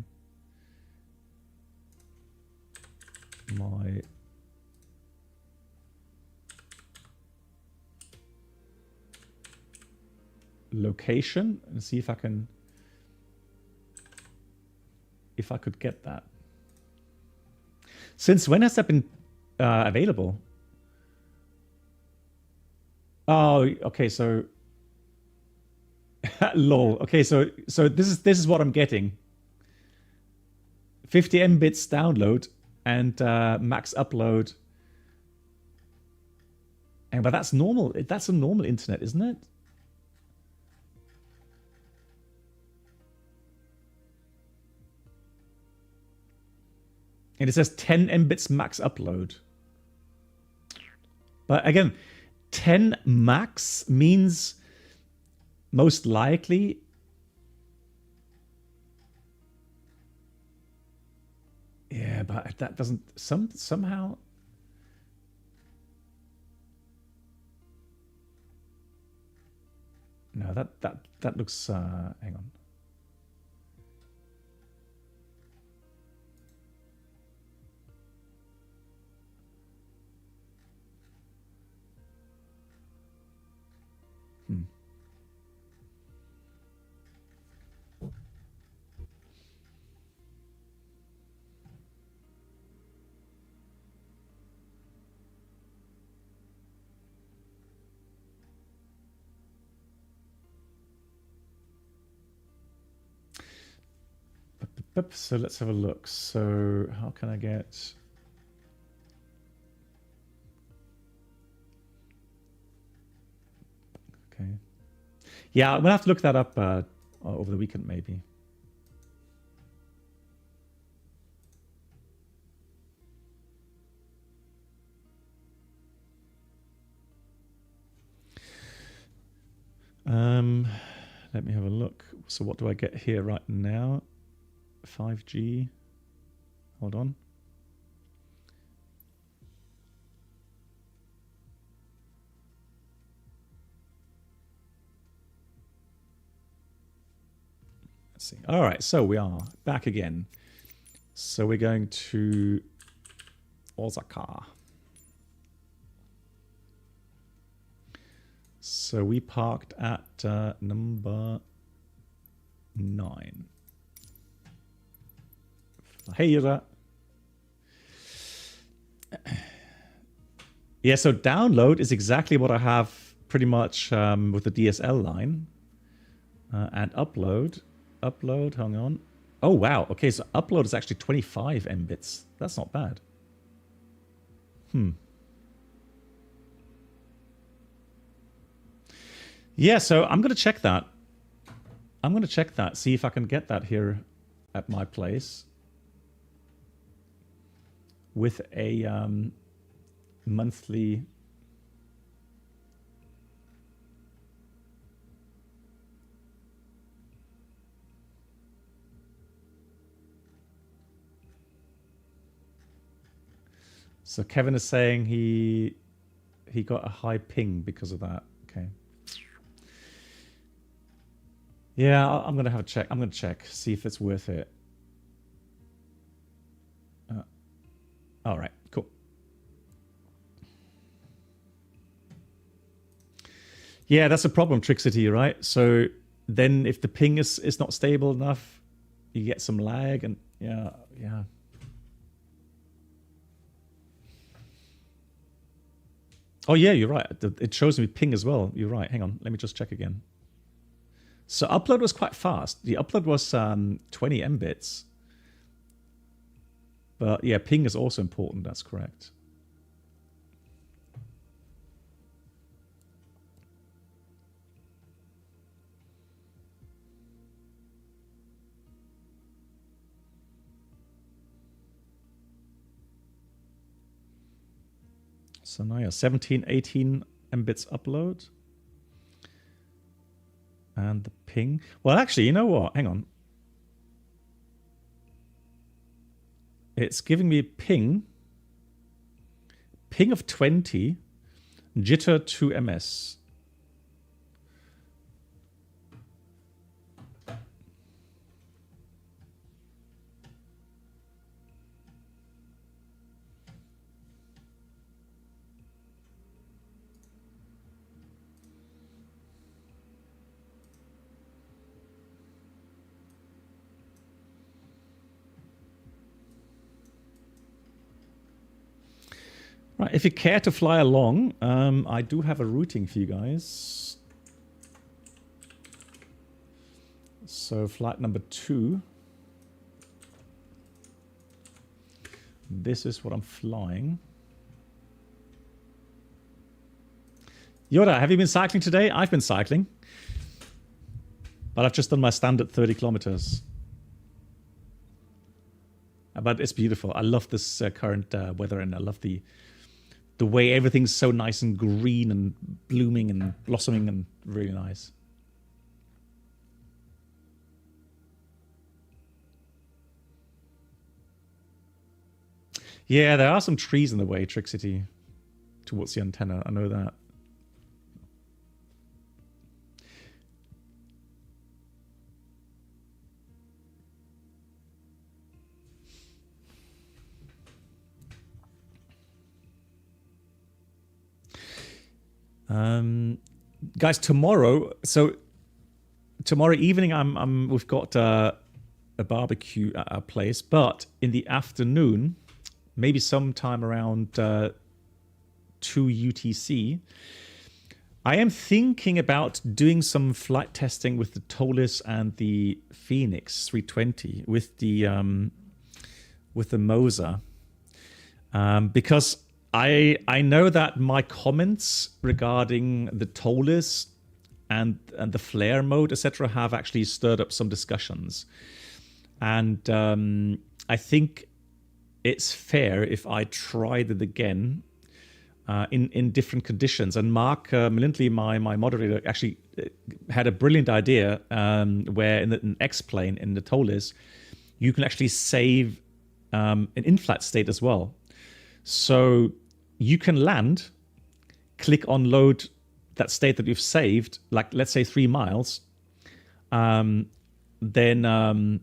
location and see if I could get that. Since when has that been available? Oh, okay, so lol. Okay, so this is what I'm getting. 50 Mbits download and max upload. And but that's normal. That's a normal internet, isn't it? And it says 10 Mbits max upload. But again, 10 max means most likely yeah, but that doesn't somehow no, that looks hang on. So let's have a look. So how can I get... Okay. Yeah, we'll have to look that up over the weekend maybe. Let me have a look. So what do I get here right now? 5G. Hold on. Let's see. All right, so we are back again. So we're going to Osaka. So we parked at number 9. Haneda. Yeah, so download is exactly what I have pretty much with the DSL line. And upload, hang on. Oh, wow. Okay, so upload is actually 25 Mbits. That's not bad. Yeah, so I'm going to check that. See if I can get that here at my place. With a monthly... So Kevin is saying he got a high ping because of that. Okay. Yeah, I'm gonna have a check. I'm gonna check, see if it's worth it. All right, cool. Yeah, that's a problem, Trixity, right? So then, if the ping is not stable enough, you get some lag, and yeah. Oh yeah, you're right. It shows me ping as well. You're right. Hang on, let me just check again. So upload was quite fast. The upload was 20 Mbits. But yeah, ping is also important. That's correct. So now, yeah, 17, 18 Mbits upload. And the ping. Well, actually, you know what? Hang on. It's giving me ping. Ping of 20. Jitter 2 ms. Right, if you care to fly along, I do have a routing for you guys. So flight number 2. This is what I'm flying. Yoda, have you been cycling today? I've been cycling. But I've just done my standard 30 kilometers. But it's beautiful. I love this current weather, and I love the way everything's so nice and green and blooming and blossoming and really nice. Yeah, there are some trees in the way, Trixity, towards the antenna. I know that. Guys, tomorrow. So tomorrow evening, we've got a barbecue at our place. But in the afternoon, maybe sometime around 2 UTC, I am thinking about doing some flight testing with the Tolis and the Phoenix 320 with the Mosa, because I know that my comments regarding the Tolis and the flare mode, etc., have actually stirred up some discussions, and I think it's fair if I tried it again in different conditions. And Mark Malindley, my moderator, actually had a brilliant idea where in an X-plane in the Tolis, you can actually save an in-flight state as well. So you can land, click on load that state that you've saved, like let's say 3 miles, then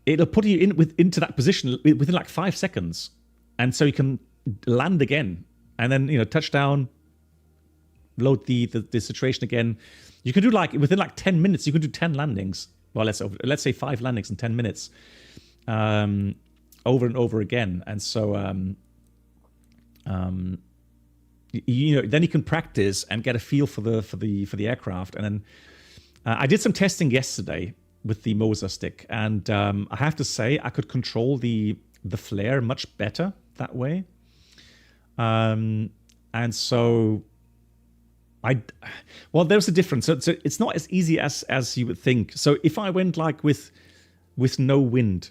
it'll put you into that position within like 5 seconds. And so you can land again and then, touch down, load the situation again. You can do within 10 minutes, you can do 10 landings. Well, let's say 5 landings in 10 minutes over and over again. And so, then you can practice and get a feel for the aircraft. And then I did some testing yesterday with the Moser stick, and I have to say I could control the flare much better that way. And so there's a difference. So it's not as easy as you would think. So if I went with no wind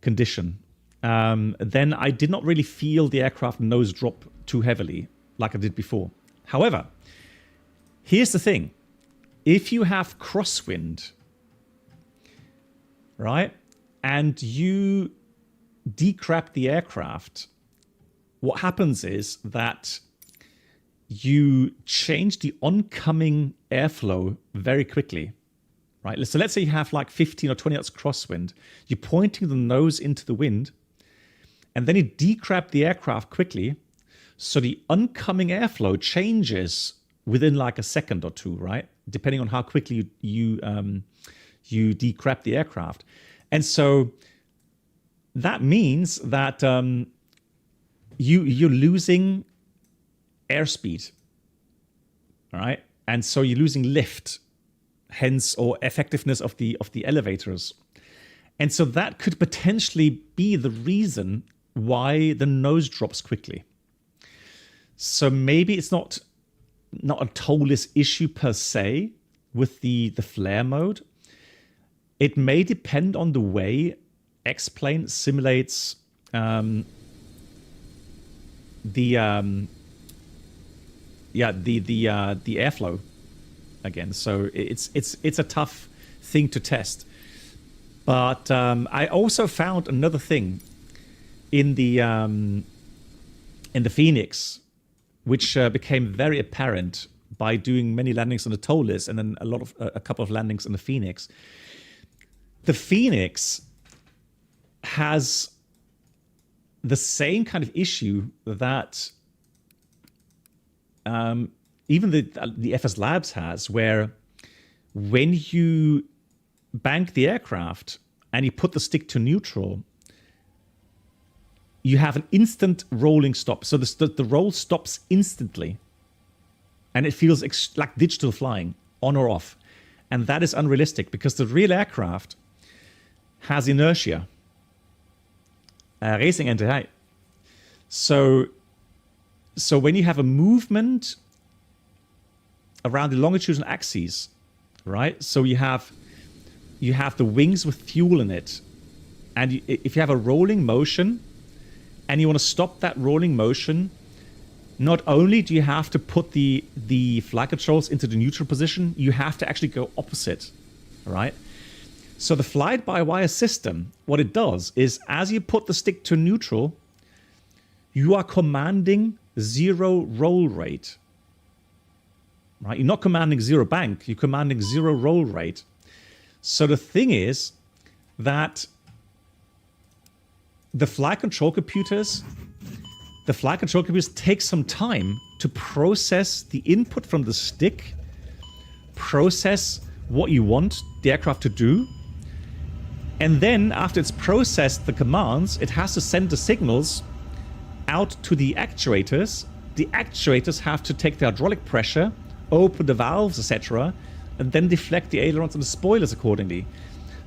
condition, then I did not really feel the aircraft nose drop too heavily like I did before. However, here's the thing. If you have crosswind, right, and you decrap the aircraft, what happens is that you change the oncoming airflow very quickly, right? So let's say you have 15 or 20 knots crosswind. You're pointing the nose into the wind, and then you decrap the aircraft quickly, so the oncoming airflow changes within a second or two, right? Depending on how quickly you decrap the aircraft. And so that means that you're losing airspeed, all right? And so you're losing lift, hence, or effectiveness of the elevators. And so that could potentially be the reason why the nose drops quickly. So maybe it's not a TOLIS issue per se with the flare mode. It may depend on the way X-Plane simulates the airflow again. So it's a tough thing to test. But I also found another thing in the Phoenix, which became very apparent by doing many landings on the TOLIS and then a couple of landings on the Phoenix. The Phoenix has the same kind of issue that even the FS Labs has, where when you bank the aircraft and you put the stick to neutral, you have an instant rolling stop. So the roll stops instantly. And it feels like digital flying, on or off. And that is unrealistic because the real aircraft has inertia. Racing and high. So when you have a movement around the longitudinal axes, right? So you have the wings with fuel in it. And if you have a rolling motion, and you want to stop that rolling motion, not only do you have to put the flight controls into the neutral position, you have to actually go opposite, right? So the flight-by-wire system, what it does is as you put the stick to neutral, you are commanding 0 roll rate, right? You're not commanding 0 bank, you're commanding 0 roll rate. So the thing is that the flight control computers take some time to process the input from the stick, process what you want the aircraft to do, and then after it's processed the commands, it has to send the signals out to the actuators. The actuators have to take the hydraulic pressure, open the valves, etc., and then deflect the ailerons and the spoilers accordingly.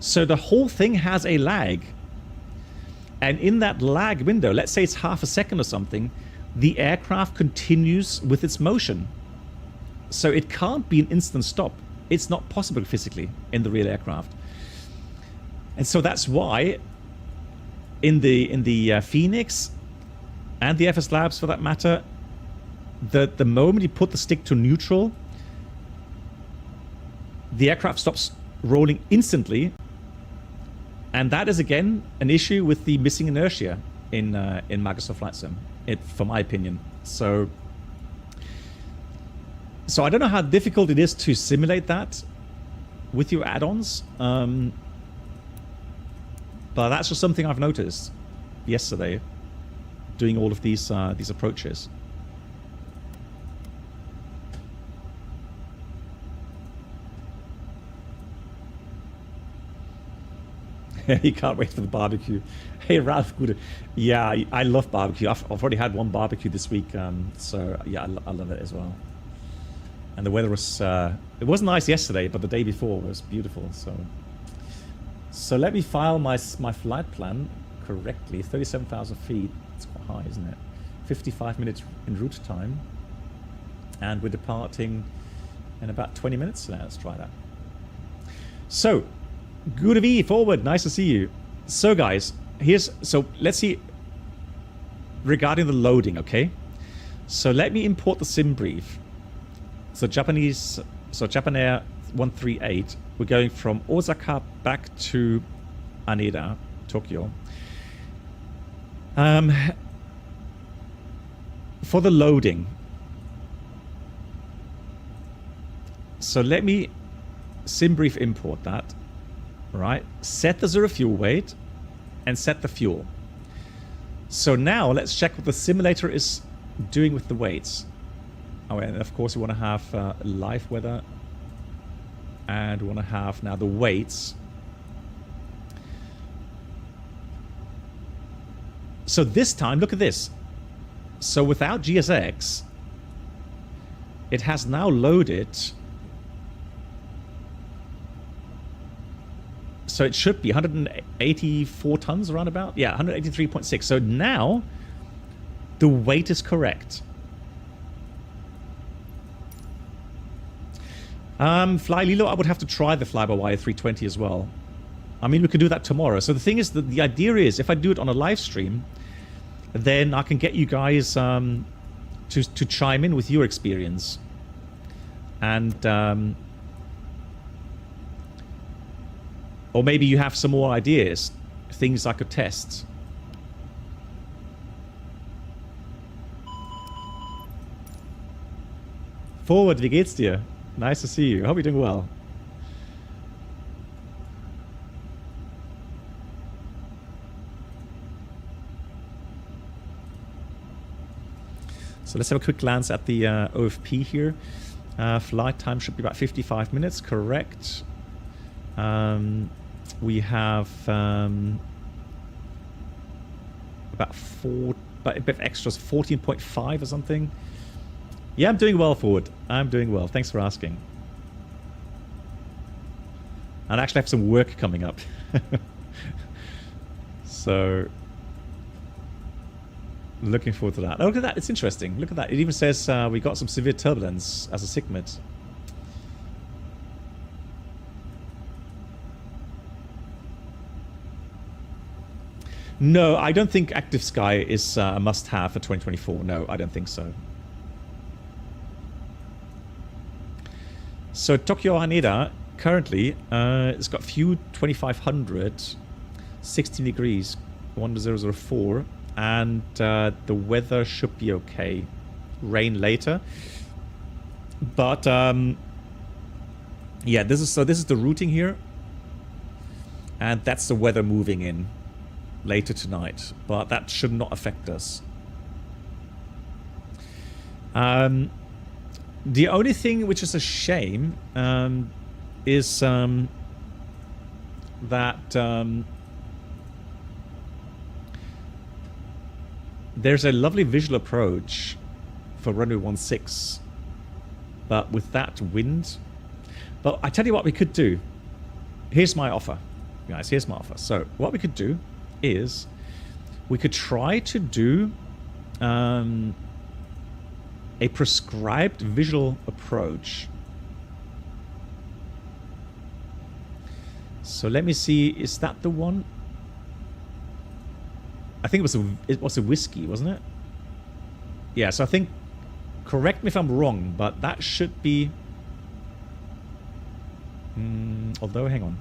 So the whole thing has a lag. And in that lag window, let's say it's half a second or something, the aircraft continues with its motion. So it can't be an instant stop. It's not possible physically in the real aircraft. And so that's why in the Phoenix and the FS Labs for that matter, the moment you put the stick to neutral, the aircraft stops rolling instantly. And that is, again, an issue with the missing inertia in Microsoft Flight Sim, for my opinion. So I don't know how difficult it is to simulate that with your add-ons. But that's just something I've noticed yesterday, doing all of these approaches. You can't wait for the barbecue. Hey, Ralph, good. Yeah, I love barbecue. I've already had one barbecue this week, so yeah, I love it as well. And the weather was, it wasn't nice yesterday, but the day before was beautiful. So let me file my flight plan correctly. 37,000 feet. It's quite high, isn't it? 55 minutes en route time. And we're departing in about 20 minutes. Let's try that. So, good V forward. Nice to see you. So, guys, let's see regarding the loading, okay? So let me import the sim brief. So Japan Air 138, we're going from Osaka back to Haneda, Tokyo. For the loading. So let me sim brief import that. Right, set the 0 fuel weight and set the fuel. So now let's check what the simulator is doing with the weights. Oh, and of course we want to have live weather, and we want to have now the weights. So this time, look at this. So without GSX, it has now loaded. So it should be 184 tons around about. Yeah, 183.6. So now the weight is correct. Fly Lilo, I would have to try the fly-by-wire 320 as well. I mean, we could do that tomorrow. So the thing is that the idea is if I do it on a live stream, then I can get you guys to chime in with your experience. And or maybe you have some more ideas, things I could test. Forward, wie geht's dir? Nice to see you. I hope you're doing well. So let's have a quick glance at the OFP here. Flight time should be about 55 minutes, correct. We have about a bit of extras, 14.5 or something. Yeah, I'm doing well, Forward. I'm doing well. Thanks for asking. And I actually have some work coming up. So, looking forward to that. Oh, look at that. It's interesting. Look at that. It even says we got some severe turbulence as a SIGMET. No, I don't think Active Sky is a must-have for 2024. No, I don't think so. So Tokyo Haneda currently it's got few 2500, 16 degrees, 1004, and the weather should be okay. Rain later, but yeah, this is the routing here, and that's the weather moving in later tonight, but that should not affect us. The only thing which is a shame is that there's a lovely visual approach for runway 16, but with that wind. But I tell you what we could do. Here's my offer, guys. Here's my offer. So what we could do is we could try to do a prescribed visual approach. So let me see, is that the one? I think it was a whiskey, wasn't it? Yeah, so I think, correct me if I'm wrong, but that should be although, hang on.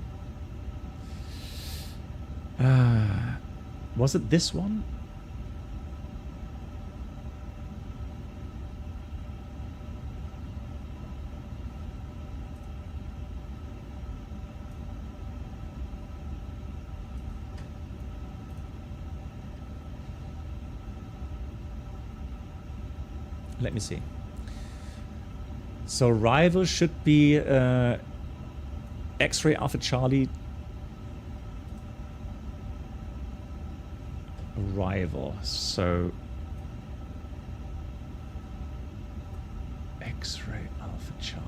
Was it this one? Let me see. So arrival should be X-ray Alpha Charlie. Arrival. So X-ray Alpha Charlie.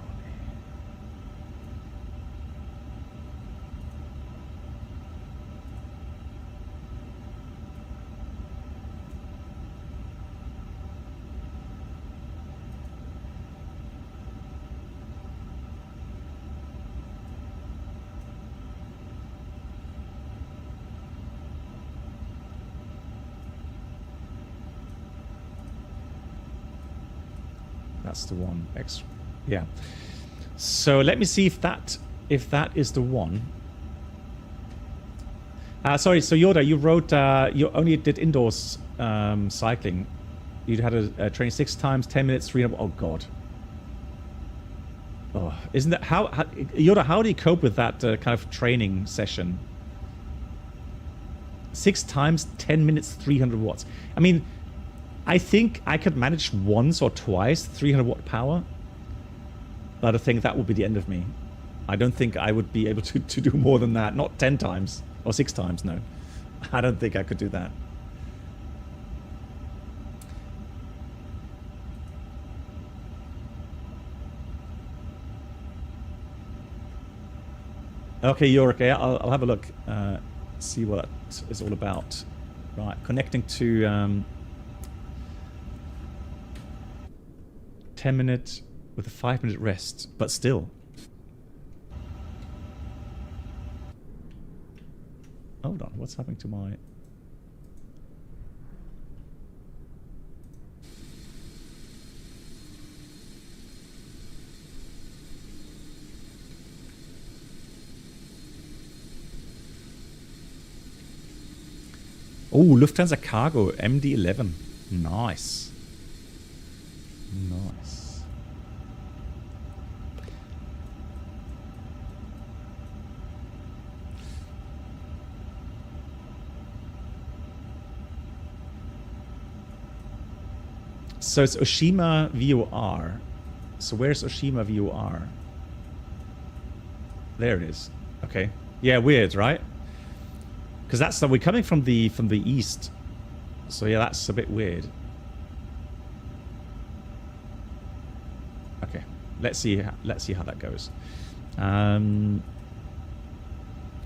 That's the one. X, yeah. So let me see if that is the one. Sorry. So Yoda, you wrote you only did indoors cycling. You had a training 6 times, 10 minutes, 300. Oh God. Oh, isn't that how Yoda? How do you cope with that kind of training session? 6 times, 10 minutes, 300 watts. I mean, I think I could manage once or twice 300 watt power, but I think that would be the end of me. I don't think I would be able to do more than that. Not 10 times or 6 times, no. I don't think I could do that. Okay, you're okay. I'll have a look, see what that is all about. Right, connecting to 10 minutes with a 5-minute rest, but still. Hold on, what's happening to my... Oh, Lufthansa Cargo MD-11. Nice. Nice. So it's Oshima VOR. So where's Oshima VOR? There it is. Okay. Yeah, weird, right? Because that's we're coming from the east. So yeah, that's a bit weird. Okay, let's see how that goes.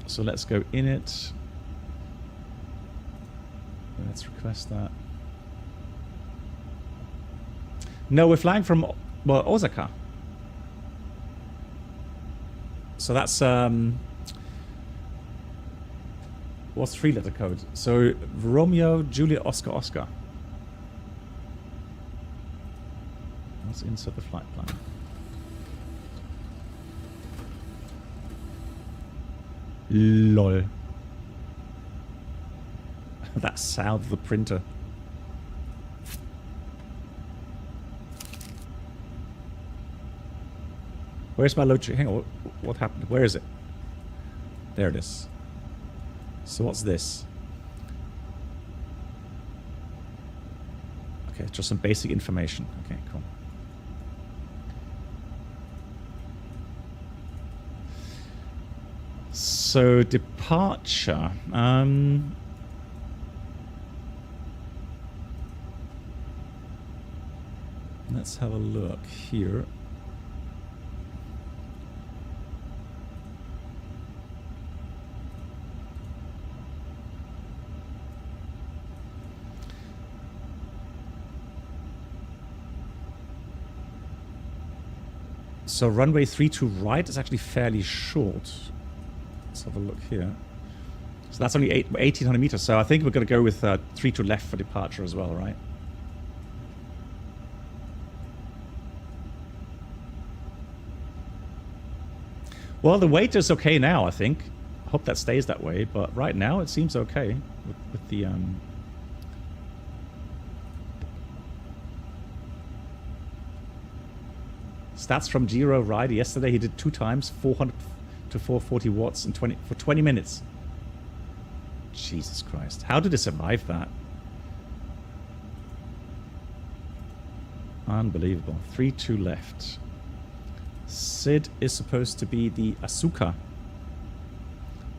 So let's go in it. Let's request that. No, we're flying from Osaka. So that's what's 3-letter code? So Romeo Juliet Oscar Oscar. Let's insert the flight plan. LOL. That sound of the printer. Where's my load? Hang on, what happened? Where is it? There it is. So what's this? Okay, just some basic information. Okay, cool. So departure. Let's have a look here. So runway 32 right is actually fairly short. Let's have a look here. So that's only 1,800 meters. So I think we're going to go with 32 left for departure as well, right? Well, the weight is okay now, I think. I hope that stays that way. But right now it seems okay with the... Stats from Giro Rider yesterday. He did 2 times 400 to 440 watts in for 20 minutes. Jesus Christ. How did he survive that? Unbelievable. 3-2 left. Sid is supposed to be the Asuka.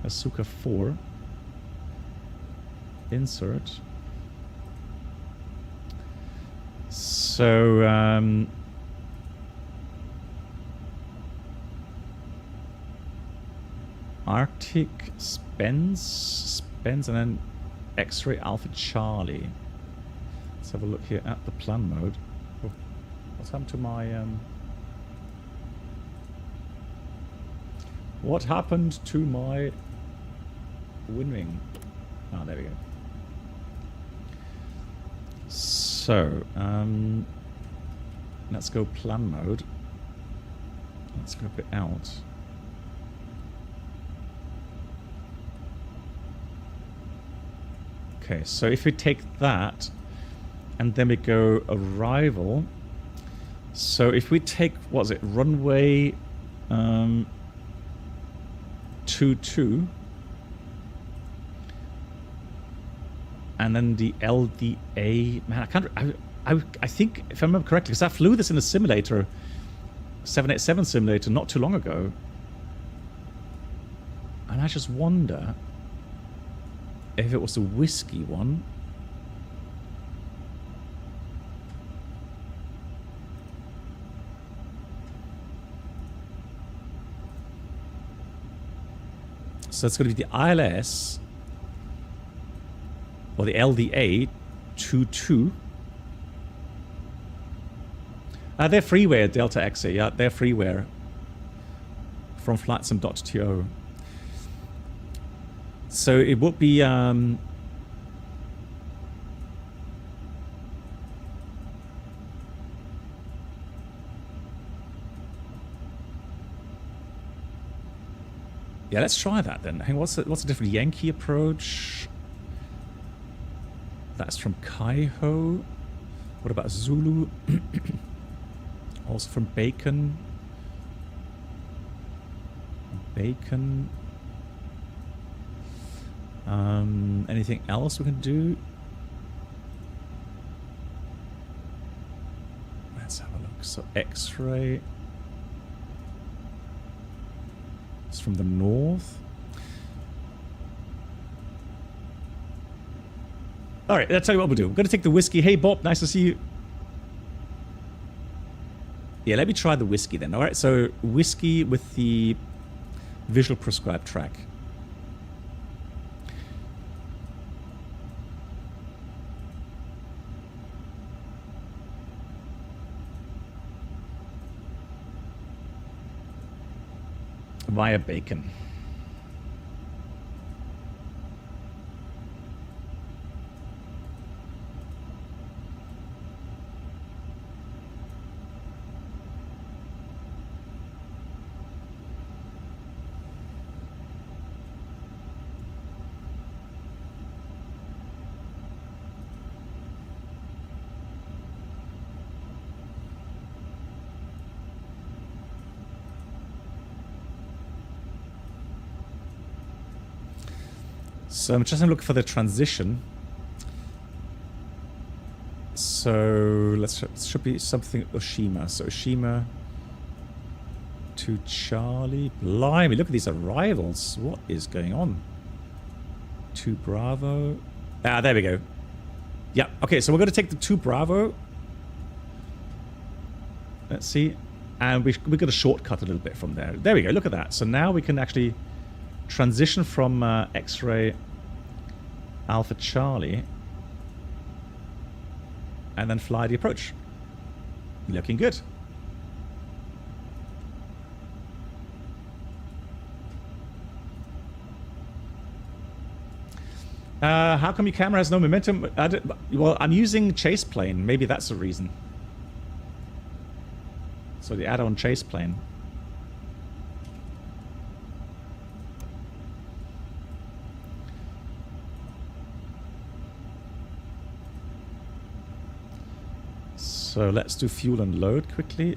Asuka 4. Insert. So, Arctic Spence, and then X-Ray Alpha Charlie. Let's have a look here at the plan mode. Oh, what's happened to my... What happened to my wind wing? Oh, there we go. So, let's go plan mode. Let's go it out. Okay, so if we take that and then we go arrival. So if we take, what is it, runway 22 and then the LDA, man, I can't, I think if I remember correctly, because I flew this in a simulator, 787 simulator, not too long ago, and I just wonder if it was the whiskey one. So it's going to be the ILS or the LDA 22. They're freeware, Delta XA. Yeah, they're freeware from flightsim.to. So it would be yeah, let's try that then. Hang on, what's a different Yankee approach? That's from Kaiho. What about Zulu? Also from Bacon. Bacon. Anything else we can do? Let's have a look. So X-ray. It's from the north. Alright, let's tell you what we'll do. We're going to take the whiskey. Hey Bob, nice to see you. Yeah, let me try the whiskey then. Alright, so whiskey with the visual prescribed track. Via Bacon. So I'm just going to look for the transition. So let's should be something Oshima. So Oshima to Charlie. Blimey, look at these arrivals. What is going on? To Bravo. Ah, there we go. Yeah. Okay, so we're going to take the 2 Bravo. Let's see. And we're going to shortcut a little bit from there. There we go. Look at that. So now we can actually transition from X-ray Alpha Charlie and then fly the approach. Looking good. How come your camera has no momentum? Well, I'm using chase plane. Maybe that's the reason. So the add-on chase plane. So let's do fuel and load quickly.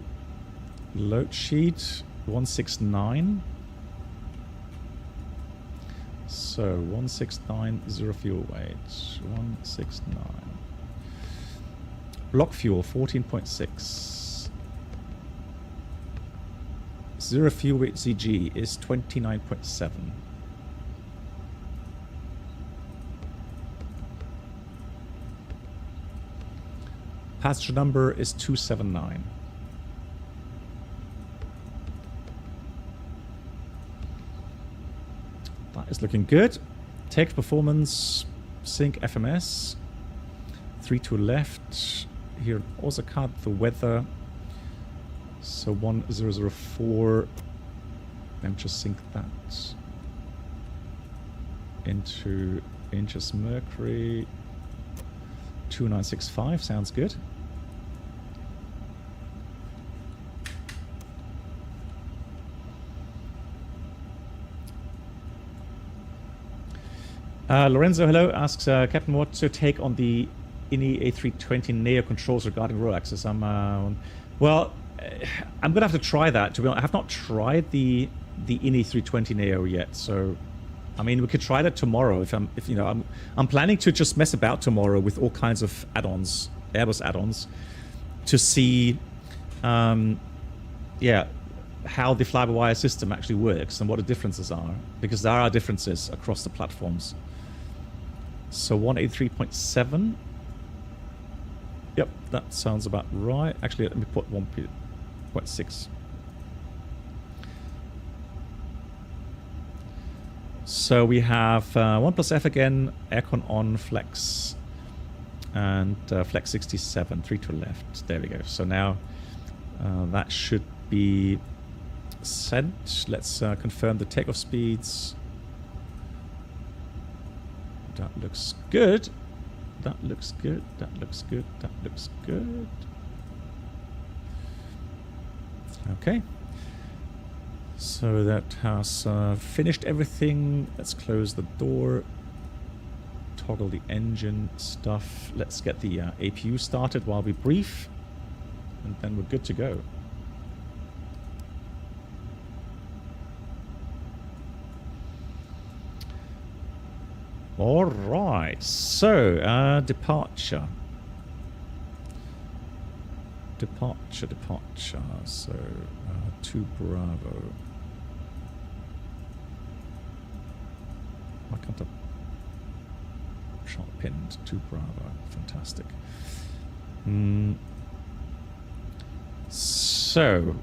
Load sheet 169. So 169, 0 fuel weight. 169. Block fuel 14.6. Zero fuel weight ZG is 29.7. Passenger number is 279. That is looking good. Take performance, sync FMS, 3 to left. Here in Osaka, the weather. So 1004. Let me just sync that into inches mercury. 2965 sounds good. Lorenzo, hello, asks Captain, what's your take on the iniBuilds A320 Neo controls regarding roll axis? Well, I'm gonna have to try that. To be honest, I have not tried the iniBuilds A320 Neo yet, so I mean we could try that tomorrow. If you know, I'm planning to just mess about tomorrow with all kinds of add-ons, Airbus add-ons, to see, yeah, how the fly-by-wire system actually works and what the differences are, because there are differences across the platforms. So 183.7. Yep, that sounds about right. Actually, let me put 1.6. So we have 1 plus F again, aircon on, flex, and flex 67, 3 to left. There we go. So now that should be sent. Let's confirm the takeoff speeds. That looks good. That looks good. That looks good. That looks good. Okay. So that has finished everything. Let's close the door. Toggle the engine stuff. Let's get the APU started while we brief. And then we're good to go. All right, so departure. So 2 Bravo. Why can't I sharp pinned 2 Bravo? Fantastic. So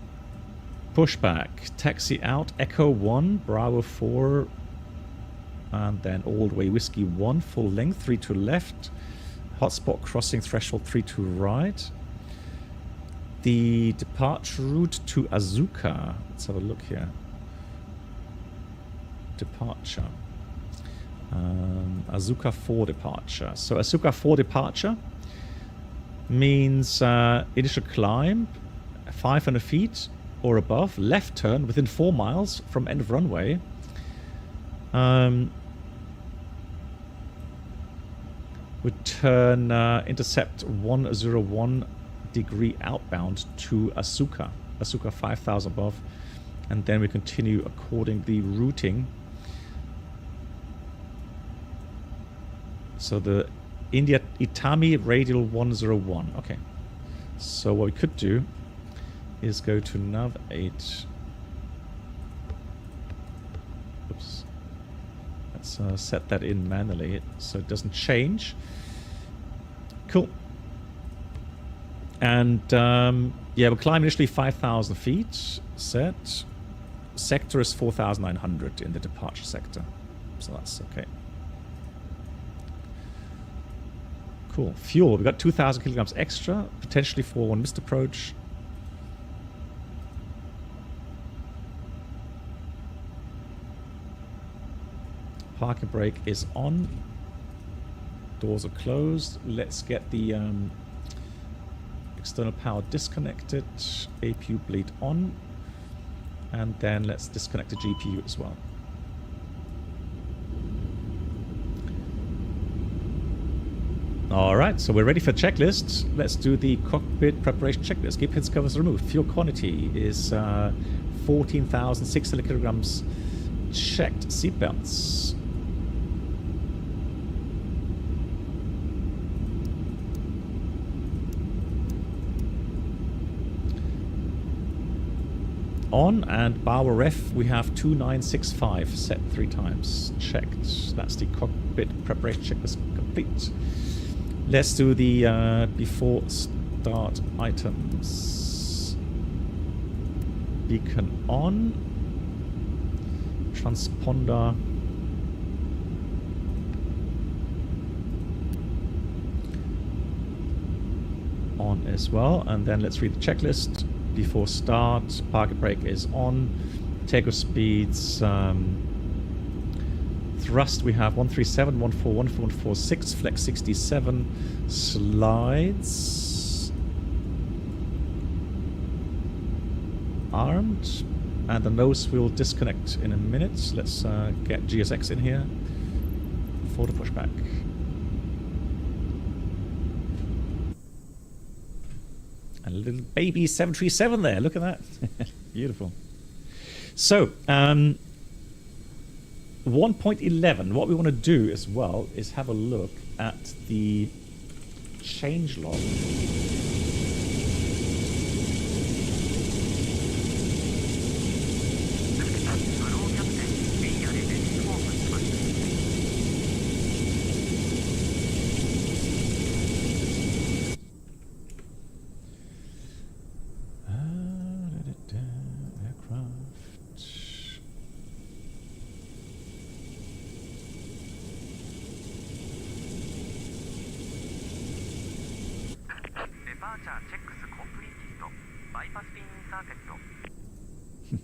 pushback, taxi out, Echo 1, Bravo 4. And then all the way Whiskey 1, full length, 3 to left. Hotspot crossing threshold, 3 to right. The departure route to Asuka. Let's have a look here. Departure. Asuka 4 departure. So Asuka 4 departure means initial climb, 500 feet or above, left turn within 4 miles from end of runway. Would turn intercept 101 degree outbound to Asuka 5,000 above, and then we continue according the routing. So the India Itami radial 101. Okay, so what we could do is go to nav 8. Oops. Let's set that in manually so it doesn't change. Cool. And yeah, we'll climb initially 5,000 feet. Set. Sector is 4,900 in the departure sector. So that's okay. Cool. Fuel. We've got 2,000 kilograms extra, potentially for one missed approach. Parking brake is on. Doors are closed. Let's get the external power disconnected. APU bleed on. And then let's disconnect the GPU as well. Alright, so we're ready for checklist. Let's do the cockpit preparation checklist. Keep hits, covers removed. Fuel quantity is 14,600 kilograms checked. Seatbelts. on, and bow ref we have 2965 set 3 times. Checked. That's the cockpit preparation checklist complete. Let's do the before start items. Beacon on. Transponder on as well, and then let's read the checklist. Before start, parking brake is on, takeoff speeds, thrust we have 137, 14, 14, 146, flex 67, slides, armed, and the nose will disconnect in a minute. Let's get GSX in here for the pushback. A little baby 737 there. Look at that. Beautiful. So, 1.11. What we want to do as well is have a look at the changelog.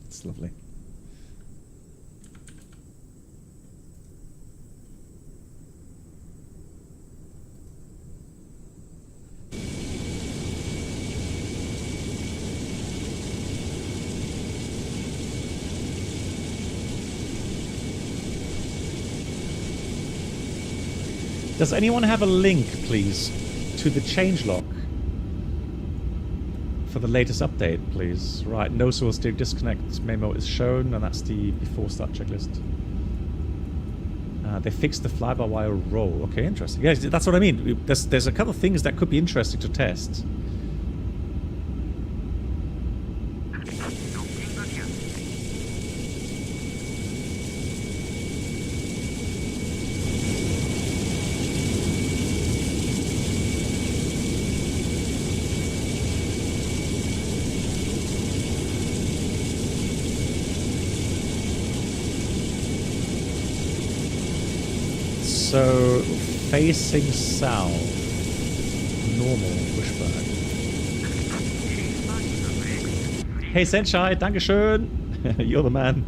It's lovely. Does anyone have a link, please, to the changelog for the latest update, please? Right, no source steer disconnect memo is shown, and that's the before start checklist. They fixed the fly-by-wire roll. Okay, interesting. Yeah, that's what I mean. There's a couple of things that could be interesting to test. So, facing south, normal pushback. Hey Senshai, dankeschön. You're the man.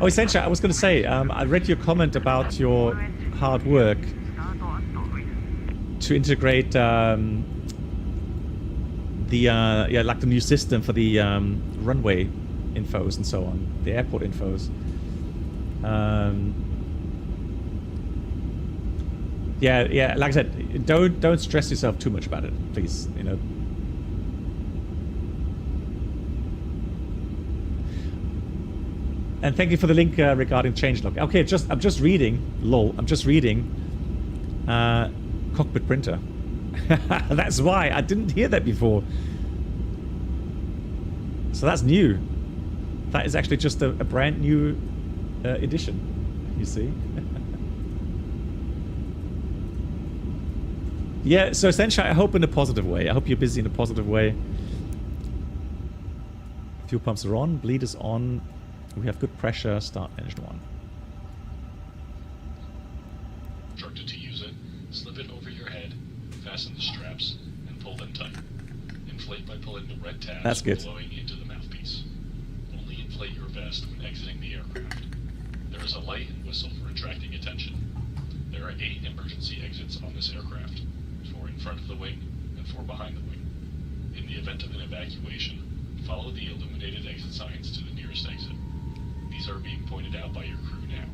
Oh, Senshai, I was going to say, I read your comment about your hard work to integrate like the new system for the runway infos and so on, the airport infos. Yeah, like I said, don't stress yourself too much about it, please. You know. And thank you for the link regarding changelog. Okay, I'm just reading. Lol, I'm just reading. Cockpit printer. That's why I didn't hear that before. So that's new. That is actually just a brand new edition. You see. Yeah, so essentially I hope in a positive way. I hope you're busy in a positive way. Fuel pumps are on, bleed is on. We have good pressure. Start engine 1. Instructed to use it. Slip it over your head, fasten the straps, and pull them tight. Inflate by pulling the red tabs. That's good. Blowing into the mouthpiece. Only inflate your vest when exiting the aircraft. There is a light and whistle for attracting attention. There are 8 emergency exits on this aircraft. 4 in front of the wing, and 4 behind the wing. In the event of an evacuation, follow the illuminated exit signs to the nearest exit. These are being pointed out by your crew now.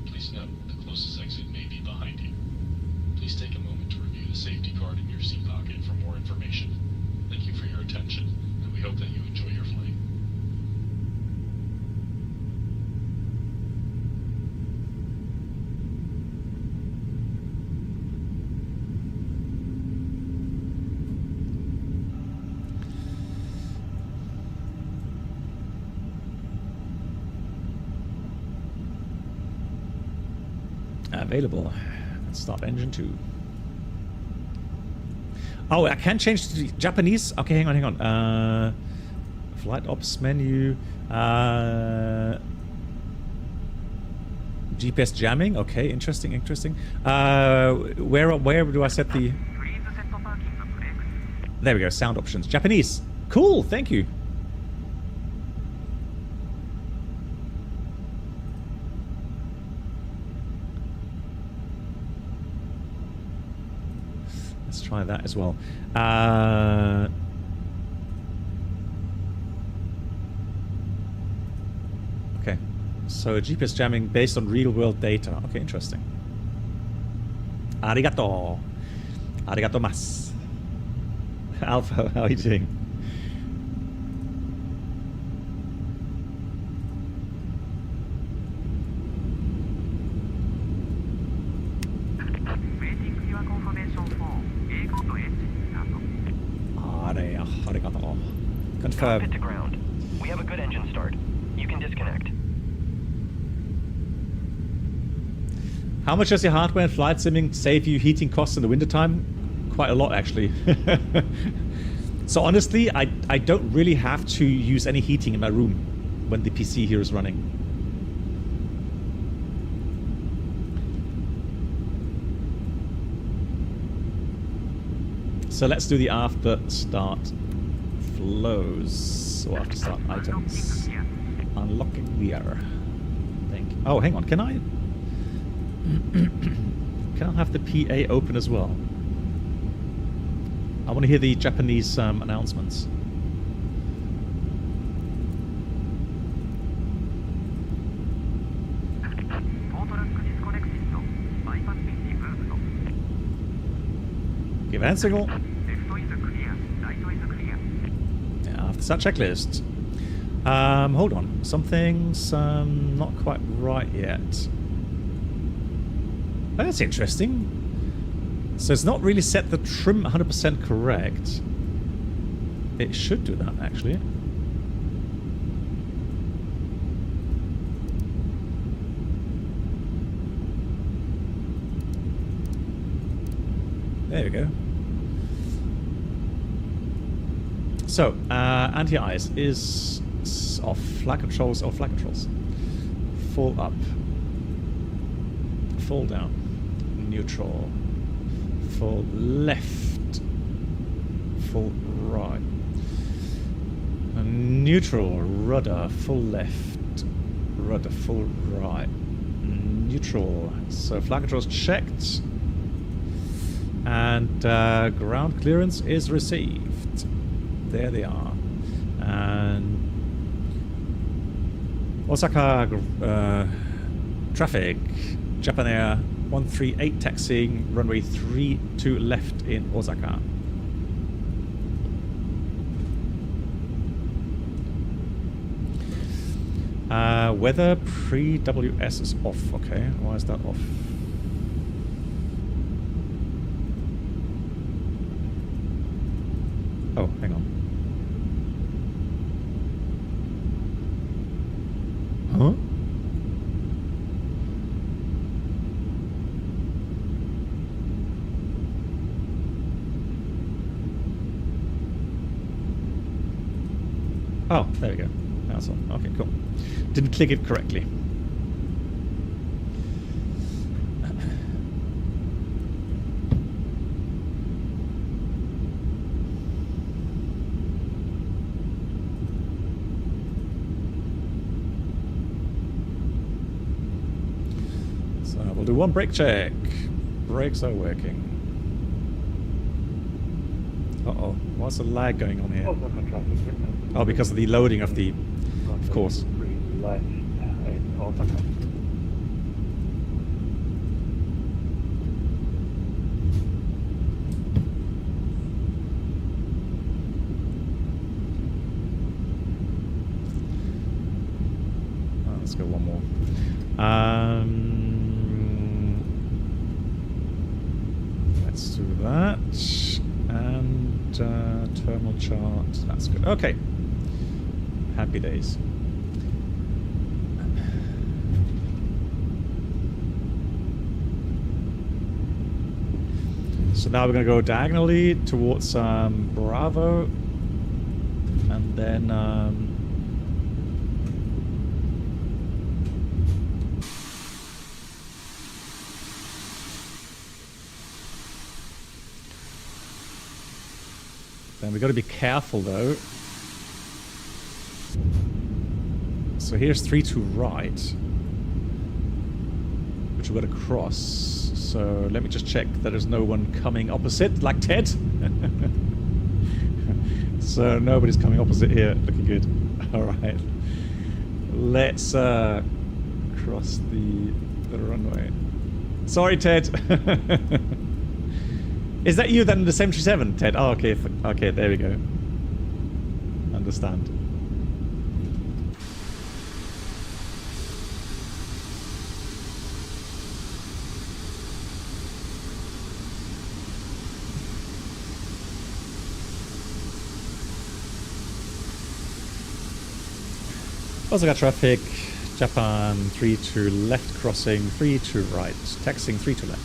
Please note, the closest exit may be behind you. Please take a moment to review the safety card in your seat pocket for more information. Thank you for your attention, and we hope that you enjoy your flight. Available. Let's start engine 2. Oh, I can change to Japanese? Okay, hang on. Flight ops menu. GPS jamming. Okay, interesting. Where do I set the... There we go, sound options. Japanese. Cool, thank you. Let's try that as well. Okay, so GPS jamming based on real-world data. Okay, interesting. Arigato. Arigato mas. Alpha, how are you doing? Confirm. Cockpit to ground. We have a good engine start. You can disconnect. How much does your hardware and flight simming save you heating costs in the wintertime? Quite a lot, actually. So honestly, I don't really have to use any heating in my room when the PC here is running. So let's do the after start flows. So after start items. Unlocking gear. Thank you. Oh, hang on. Can I have the PA open as well? I want to hear the Japanese announcements. Give hand signal. After such checklist. Hold on. Something's not quite right yet. That's interesting. So it's not really set the trim 100% correct. It should do that, actually. There we go. So, anti-ice is off. Flag controls or flag controls. Fall up. Fall down. Neutral. Full left, full right, neutral, rudder, full left, rudder, full right, neutral. So flight controls checked, and ground clearance is received. There they are. And Osaka traffic, Japan Air 138 taxiing, runway 32 left in Osaka. Weather pre-WS is off. Okay, why is that off? Oh, hang on. Huh? Oh, there we go. That's all. Okay, cool. Didn't click it correctly. So we'll do one brake check. Brakes are working. Uh-oh. What's the lag going on here? Oh, because of the loading of the... Of course. Let's go one more. Let's do that. And terminal chart. That's good. Okay. Happy days. So now we're going to go diagonally towards Bravo, and then we got to be careful though. So here's 3 to right, which we've got to cross. So let me just check that there's no one coming opposite, like Ted. So nobody's coming opposite here. Looking good. All right. Let's cross the runway. Sorry, Ted. Is that you then, the 737, Ted? Oh, okay. Okay, there we go. Understand. Osaka traffic, Japan 3 to left crossing, 3 to right, taxiing 3 to left.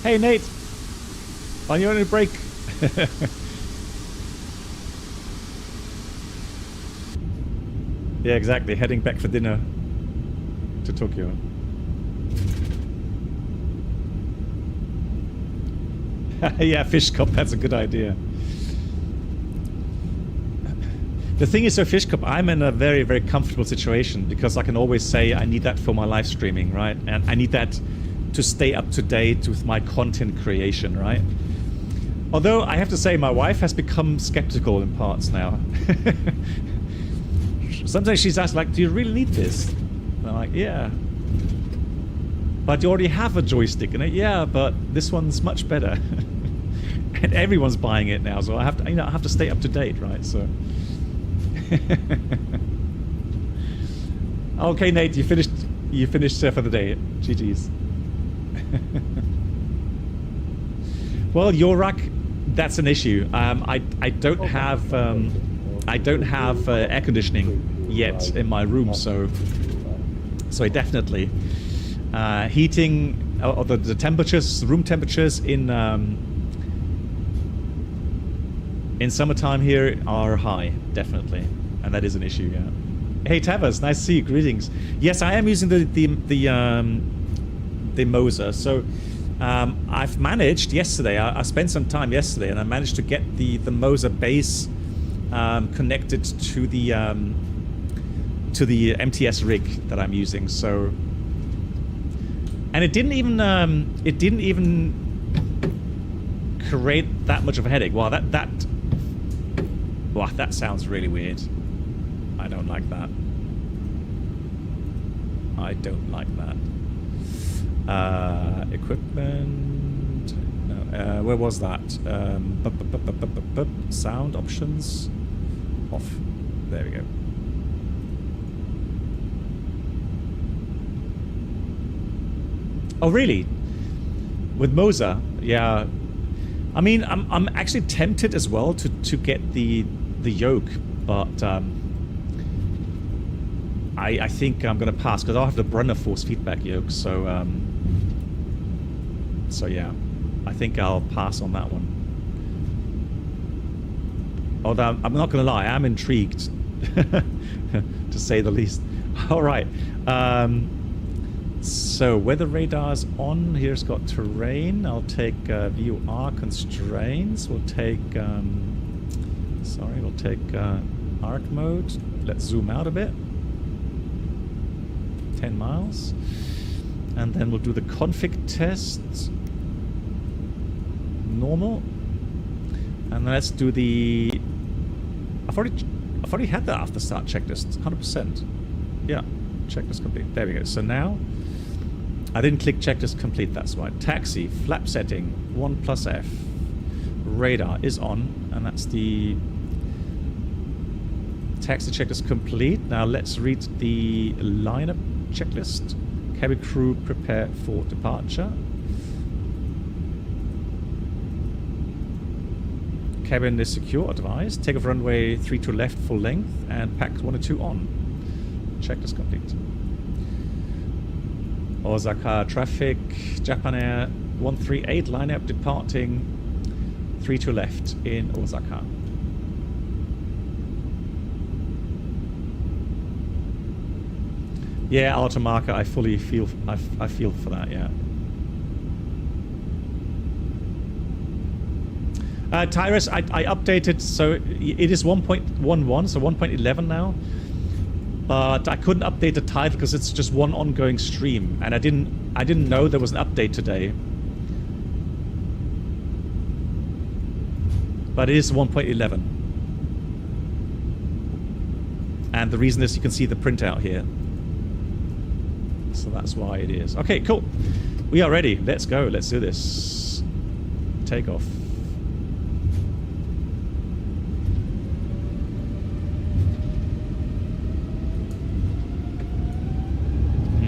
Hey Nate, on your own break. Yeah, exactly. Heading back for dinner to Tokyo. Yeah, fish cup. That's a good idea. The thing is, so fish cup, I'm in a very, very comfortable situation because I can always say I need that for my live streaming, right? And I need that to stay up to date with my content creation, right? Although I have to say, my wife has become skeptical in parts now. Sometimes she's asked, like, do you really need this? And I'm like, yeah. But you already have a joystick. And yeah, but this one's much better. And everyone's buying it now, so I have to, I have to stay up to date, right? So. Okay, Nate, you finished for the day. GG's. Well, Yorak, that's an issue. I don't have air conditioning yet in my room, so definitely heating or the temperatures, room temperatures in summertime here are high, definitely, and that is an issue. Yeah. Hey Tavas, nice to see you. Greetings. Yes, I am using the Moser. So I've managed yesterday. I spent some time yesterday, and I managed to get the Moser base connected to the MTS rig that I'm using. So, and it didn't even create that much of a headache. Wow, that sounds really weird. I don't like that. I don't like that. Equipment. No, where was that? Sound options. Off. There we go. Oh really? With Moser? Yeah. I mean, I'm actually tempted as well to get the yoke, but I think I'm gonna pass because I'll have the Brunner force feedback yoke. So yeah, I think I'll pass on that one. Although I'm not gonna lie, I'm intrigued, to say the least. All right. So weather radar's on. Here's got terrain. I'll take view R constraints. We'll take we'll take arc mode. Let's zoom out a bit. 10 miles. And then we'll do the config test. Normal. And let's do the I've already had the after start checklist, 100%. Yeah, checklist complete. There we go. So now I didn't click checklist complete, that's why. Taxi, flap setting, 1+F. Radar is on, and that's the taxi checklist complete. Now let's read the lineup checklist. Cabin crew prepare for departure. cabin is secure, advised. Takeoff runway 32 left, full length, and packed 1 and 2 on. Check is complete. Osaka traffic, Japan Air 138, line up departing 32 left in Osaka. Yeah, auto marker, I fully feel, I feel for that, yeah. Tyrus, I updated, so it is 1.11, so 1.11 now. But I couldn't update the title because it's just one ongoing stream, and I didn't know there was an update today. But it is 1.11. And the reason is you can see the printout here. So that's why it is. Okay, cool. We are ready. Let's go. Let's do this. Take off.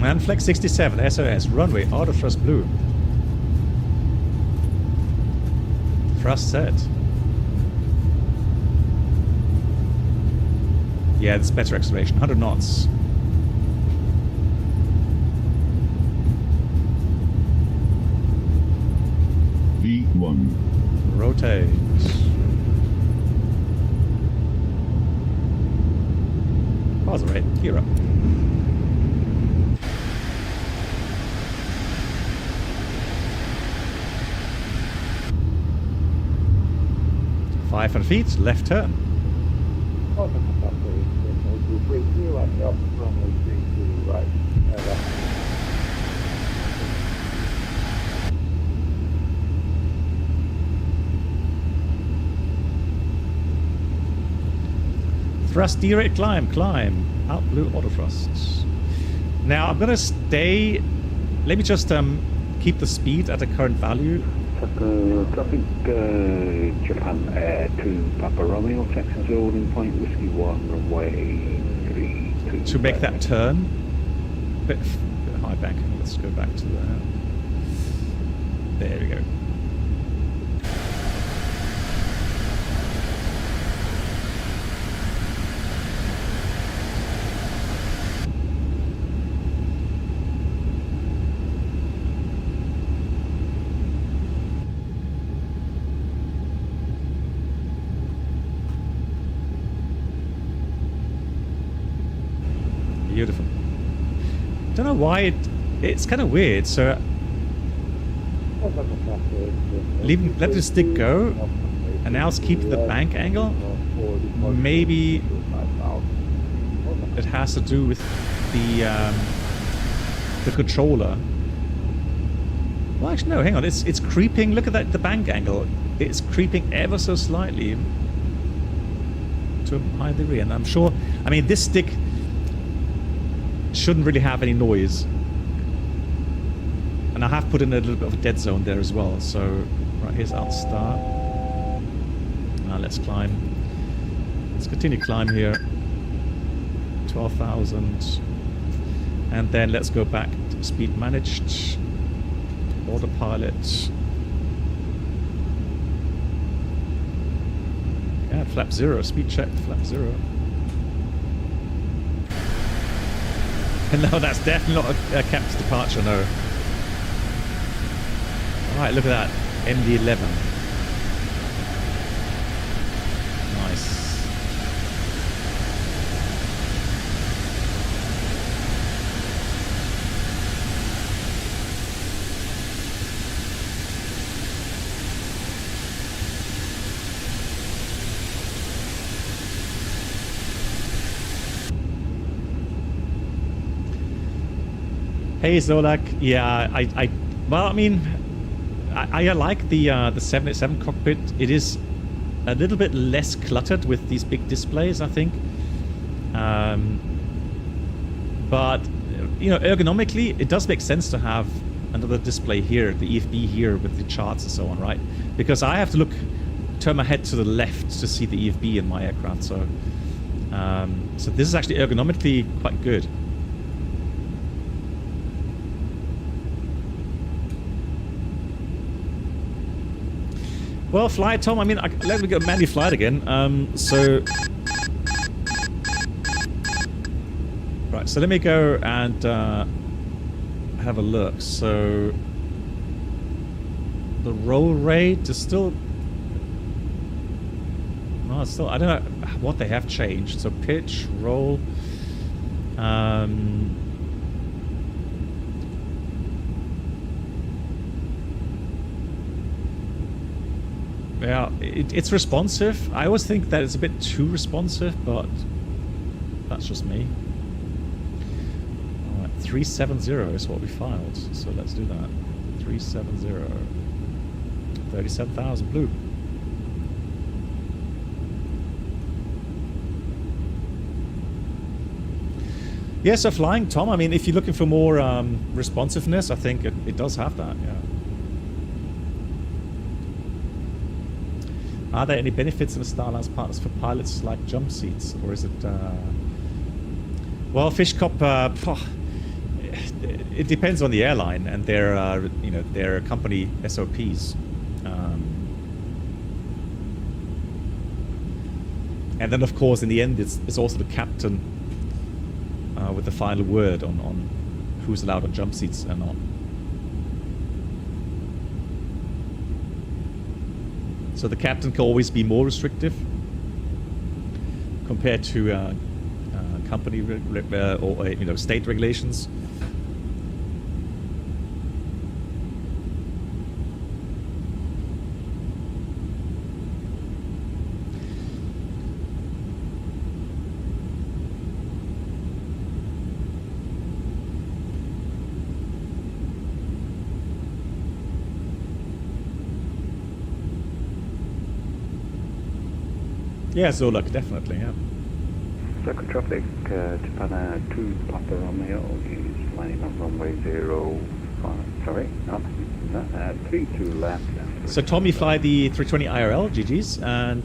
And Flex 67, SOS, runway, auto thrust blue. Thrust set. Yeah, it's better acceleration, 100 knots. V1. Rotate. Pause rate, gear up. .500 feet, left turn. Thrust derate, climb. Out blue auto thrusts. Now I'm gonna stay. Let me just keep the speed at the current value. Traffic Japan Air to Papa Romeo, Texas holding point, Whiskey 1, runway 32. To make that turn. Bit high back. Let's go back to that. There we go. Beautiful. Don't know why it's kind of weird. So let the stick go, and now it's keeping the bank angle. Maybe it has to do with the controller. Well, actually, no. Hang on. It's creeping. Look at that. The bank angle. It's creeping ever so slightly to a high degree, and I'm sure. I mean, this stick shouldn't really have any noise, and I have put in a little bit of a dead zone there as well. So right, here's our start. Now let's climb. Let's continue climb here. 12,000, and then let's go back to speed managed, autopilot. Yeah, flap 0, speed check, flap 0. No, that's definitely not a captain's departure, no. Alright, look at that. MD-11. Nice. Hey Zolak, yeah, well, I mean, I like the 787 cockpit. It is a little bit less cluttered with these big displays, I think. But you know, ergonomically, it does make sense to have another display here, the EFB here with the charts and so on, right? Because I have to turn my head to the left to see the EFB in my aircraft. So, so this is actually ergonomically quite good. Well, fly it, Tom. I mean, let me go manually fly it again. Right, so let me go and have a look. So the roll rate is still... No, it's still... I don't know what they have changed. So pitch, roll... Yeah, it's responsive. I always think that it's a bit too responsive, but that's just me. Alright, 370 is what we filed, so let's do that. 370. 37,000 blue. Yeah, so flying, Tom, I mean, if you're looking for more responsiveness, I think it does have that, yeah. Are there any benefits in the Star Alliance partners for pilots like jump seats, or is it? Well, Fishcop, it depends on the airline and their, their company SOPs. And then, of course, in the end, it's also the captain with the final word on who's allowed on jump seats and not. So the captain can always be more restrictive compared to company or state regulations. Yeah, Zolak, definitely, yeah. Circle traffic, Japan 2 Papa Romeo is flying on runway 32 left. So Tom, you fly the 320 IRL, GG's, and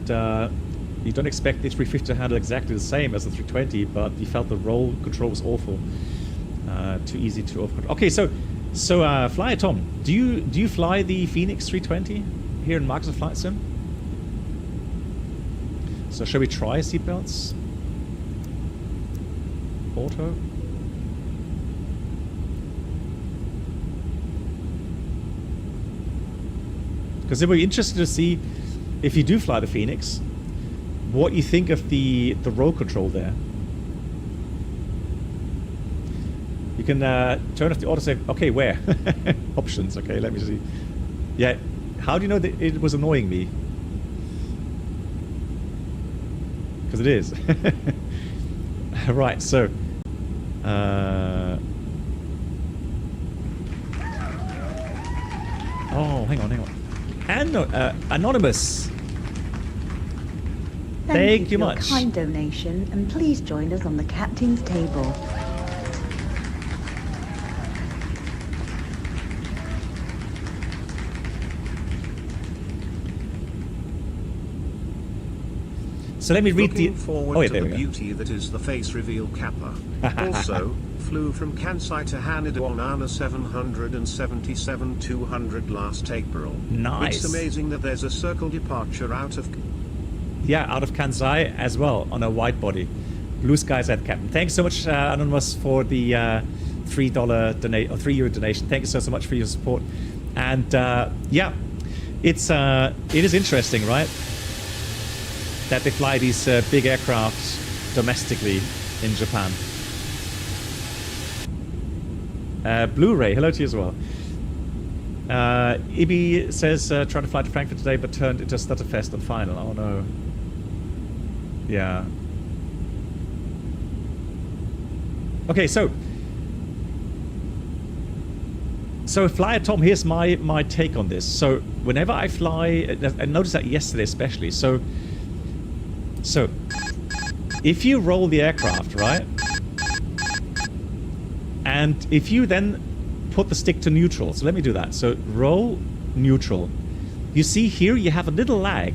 you don't expect the 350 to handle exactly the same as the 320, but you felt the roll control was awful. Too easy to overcontrol. Okay, so fly it, Tom. Do you fly the Phoenix 320 here in Microsoft Flight Sim? So shall we try seatbelts? Auto. Because it would be interesting to see, if you do fly the Phoenix, what you think of the roll control there. You can turn off the auto save. Okay, where? Options. Okay, let me see. Yeah, how do you know that it was annoying me? Because it is. Right, so oh, hang on. Anonymous. Thank you much. Kind donation, and please join us on the captain's table. So let me read Looking forward to the beauty that is the face reveal Kappa. Also, flew from Kansai to Haneda on ANA 777-200 last April. Nice. It's amazing that there's a circle departure out of Kansai as well on a wide body. Blue skies at Captain. Thanks so much, Anonymous, for the $3 donate or €3 donation. Thank you so much for your support. And yeah, it is interesting, right? That they fly these big aircraft domestically in Japan. Blu-ray, hello to you as well. Ibi says, trying to fly to Frankfurt today, but turned into Stutterfest on final. Oh no. Yeah. Okay, so fly at Tom, here's my take on this. So whenever I fly, I noticed that yesterday especially. So if you roll the aircraft, right? And if you then put the stick to neutral, so let me do that. So roll neutral. You see here you have a little lag,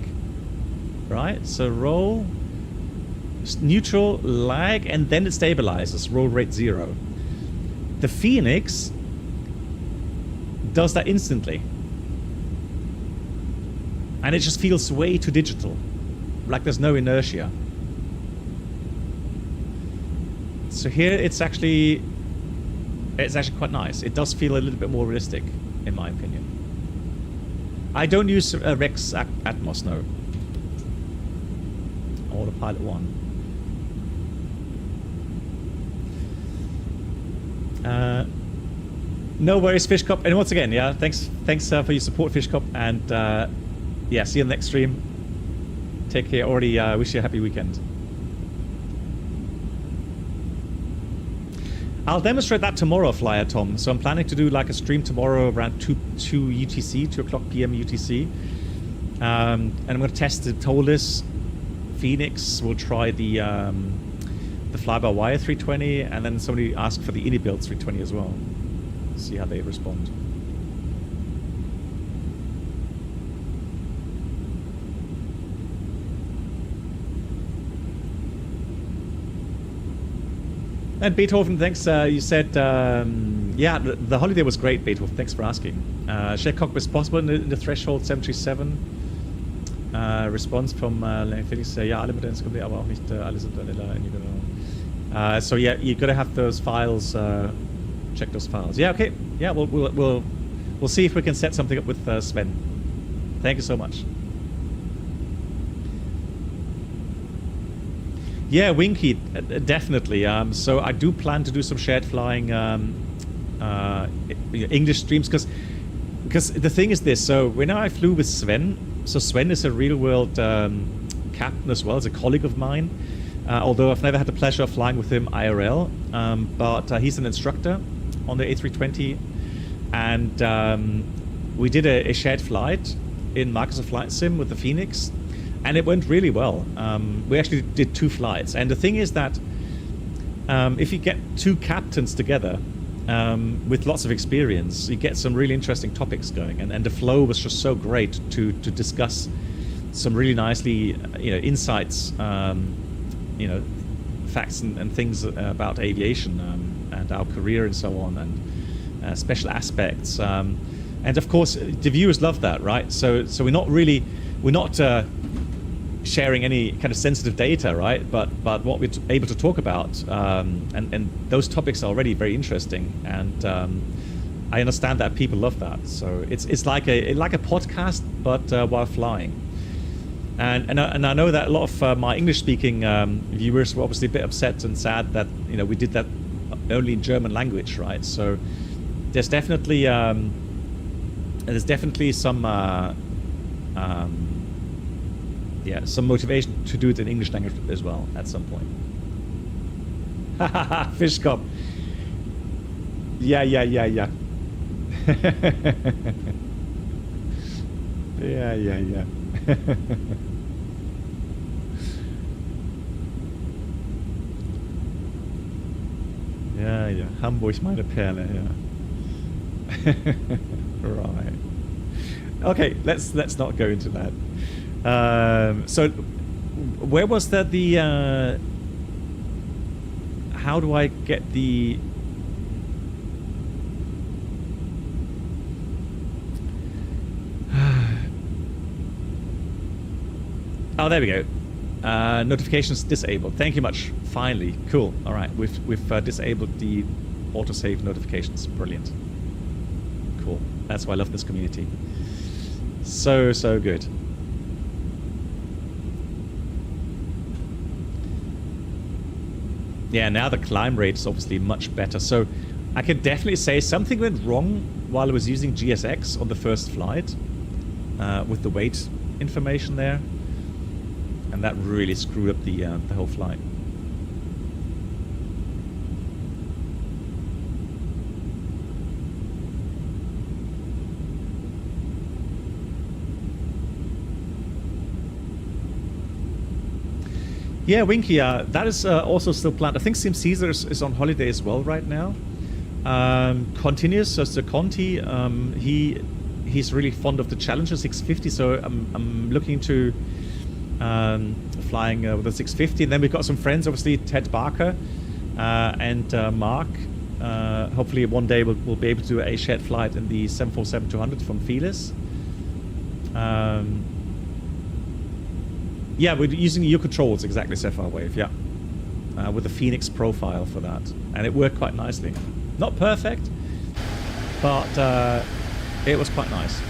right? So roll neutral, lag, and then it stabilizes, roll rate 0. The Phoenix does that instantly. And it just feels way too digital. Like there's no inertia. So here it's actually quite nice. It does feel a little bit more realistic, in my opinion. I don't use Rex Atmos, no. Autopilot 1. No worries, Fish Cop. And once again, yeah, thanks for your support, Fish Cop. And yeah, see you in the next stream. Take care. Already wish you a happy weekend. I'll demonstrate that tomorrow, Flyer Tom. So I'm planning to do like a stream tomorrow around 2 UTC, 2 o'clock PM UTC. And I'm going to test the TOLIS. Phoenix. We'll try the fly-by-wire 320, and then somebody asked for the iniBuilds 320 as well. See how they respond. And Beethoven, thanks. You said, yeah, the holiday was great, Beethoven. Thanks for asking. Share cockpit possible in the threshold 737. Response from Felix, ja, alle Modelle sind aber auch nicht alle sind vanilla. So yeah, you got to have those files. Check those files. Yeah, okay. Yeah, we'll see if we can set something up with Sven. Thank you so much. Yeah, Winky, definitely. So I do plan to do some shared flying English streams because the thing is this. So when I flew with Sven, so Sven is a real-world captain as well, as a colleague of mine. Although I've never had the pleasure of flying with him IRL, but he's an instructor on the A320, and we did a shared flight in Microsoft Flight Sim with the Phoenix, and it went really well. We actually did 2 flights, and the thing is that if you get 2 captains together with lots of experience, you get some really interesting topics going, and the flow was just so great to discuss some really nicely, insights, facts and things about aviation and our career and so on, and special aspects, and of course the viewers love that, right? So we're not sharing any kind of sensitive data, right? But what we're able to talk about, and those topics are already very interesting, and I understand that people love that. So it's like a podcast, but while flying. And I know that a lot of my English-speaking viewers were obviously a bit upset and sad that we did that only in German language, right? So there's definitely some some motivation to do it in English language as well at some point. Fish cop. Yeah. yeah. Yeah. Hamburg, meine Perle, yeah. Right. Okay, let's not go into that. So, where was that how do I get the... Oh, there we go. Notifications disabled. Thank you much. Finally. Cool. All right. We've disabled the autosave notifications. Brilliant. Cool. That's why I love this community. So good. Yeah, now the climb rate is obviously much better. So I can definitely say something went wrong while I was using GSX on the first flight with the weight information there. And that really screwed up the whole flight. Yeah, Winky, that is also still planned. I think Sim Caesar is on holiday as well right now. Continuous, so Conti, he's really fond of the Challenger 650, so I'm looking to flying with the 650. And then we've got some friends, obviously Ted Barker and Mark. Hopefully one day we'll be able to do a shared flight in the 747-200 from Felis. Yeah, we're using your controls exactly, Sapphire Wave, yeah. With the Phoenix profile for that. And it worked quite nicely. Not perfect, but it was quite nice.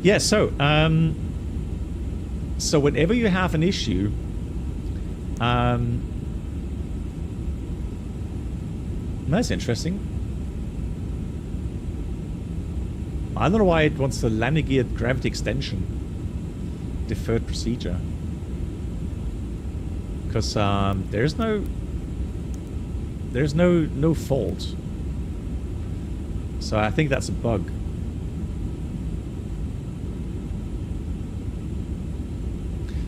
Yeah, so whenever you have an issue, that's interesting. I don't know why it wants the landing gear gravity extension deferred procedure, because there's no fault. So I think that's a bug.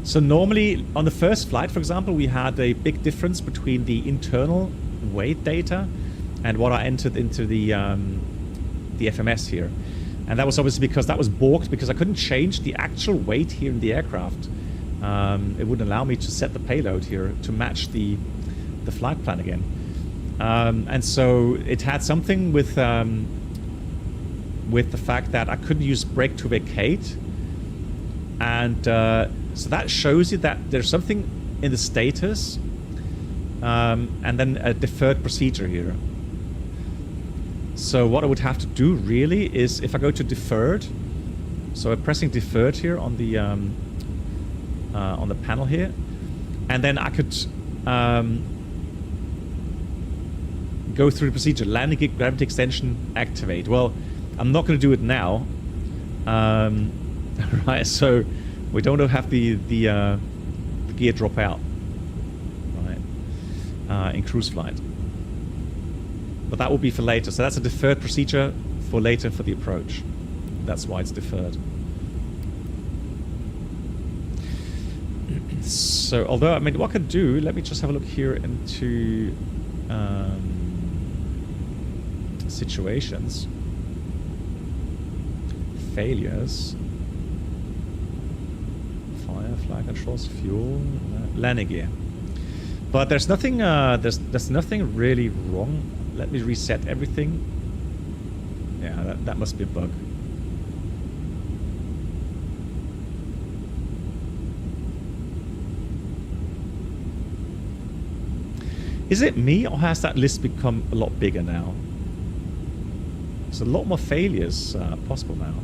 So normally on the first flight, for example, we had a big difference between the internal weight data and what I entered into the FMS here. And that was obviously because that was balked because I couldn't change the actual weight here in the aircraft. It wouldn't allow me to set the payload here to match the flight plan again. And so it had something with the fact that I couldn't use brake to vacate. And so that shows you that there's something in the status and then a deferred procedure here. So what I would have to do really is if I go to deferred, so I'm pressing deferred here on the panel here, and then I could go through the procedure, landing gear gravity extension activate. Well, I'm not going to do it now, right? So we don't have the gear drop out, right, in cruise flight. But that will be for later. So that's a deferred procedure for later for the approach. That's why it's deferred. So, although, I mean, what I could do, let me just have a look here into situations. Failures. Fire, flight controls, fuel, landing gear. But there's nothing, there's nothing really wrong. Let me reset everything. Yeah, that must be a bug. Is it me, or has that list become a lot bigger now? There's a lot more failures possible now.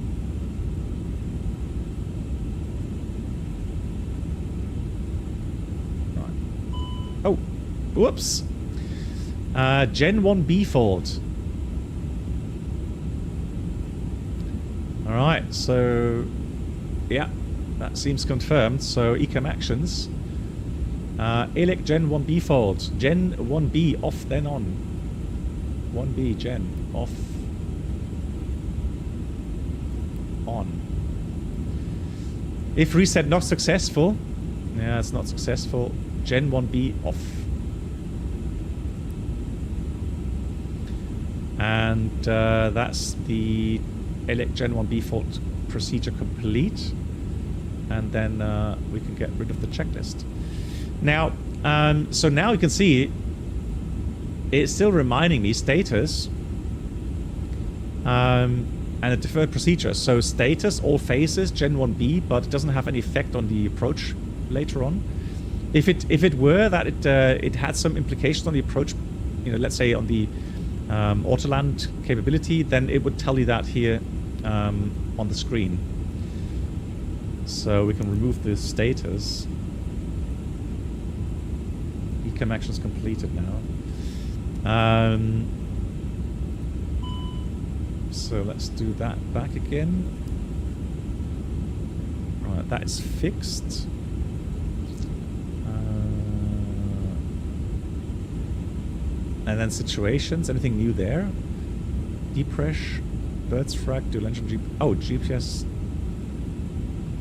Right. Oh, whoops. Gen 1B fault. Alright, so yeah, that seems confirmed. So ecam actions. Elec Gen 1B fault. Gen 1B off then on. 1B Gen off. On. If reset not successful. Yeah, it's not successful. Gen 1B off. And that's the Elec Gen 1B fault procedure complete. And then we can get rid of the checklist. Now, so now you can see it's still reminding me status and a deferred procedure. So status, all phases, Gen 1B, but it doesn't have any effect on the approach later on. If it were that it had some implication on the approach, you know, let's say on the autoland capability, then it would tell you that here on the screen. So we can remove the status. Ecam actions completed now. So let's do that back again. Right, that is fixed. And then situations, anything new there? Depresh, birds frag, dual engine GPS.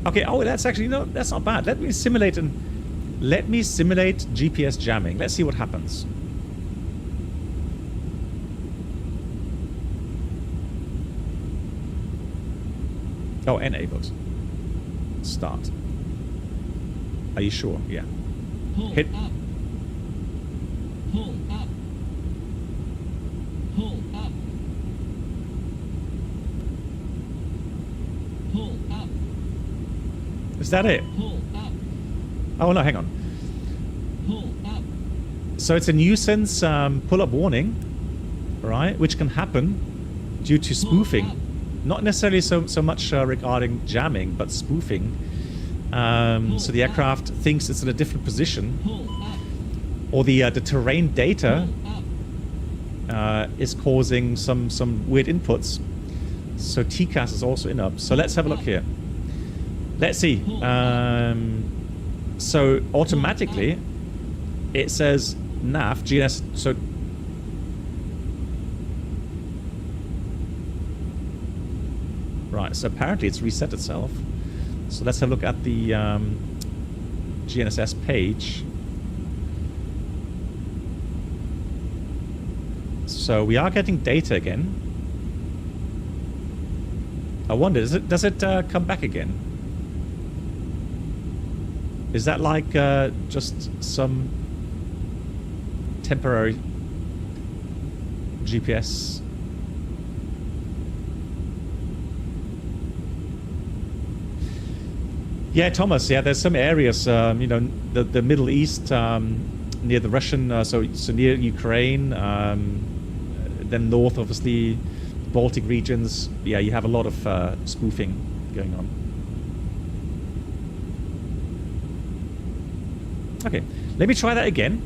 Okay, oh, that's actually, no, that's not bad. Let me simulate GPS jamming. Let's see what happens. Oh, enabled. Start. Are you sure? Yeah. Pull Hit. up. Pull up. Pull up. Pull up. Is that it? Pull up. Oh no, hang on. Pull up. So it's a nuisance pull-up warning, right? Which can happen due to spoofing. Not necessarily so much regarding jamming, but spoofing. So the aircraft thinks it's in a different position, or the terrain data is causing some weird inputs. So TCAS is also in up. So let's have a look here. Let's see. So automatically it says nav GNS. So right. So apparently it's reset itself. So let's have a look at the GNSS page. So we are getting data again. I wonder, does it come back again? Is that like just some temporary GPS? Yeah, Thomas. Yeah, there's some areas, you know, the Middle East, near the Russian, so near Ukraine, then north, obviously, Baltic regions. Yeah, you have a lot of spoofing going on. Okay, let me try that again.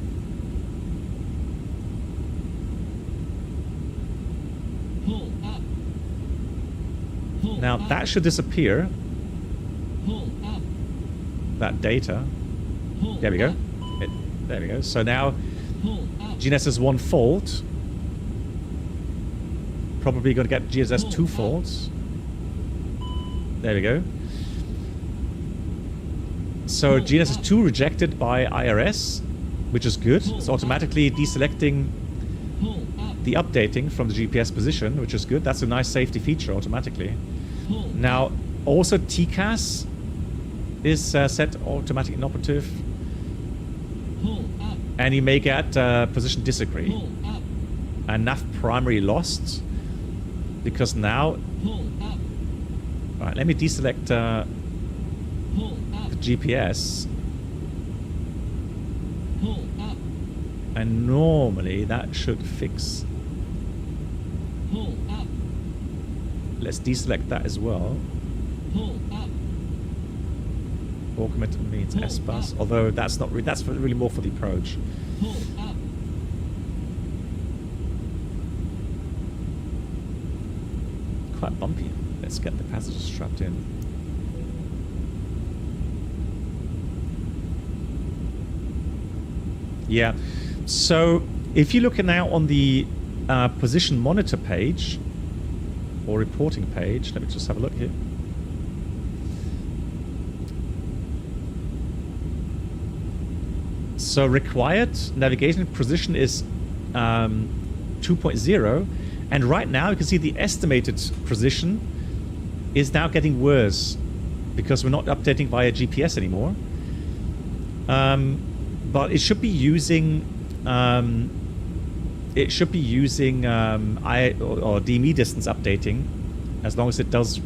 Pull up. Pull Now up. that should disappear. Pull up. That data. Pull There we go. up. There we go. So now Pull up. GNSS 1 fault. Probably going to get GNSS 2 faults. There we go. So GNSS 2 rejected by IRS, which is good. It's automatically deselecting the updating from the GPS position, which is good. That's a nice safety feature automatically. Now, also TCAS is set automatic inoperative. And you may get position disagree. And nav primary lost. Because now... Alright, let me deselect the GPS. And normally that should fix. Let's deselect that as well. Augmented means S-bus, although that's not that's really more for the approach. Quite bumpy. Let's get the passengers strapped in. Yeah. So if you look now on the position monitor page or reporting page, let me just have a look here. So required navigation position is 2.0, and right now you can see the estimated position is now getting worse because we're not updating via GPS anymore. But it should be using or DME distance updating, as long as it does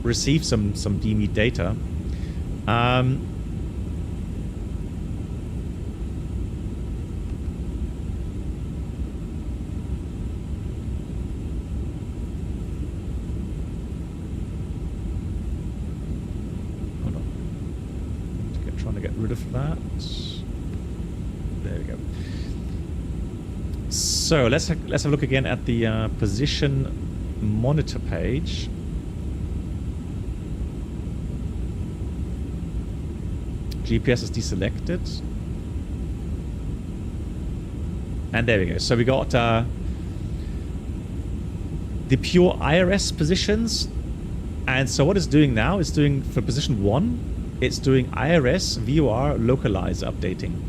receive some DME data. Hold on. Trying to get rid of that. There we go. So let's have a look again at the position monitor page. GPS is deselected. And there we go. So we got the pure IRS positions. And so what it's doing now is doing for position 1, it's doing IRS VOR localizer updating.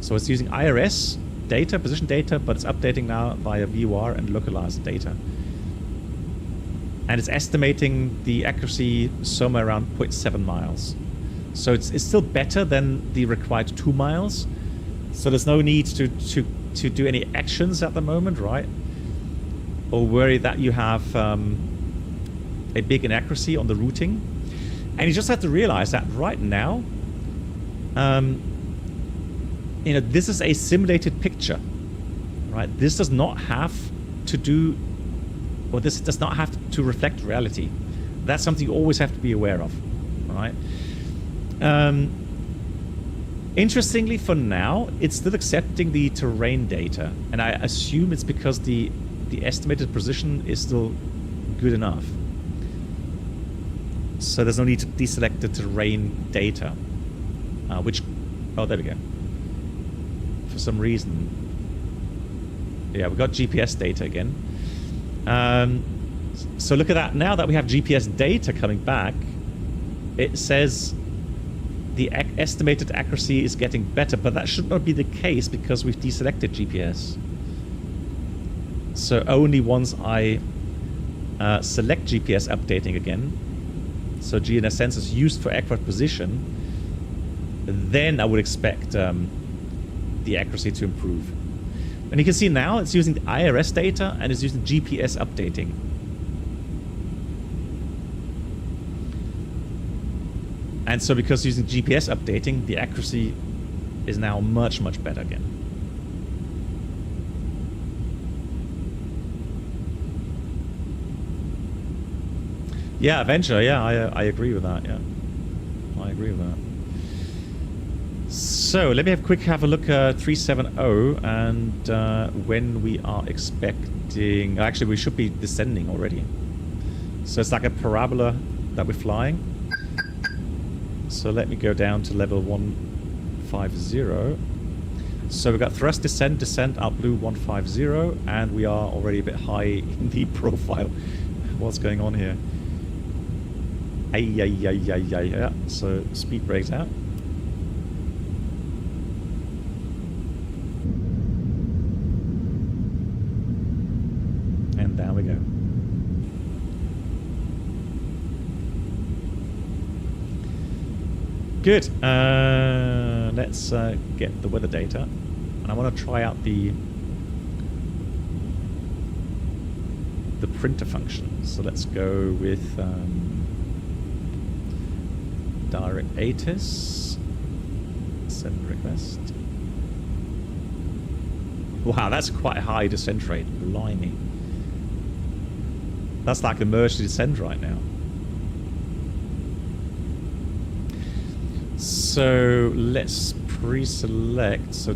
So it's using IRS data, position data, but it's updating now via VOR and localized data. And it's estimating the accuracy somewhere around 0.7 miles. So it's still better than the required 2 miles, So there's no need to do any actions at the moment, right? Or worry that you have a big inaccuracy on the routing. And you just have to realize that right now, you know, this is a simulated picture, right? This does not have to do, or this does not have to reflect reality. That's something you always have to be aware of, right? Interestingly, for now, it's still accepting the terrain data, and I assume it's because the estimated position is still good enough. So there's no need to deselect the terrain data, which, oh, there we go. For some reason, yeah, we got GPS data again. So look at that. Now that we have GPS data coming back, it says the estimated accuracy is getting better, but that should not be the case because we've deselected GPS. So only once I select GPS updating again, so GNS sensors used for aircraft position, then I would expect the accuracy to improve. And you can see now it's using the IRS data and it's using GPS updating. And so because using GPS updating, the accuracy is now much, much better again. Yeah, Venture, yeah, I agree with that, yeah. I agree with that. So, let me have a look at 370 and when we are expecting... Actually, we should be descending already. So it's like a parabola that we're flying. So let me go down to level 150. So we've got thrust, descent, out blue 150, and we are already a bit high in the profile. What's going on here? Yeah. So speed brakes out. And down we go. Good. Let's get the weather data, and I want to try out the printer function. So let's go with direct ATIS. Send request. Wow, that's quite a high descent rate. Blimey. That's like emergency descent right now. So let's pre-select. So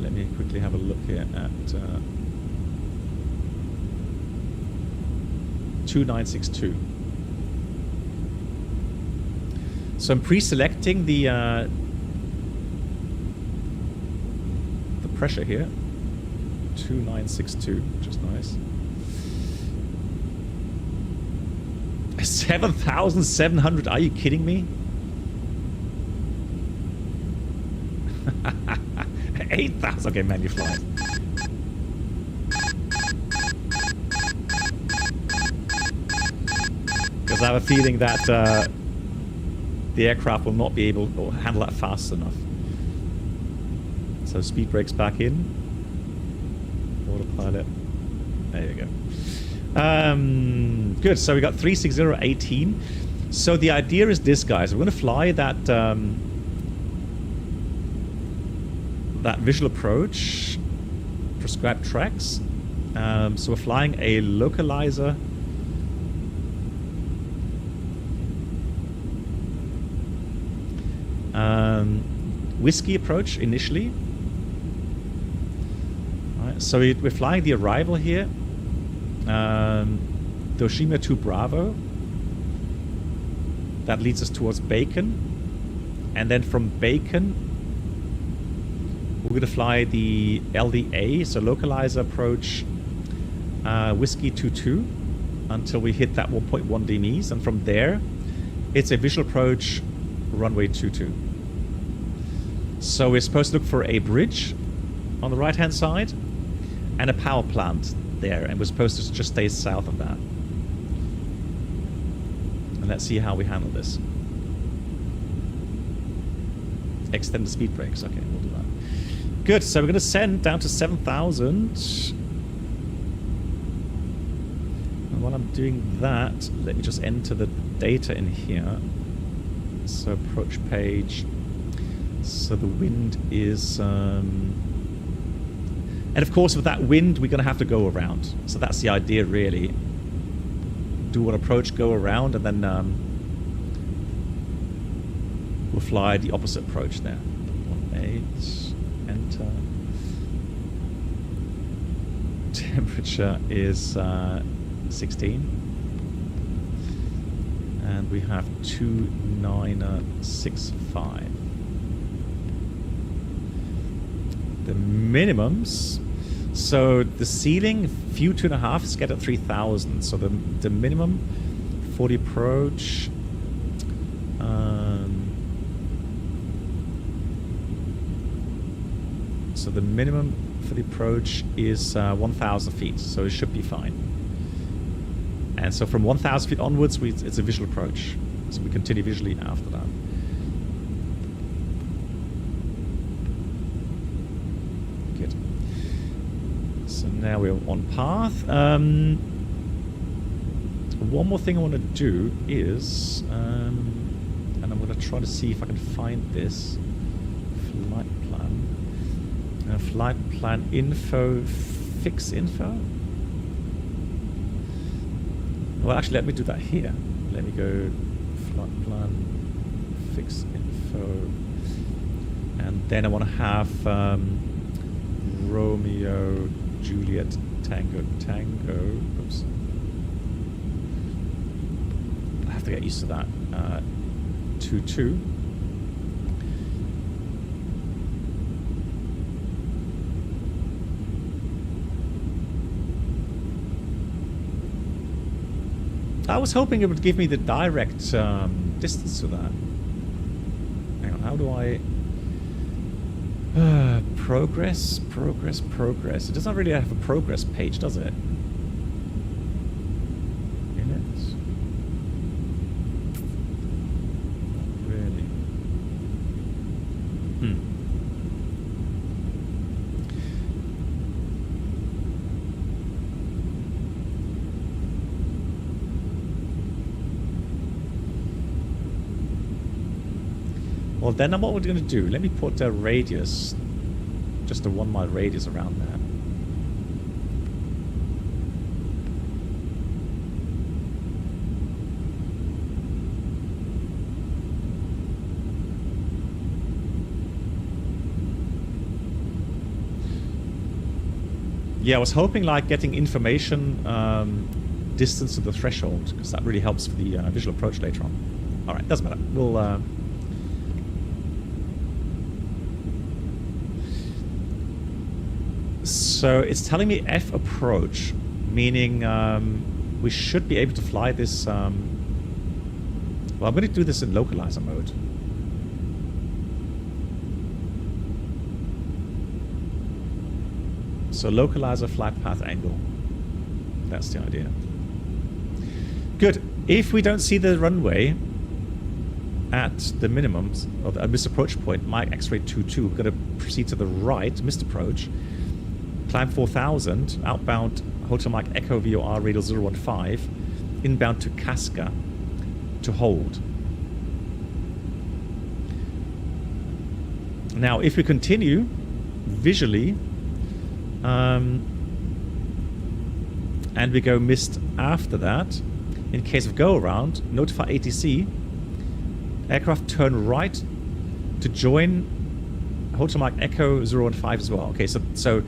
let me quickly have a look here at 2962. So I'm pre-selecting the pressure here. 2962, which is nice. 7,700, are you kidding me? 8,000, okay man, you're flying. Because I have a feeling that the aircraft will not be able to handle that fast enough. So speed brakes back in. Autopilot. There you go. Good, so we got 36018. So the idea is this, guys. We're going to fly that that visual approach, prescribed tracks. So we're flying a localizer. Whiskey approach initially. All right, so we're flying the arrival here. Hiroshima 2 Bravo. That leads us towards Bacon. And then from Bacon, we're going to fly the LDA, so localizer approach Whiskey 22 until we hit that 1.1 DMEs. And from there, it's a visual approach runway 22. So we're supposed to look for a bridge on the right-hand side and a power plant there, and we're supposed to just stay south of that. And let's see how we handle this. Extend the speed brakes. Okay, we'll do that. Good, so we're going to send down to 7,000. And while I'm doing that, let me just enter the data in here. So approach page. So the wind is... and of course with that wind, we're going to have to go around. So that's the idea really. Do an approach, go around, and then we'll fly the opposite approach there. 18, enter. Temperature is 16. And we have 2965. The minimums. So the ceiling, few 2.5 is get at 3,000. So the minimum for the approach. So the minimum for the approach is 1,000 feet. So it should be fine. And so from 1,000 feet onwards, it's a visual approach. So we continue visually after that. Good. So now we're on path. One more thing I want to do is, and I'm going to try to see if I can find this flight plan. Flight plan info, fix info. Well, actually, let me do that here. Let me go flight plan, fix info, and then I want to have Romeo, Juliet, Tango, Tango. Oops. I have to get used to that. 22. I was hoping it would give me the direct distance to that. Hang on, how do I... progress, progress, progress. It doesn't really have a progress page, does it? In it? Not really. Well, then what we're going to do, let me put a radius, just a 1 mile radius around there. Yeah, I was hoping like getting information distance to the threshold, because that really helps for the visual approach later on. All right, doesn't matter. We'll... So it's telling me F approach, meaning we should be able to fly this... well, I'm going to do this in localizer mode. So localizer flight path angle. That's the idea. Good. If we don't see the runway at the minimums of the missed approach point, Mike X-ray 22, we're going to proceed to the right, missed approach. Climb 4,000, outbound Hotel Mike Echo VOR radial 015, inbound to Casca to hold. Now, if we continue visually, and we go missed after that, in case of go around, notify ATC, aircraft turn right to join Hotel Mike Echo 015 as well. Okay, so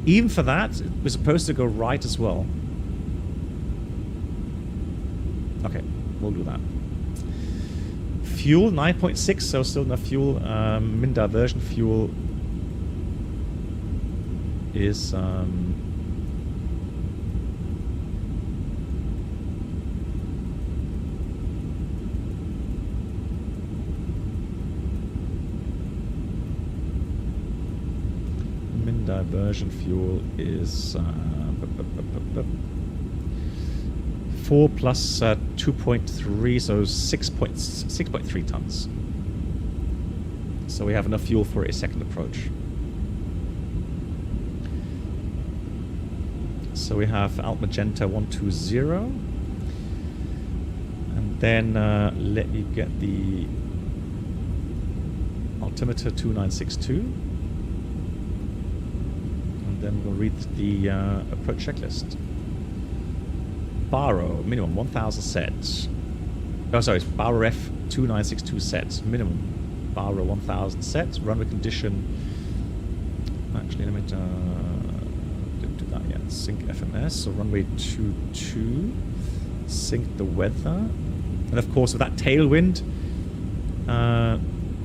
even for that, we're supposed to go right as well. Okay, we'll do that. Fuel, 9.6, so still enough fuel. Min diversion fuel is... diversion fuel is 4 plus 2.3, so 6.3 tons. So we have enough fuel for a second approach. So we have Alt Magenta 120. And then let me get the altimeter 2962. And then we'll read the approach checklist. Baro, minimum 1000 sets. Oh, sorry, it's Baro F 2962 sets, minimum. Baro 1000 sets, runway condition. Actually, let me didn't do that yet. Sync FMS, so runway 22. Sync the weather. And of course, with that tailwind,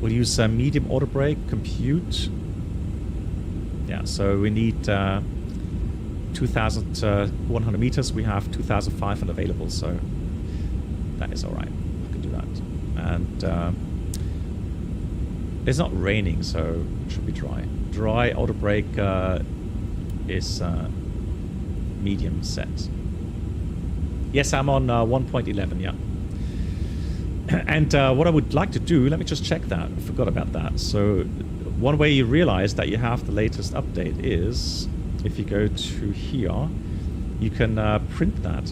we'll use medium auto brake, compute. Yeah, so we need 2,100 meters. We have 2,500 available, so that is all right. We can do that. And it's not raining, so it should be dry. Dry auto brake is medium set. Yes, I'm on 1.11, yeah. And what I would like to do, let me just check that. I forgot about that. So one way you realize that you have the latest update is if you go to here, you can print that.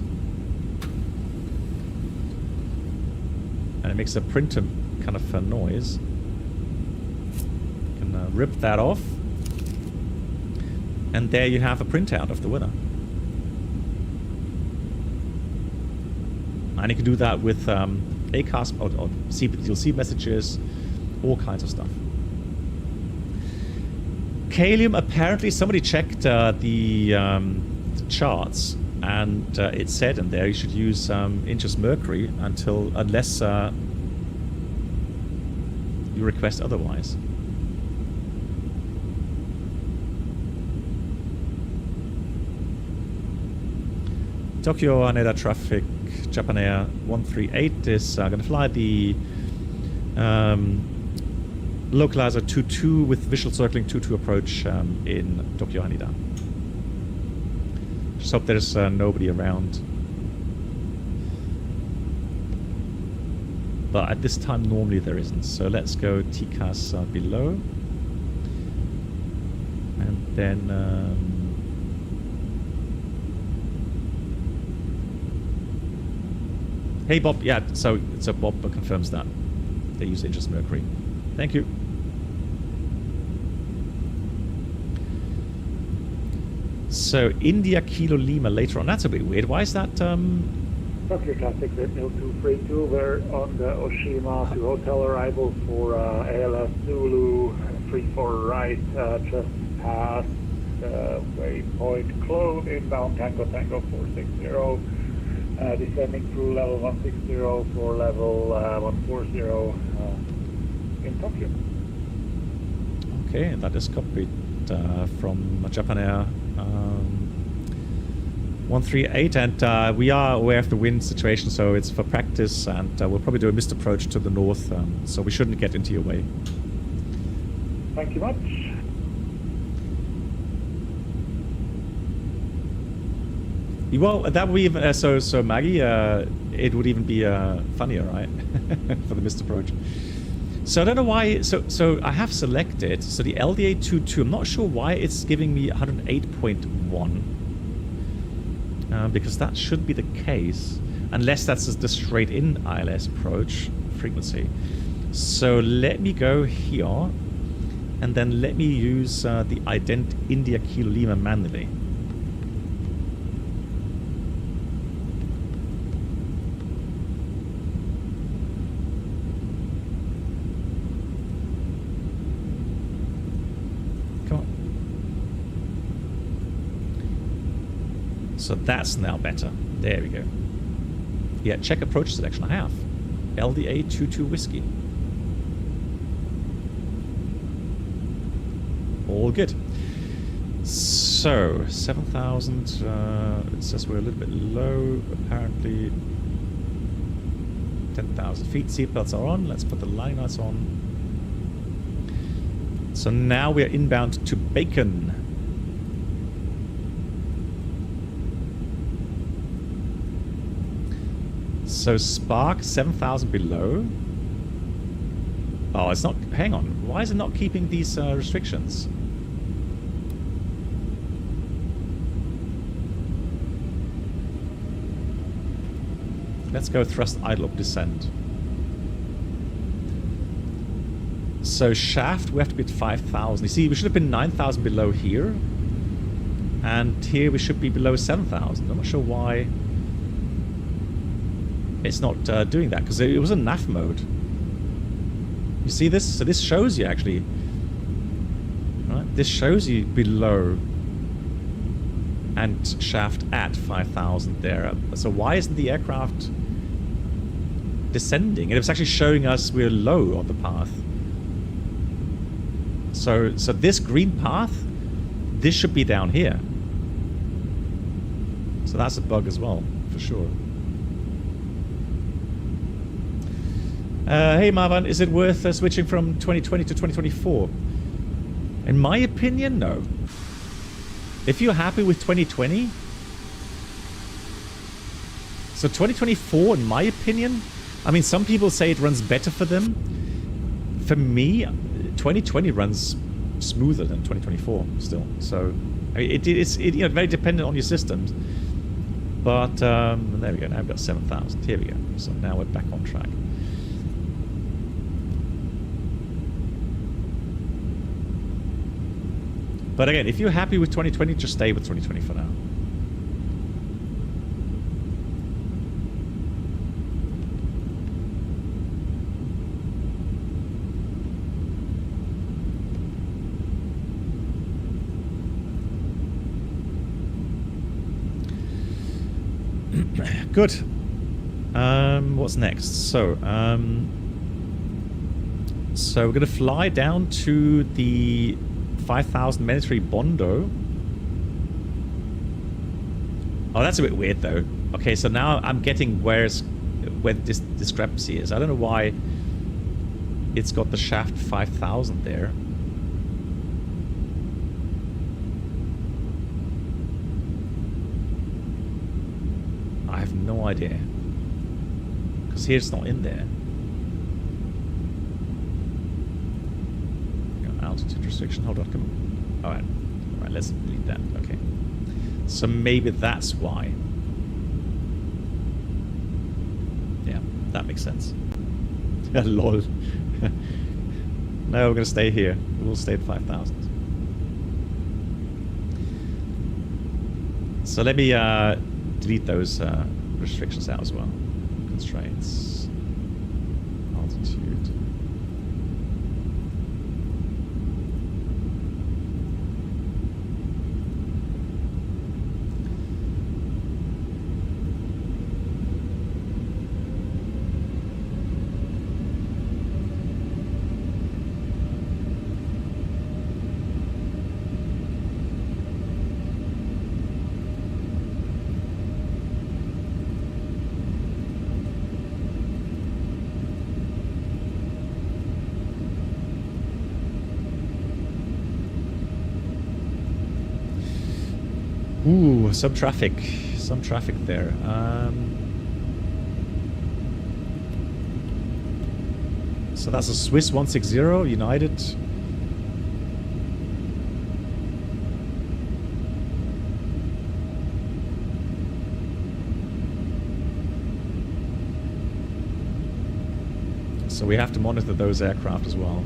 And it makes a printer kind of noise. You can rip that off. And there you have a printout of the weather. And you can do that with ACAS or CPDLC messages, all kinds of stuff. Kalium, apparently somebody checked the charts, and it said in there you should use inches mercury unless you request otherwise. Tokyo Haneda traffic, Japan Air 138 is going to fly the localizer 22 with visual circling 22 approach in Tokyo Haneda. Just hope there's nobody around. But at this time normally there isn't. So let's go TCAS below. And then hey Bob, yeah, so Bob confirms that they use inches mercury. Thank you. So India Kilo Lima later on. That's a bit weird. Why is that? Tokyo traffic at 0232. We're on the Oshima to hotel arrival for ALS Zulu 34 right. Just past waypoint close inbound Tango 460. Descending through level 160 for level 140 in Tokyo. Okay, that is copied from Japan Air 138, and we are aware of the wind situation, so it's for practice, and we'll probably do a missed approach to the north, so we shouldn't get into your way. Thank you much. Well, that would be even, so Maggie, it would even be funnier, right? For the missed approach. So I don't know why. So I have selected. So the LDA 22. I'm not sure why it's giving me 108.1. Because that should be the case, unless that's the straight in ILS approach frequency. So let me go here, and then let me use the ident India Kilo Lima manually. So that's now better. There we go. Yeah, check approach selection. I have. LDA 22 whiskey. All good. So, 7,000. It says we're a little bit low, apparently. 10,000 feet. Seatbelts are on. Let's put the line lights on. So now we are inbound to Bacon. So Spark 7,000 below. Oh, it's not. Hang on. Why is it not keeping these restrictions? Let's go thrust idle up descent. So shaft, we have to be at 5,000. You see, we should have been 9,000 below here. And here we should be below 7,000. I'm not sure why it's not doing that, because it was in NAF mode. You see this? So this shows you actually. Right? This shows you below and shaft at 5,000 there. So why isn't the aircraft descending? And it was actually showing us we're low on the path. So this green path, this should be down here. So that's a bug as well, for sure. Hey Marvan, is it worth switching from 2020 to 2024? In my opinion, no. If you're happy with 2020, so 2024, in my opinion, I mean, some people say it runs better for them. For me, 2020 runs smoother than 2024 still. So I mean, it's you know, very dependent on your systems. But there we go. Now we've got 7,000. Here we go. So now we're back on track. But again, if you're happy with 2020, just stay with 2020 for now. Good. What's next? So we're gonna fly down to the 5,000 military Bondo. Oh, that's a bit weird though. Okay, so now I'm getting where this discrepancy is. I don't know why it's got the shaft 5,000 there. I have no idea. Because here it's not in there. Altitude restriction. Hold on, come on. Alright. Alright, let's delete that. Okay. So maybe that's why. Yeah, that makes sense. Lol. No, we're gonna stay here. We'll stay at 5,000. So let me delete those restrictions out as well. Constraints. Altitude. Ooh, some traffic there. So that's a Swiss 160 United. So we have to monitor those aircraft as well.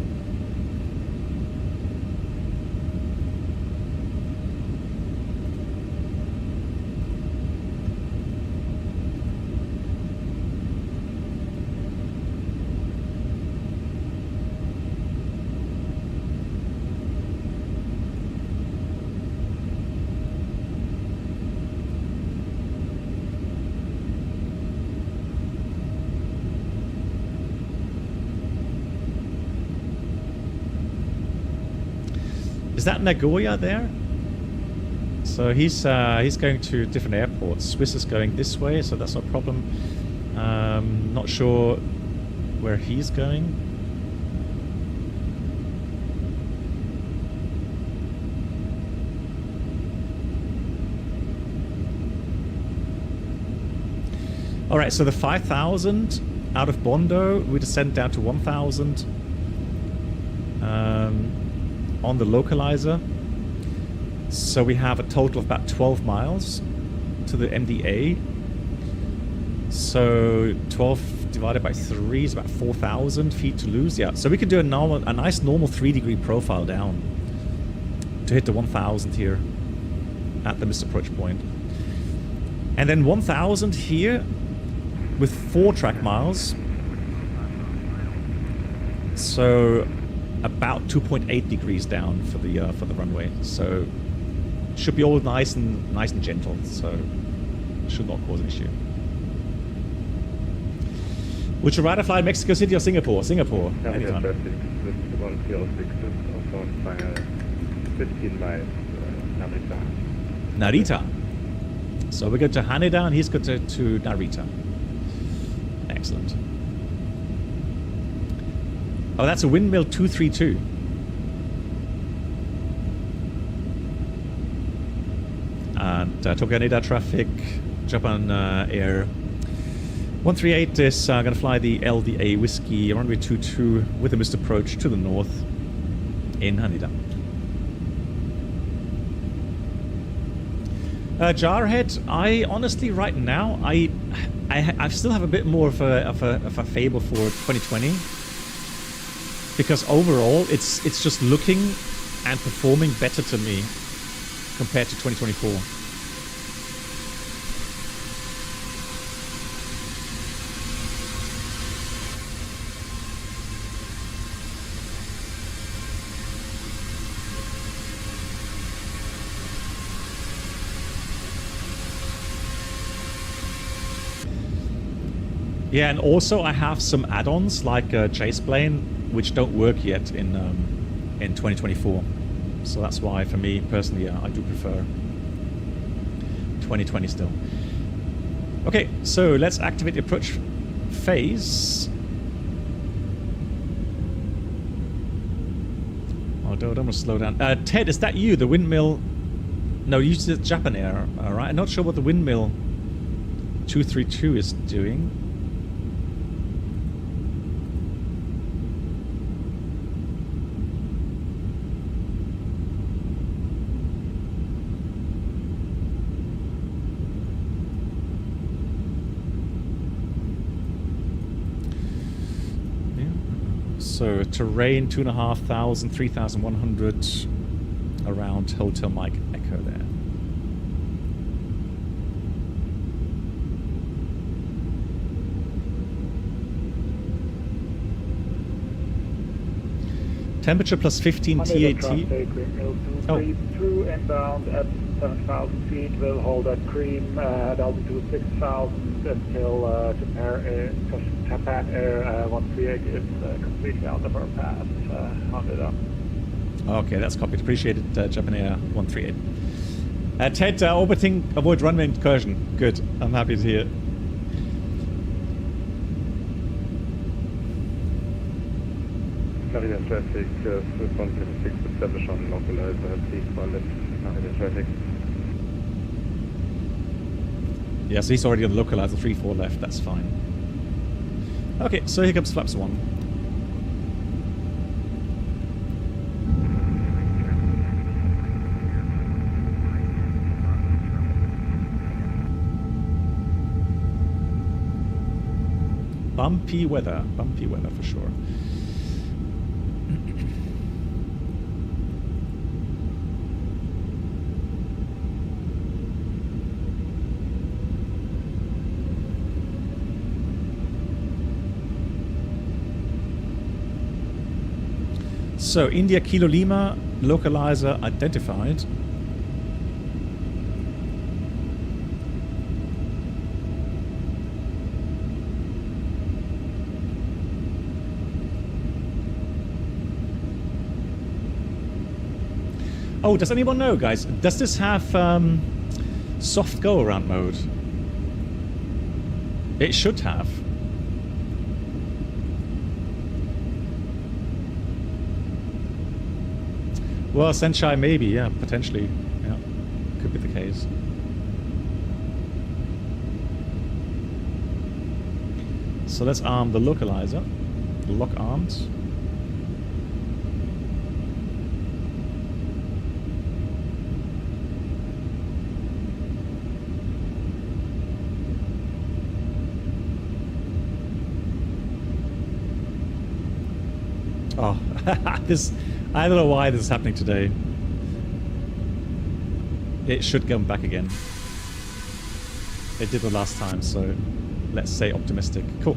Is that Nagoya there? So he's going to different airports. Swiss is going this way, so that's no problem. Not sure where he's going. All right, so the 5,000 out of Bondo, we descend down to 1,000 on the localizer. So we have a total of about 12 miles to the MDA. So 12 divided by 3 is about 4,000 feet to lose. Yeah, so we could do a nice normal 3-degree profile down to hit the 1,000 here at the missed approach point. And then 1,000 here with 4 track miles. So about 2.8 degrees down for the runway. So should be all nice and gentle. So should not cause an issue. Would you rather fly Mexico City or Singapore? Singapore. Anytime. 15 miles, Narita. Narita. So we go to Haneda and he's got to Narita. Excellent. Oh, that's a windmill 232. And Tokyo Haneda traffic, Japan Air 138 is going to fly the LDA Whiskey runway 22 with a missed approach to the north in Haneda. Jarhead, I honestly right now I still have a bit more of a fable for 2020 because overall it's just looking and performing better to me compared to 2024. Yeah, and also I have some add-ons like Chase Plane, which don't work yet in 2024. So that's why, for me personally, I do prefer 2020 still. Okay, so let's activate the approach phase. Oh, don't want to slow down. Ted, is that you? The windmill? No, you said Japan Air. All right, I'm not sure what the windmill 232 is doing. So terrain 2,500, 3,100 around Hotel Mike Echo there. Temperature plus 15 TAT. Oh. Through inbound at 7,000 feet will hold at cream at altitude 6,000 until Japan Air 138 is completely out of our path. Haneda. Okay, that's copied. Appreciated, Japan Air 138. Ted, orbiting, avoid runway incursion. Good. I'm happy to hear. Narita traffic, 156 establish on localizer, please pilot Narita traffic. Yeah, so he's already on the localizer, 3-4 left, that's fine. Okay, so here comes flaps 1. Bumpy weather for sure. So, India Kilo Lima, localizer identified. Oh, does anyone know, guys? Does this have soft go-around mode? It should have. Well, Senshai maybe, yeah, potentially. Yeah, could be the case. So let's arm the localizer. Lock armed. Oh, this, I don't know why this is happening today. It should come back again. It did the last time, so let's stay optimistic. Cool.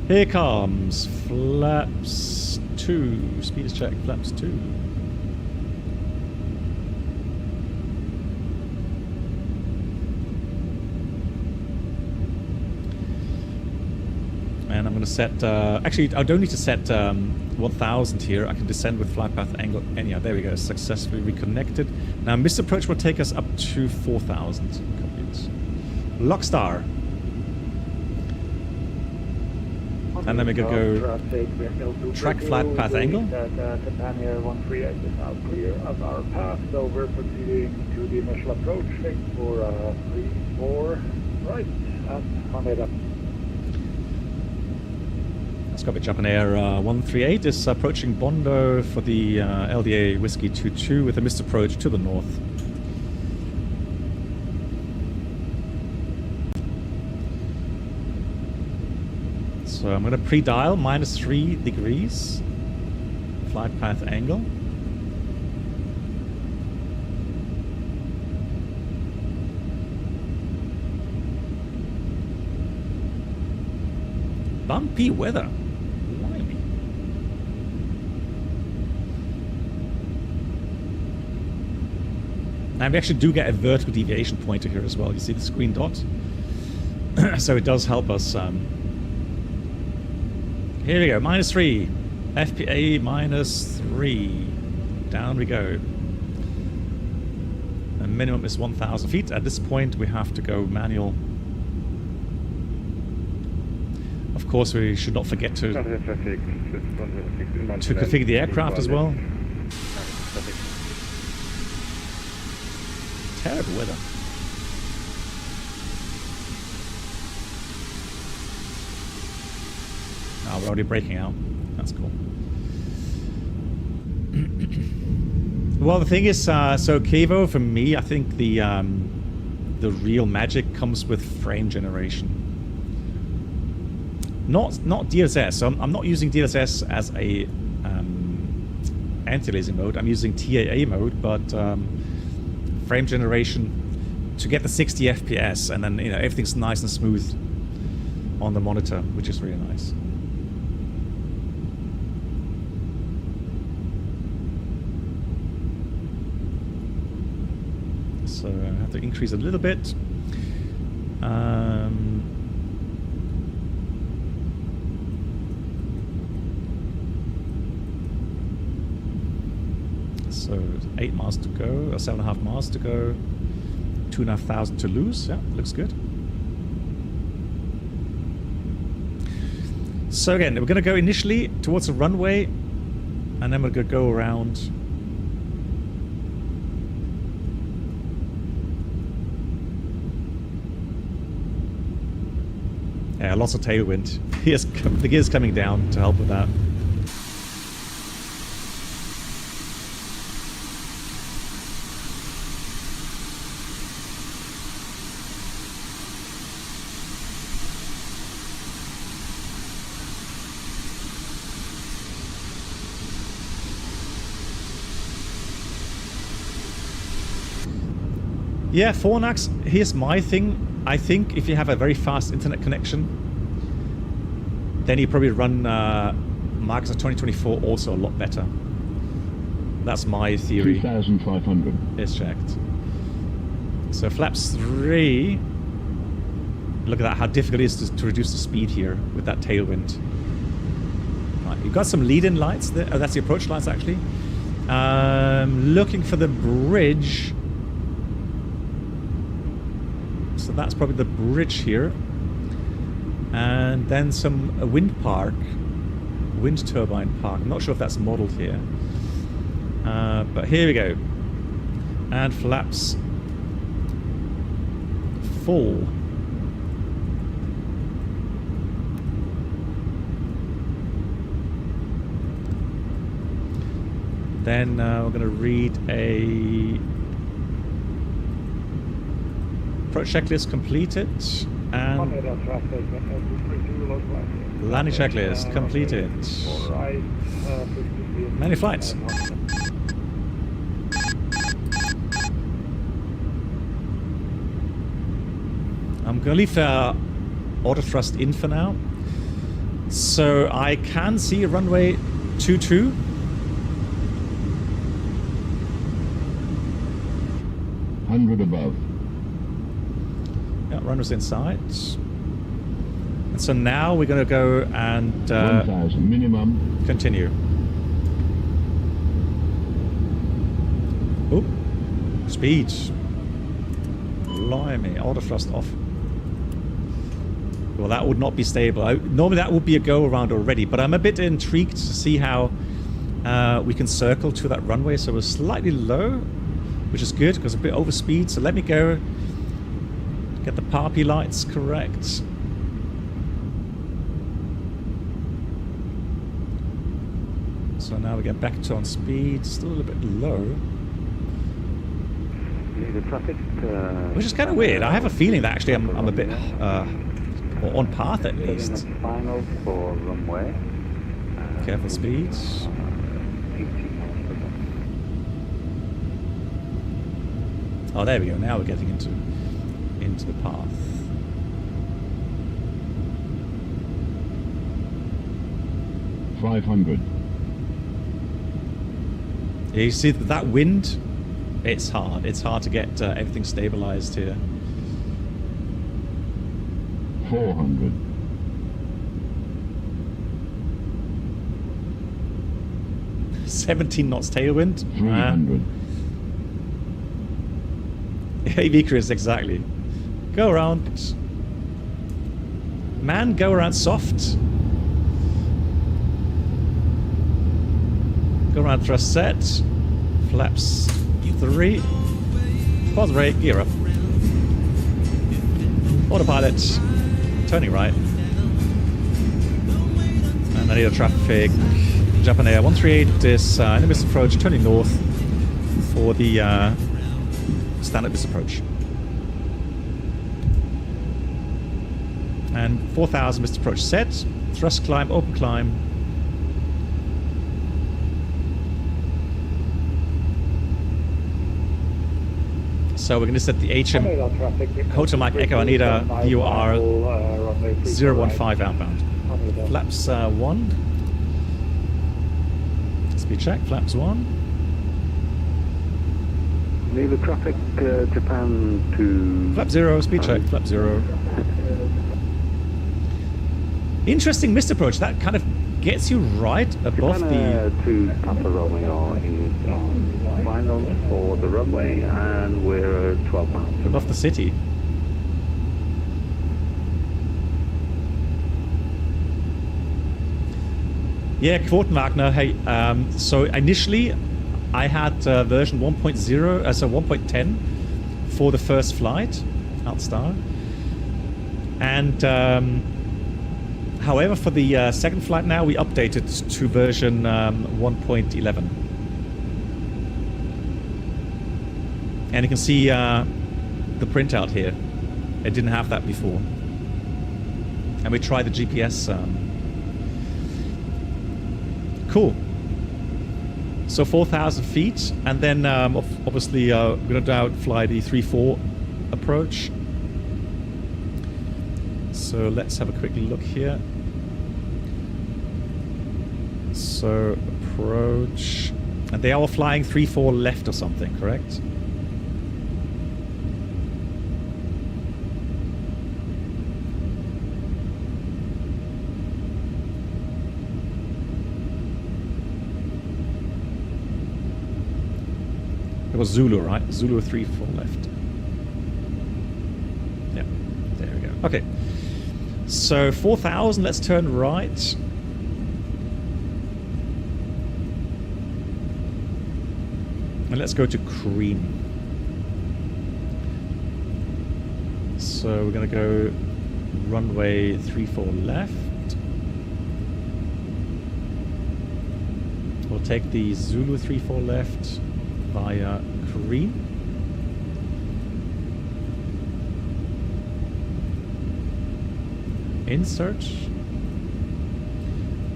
Here comes flaps 2. Speed is check, flaps 2. And I'm going to set, actually I don't need to set 1000 here. I can descend with flight path angle anyhow. There we go, successfully reconnected. Now missed approach will take us up to 4000. Copied. Lockstar. And then we can go track flight path angle. Japan Air 138 is now clear of our path, so we're proceeding to the initial approach for 3-4 right at Haneda. Let's go. Japan Air 138 is approaching Bondo for the LDA Whiskey 22 with a missed approach to the north. So I'm going to pre-dial -3 degrees flight path angle. Bumpy weather. Blimey. And we actually do get a vertical deviation pointer here as well. You see the green dot? So it does help us. Here we go, -3. FPA -3. Down we go. The minimum is 1,000 feet. At this point, we have to go manual. Of course, we should not forget to configure the aircraft as well. Terrible weather. Oh, we're already breaking out. That's cool. Well, the thing is, so Kevo, for me, I think the real magic comes with frame generation. Not DLSS. So I'm not using DLSS as a anti-aliasing mode. I'm using TAA mode, but frame generation to get the 60 FPS, and then everything's nice and smooth on the monitor, which is really nice. So I have to increase a little bit. So 8 miles to go, or 7.5 miles to go, 2,500 to lose. Yeah, looks good. So again, we're going to go initially towards the runway, and then we're going to go around. Yeah, lots of tailwind. The gear's coming down to help with that. Yeah, Fornax, here's my thing. I think if you have a very fast internet connection, then you probably run Microsoft 2024 also a lot better. That's my theory. 2,500. It's checked. So flaps 3. Look at that, how difficult it is to reduce the speed here with that tailwind. Right, you've got some lead-in lights there. Oh, that's the approach lights actually. Looking for the bridge. So that's probably the bridge here. And then some wind turbine park. I'm not sure if that's modeled here. But here we go. And flaps full. Then we're going to read a approach checklist completed and landing checklist completed. Many flights. I'm going to leave auto thrust in for now. So I can see runway 22. above. Yeah, runner's inside. And so now we're going to go and 1,000 minimum. Continue. Oh, speed. Blimey, auto thrust off. Well, that would not be stable. Normally that would be a go around already, but I'm a bit intrigued to see how we can circle to that runway. So we're slightly low, which is good because a bit over speed. So let me go get the PARPI lights correct. So now we get back to on speed, still a little bit low. The traffic, which is kind of weird. I have a feeling that actually I'm a bit or on path at least. Final for runway. Careful speed. Oh, there we go. Now we're getting into the path. $500. Yeah, you see that wind? It's hard. It's hard to get everything stabilized here. 400. $17 knots tailwind. 300. AV Chris, exactly. Go around. Man, go around soft. Go around thrust set. Flaps 3. Pause brake, gear up. Autopilot. Turning right. And I need a traffic. Japan Air 138 is iniBuilds approach, turning north for the standard BIS approach. And 4,000 BIS approach set. Thrust climb, open climb. So we're going to set the HM Hotel Mike Echo Haneda VOR 015 outbound. Flaps 1. Speed check, flaps 1. Leave the traffic Japan to... Flap 0, speed check, flap 0. Interesting missed approach. That kind of gets you right above Japan the... to Papa Romeo in final for the runway, and we're 12 miles. Above the city. Yeah, Quotenwagner, hey, so initially I had version 1.0, so 1.10 for the first flight, Altstar. And however, for the second flight now, we updated to version 1.11. And you can see the printout here. It didn't have that before. And we tried the GPS. Cool. So 4,000 feet, and then obviously we're going to now fly the 3-4 approach. So let's have a quick look here. So approach, and they are flying 3-4 left or something, correct? It was Zulu, right? Zulu 3-4 left. Yeah, there we go. Okay. So 4,000, let's turn right. And let's go to cream. So we're going to go runway 3-4 left. we'll take the Zulu 34 left via Cream. Insert.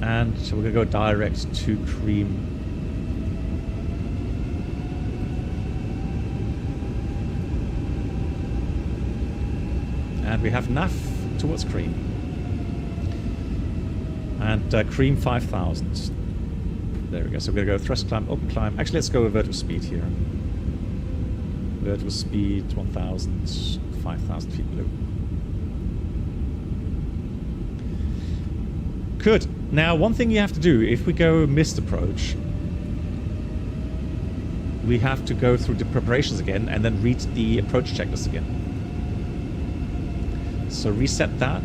And so we're going to go direct to Cream. And we have nav towards Cream. And Cream 5000. There we go. So we're going to go thrust climb, open climb. Actually, let's go with vertical speed here. Vertical speed 1000, 5000 feet below. Good. Now, one thing you have to do, if we go missed approach, we have to go through the preparations again and then read the approach checklist again. So reset that.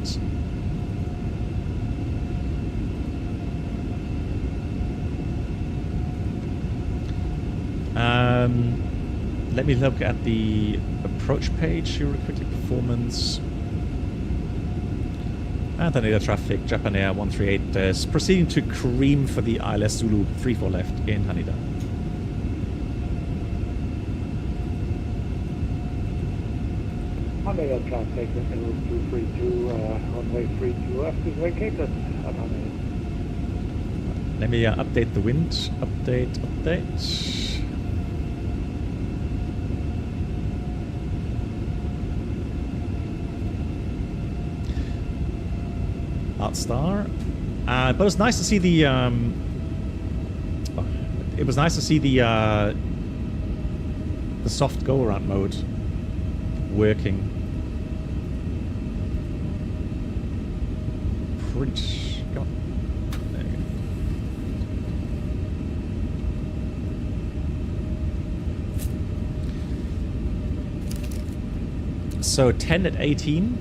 Let me look at the approach page here real quickly. Performance. And Haneda traffic, Japan Air 138 proceeding to Cream for the ILS Zulu 34 left in Haneda. Haneda traffic, route 232, runway 32 left is vacated at Haneda. Let me update the wind. Update. Star, but it's nice to see the. It was nice to see the soft go-around mode working. Pretty. Come on. There you go. So 10 at 18.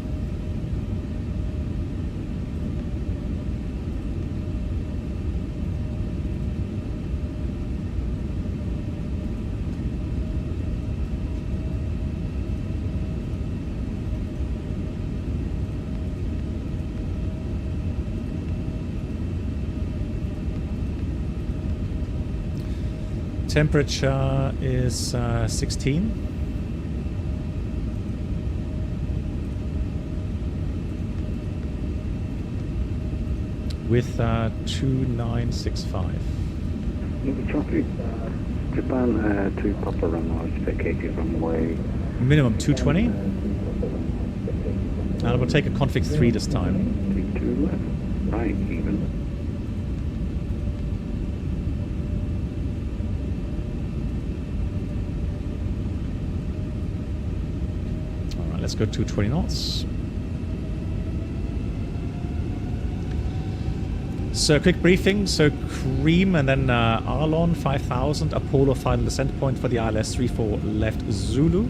Temperature is 16. With 2965. Traffic, Japan 2 Papa runway, vacated runway. Minimum 220. And we'll take a config 3 this time. 2 left, right even. Let's go 220 knots. So quick briefing. So Cream and then Arlon 5000, Apollo final descent point for the ILS 34 left Zulu.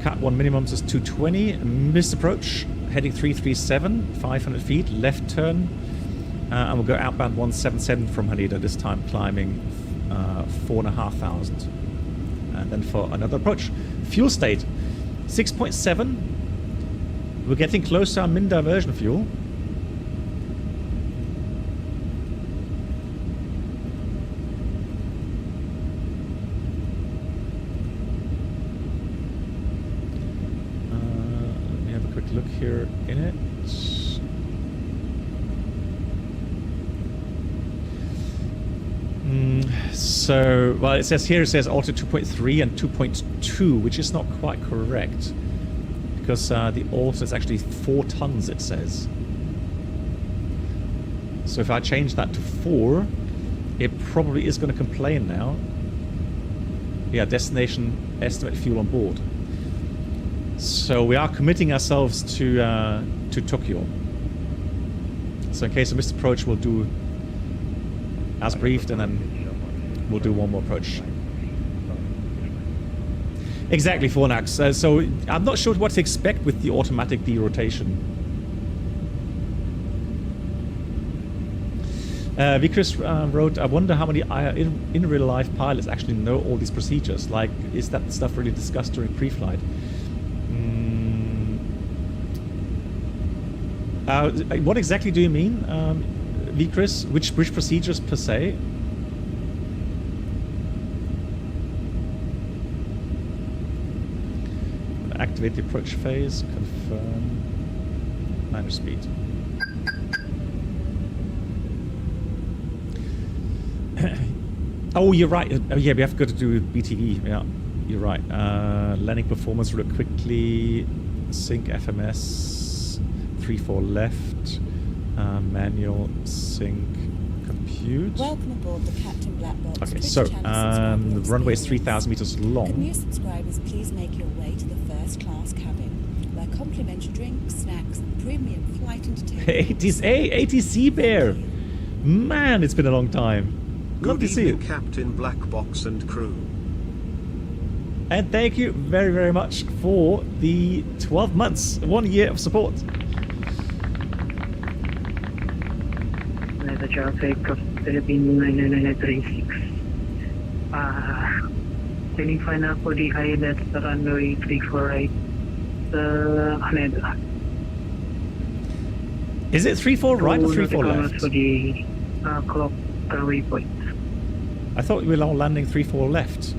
Cat 1 minimums is 220. Missed approach, heading 337, 500 feet, left turn. And we'll go outbound 177 from Haneda, this time climbing 4,500. And then for another approach. Fuel state. 6.7. We're getting close to our min diversion fuel. Let me have a quick look here in it. So, well, it says here, it says Alto 2.3 and 2.2, which is not quite correct. Because the Alto is actually 4 tons, it says. So if I change that to 4, it probably is going to complain now. Yeah, destination estimate fuel on board. So we are committing ourselves to Tokio. So in case of missed approach, we'll do as briefed, and then we'll do one more approach. Exactly, Fornax. So I'm not sure what to expect with the automatic derotation. Vickers wrote, I wonder how many in real life pilots actually know all these procedures. Like, is that stuff really discussed during pre-flight? What exactly do you mean, Vickers? Which procedures per se? Activate the approach phase. Confirm. Manage speed. Oh, you're right. Oh, yeah, we have got to do BTE. Yeah, you're right. Landing performance real quickly. Sync FMS. 3-4 left. Manual sync compute. Welcome aboard the Captain Black Box. Okay, so the runway is 3,000 meters long. Could new subscribers please make your way to the first class cabin, where complimentary drinks, snacks, and premium flight entertainment. ATC Bear. Man, it's been a long time. Love to see you, Captain Black Box and crew. And thank you very, very much for the 12 months, 1 year of support. The traffic of Philippine 99936. Standing fine na po di Haneda sa runway 34 right sa Haneda. Is it 3-4 right or 3-4 left? For the clock waypoint. I thought we were all landing 3-4 left.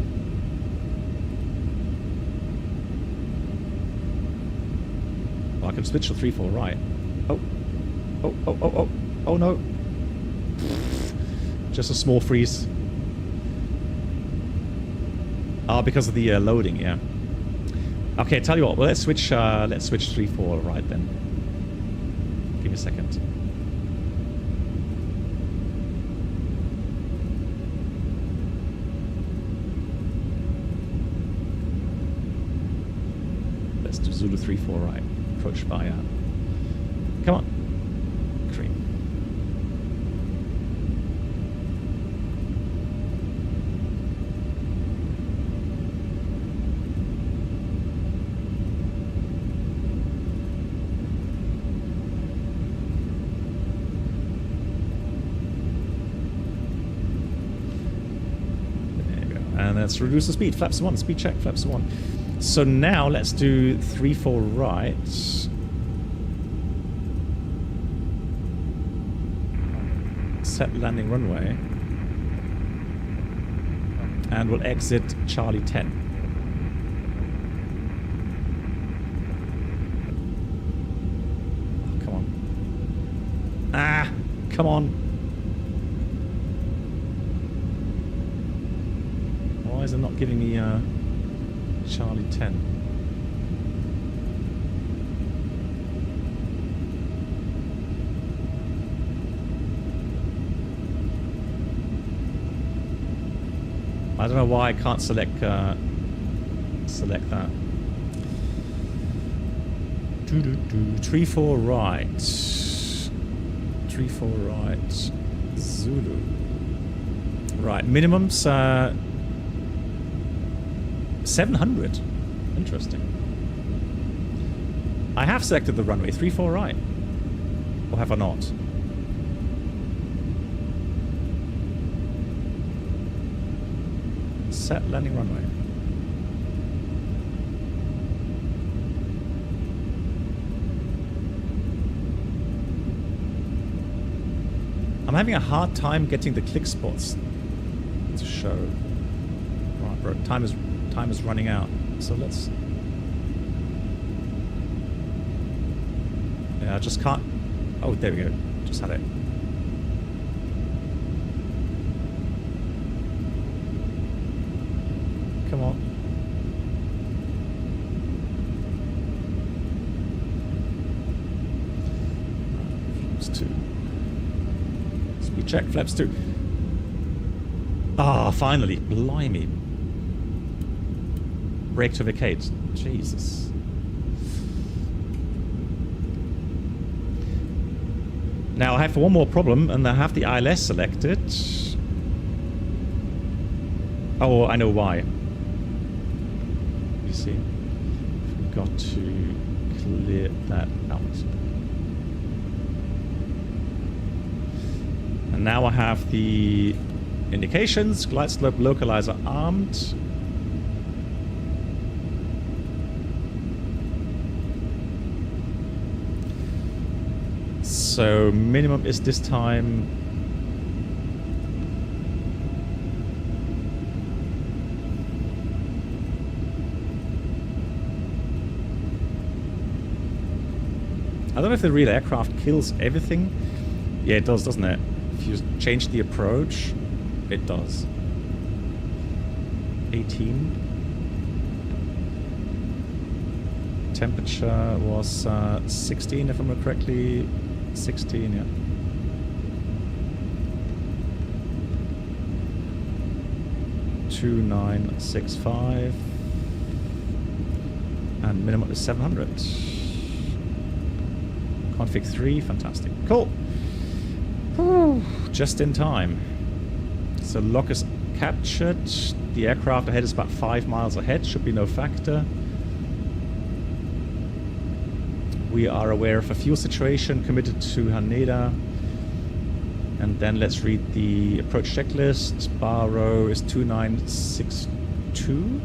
Well, I can switch to 3-4 right. Oh no. Just a small freeze. Because of the loading, yeah. Okay, tell you what, well, let's switch 3-4 right then. Give me a second. Let's do Zulu 3-4 right. Approach by come on. Cream. And let's reduce the speed. Flaps 1. Speed check. Flaps 1. So now let's do 3-4 right. Set landing runway. And we'll exit Charlie 10. Oh, come on. Ah! Come on. Why is it not giving me Charlie 10? I don't know why I can't select that. 3-4 right. 3-4 right. Zulu. Right, minimum's 700. Interesting. I have selected the runway 3-4 right. Or have I not? Set landing runway. I'm having a hard time getting the click spots to show. Right, bro. Time is running out. So let's. Yeah, I just can't. Oh, there we go. Just had it. Come on. Flaps 2. Speed check, flaps 2. Ah, finally. Blimey. Brake to vacate. Jesus. Now I have one more problem, and I have the ILS selected. Oh, I know why. You see, we've got to clear that out. And now I have the indications, glide slope localizer armed. So minimum is this time I don't know if the real aircraft kills everything. Yeah, it does, doesn't it? If you change the approach, it does. 18. Temperature was 16, if I remember correctly. 16, yeah. $2,965 and minimum is 700. Config 3, fantastic. Cool. Whew, just in time. So lock is captured. The aircraft ahead is about 5 miles ahead. Should be no factor. We are aware of a fuel situation, committed to Haneda. And then let's read the approach checklist. Bar row is 2962.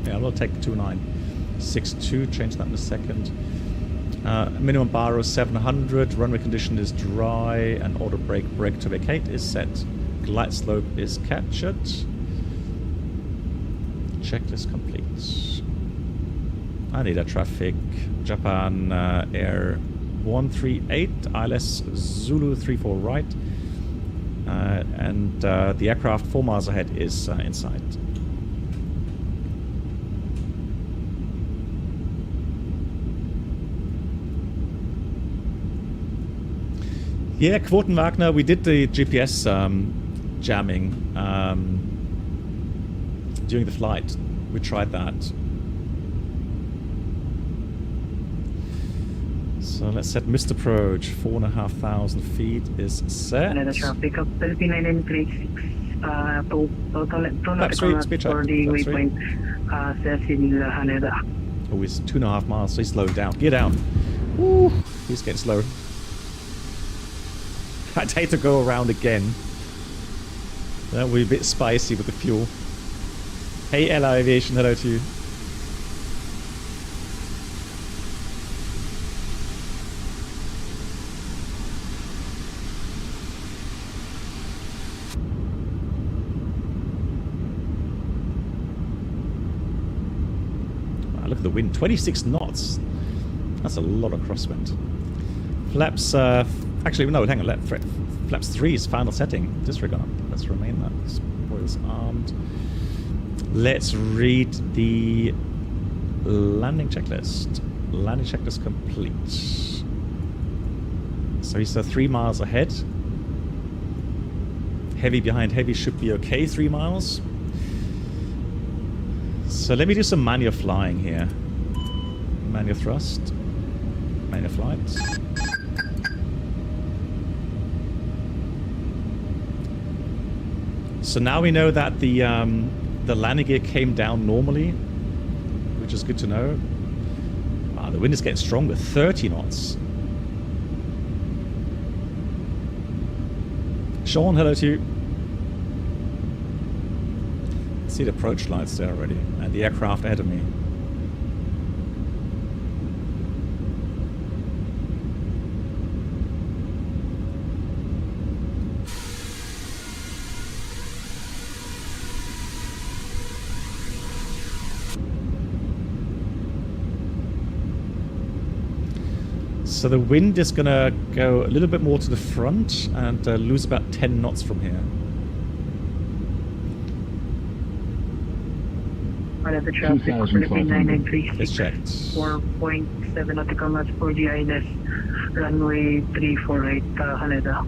Yeah, we'll take 2962, change that in a second. Minimum bar row 700, runway condition is dry, and auto brake to vacate is set. Glide slope is captured. Checklist complete. Haneda traffic, Japan Air 138, ILS Zulu 34 right, and the aircraft 4 miles ahead is in sight. Yeah, Quotenwagner, we did the GPS jamming during the flight. We tried that. So let's set missed approach. 4,500 feet is set. Another traffic of 3936. Total speed check. For the waypoint says in Haneda. Oh, he's 2.5 miles, so he's slowed down. Get down. Woo, he's getting slow. I'd hate to go around again. That would be a bit spicy with the fuel. Hey, LA Aviation, hello to you. Wow, look at the wind, 26 knots. That's a lot of crosswind. Flaps, actually, no, hang on. Flaps 3 is final setting. Disregard. Let's remain that. Spoilers armed. Let's read the landing checklist. Landing checklist complete. So he's 3 miles ahead. Heavy behind heavy should be okay, 3 miles. So let me do some manual flying here. Manual thrust. Manual flight. So now we know that the landing gear came down normally, which is good to know. Wow, the wind is getting stronger, 30 knots. Sean, hello to you. See the approach lights there already, and the aircraft ahead of me. So the wind is going to go a little bit more to the front and lose about 10 knots from here. Another traffic, Philippine 9936. It's checked. 4.7 nautical knots for the ILS, runway 348, Haneda.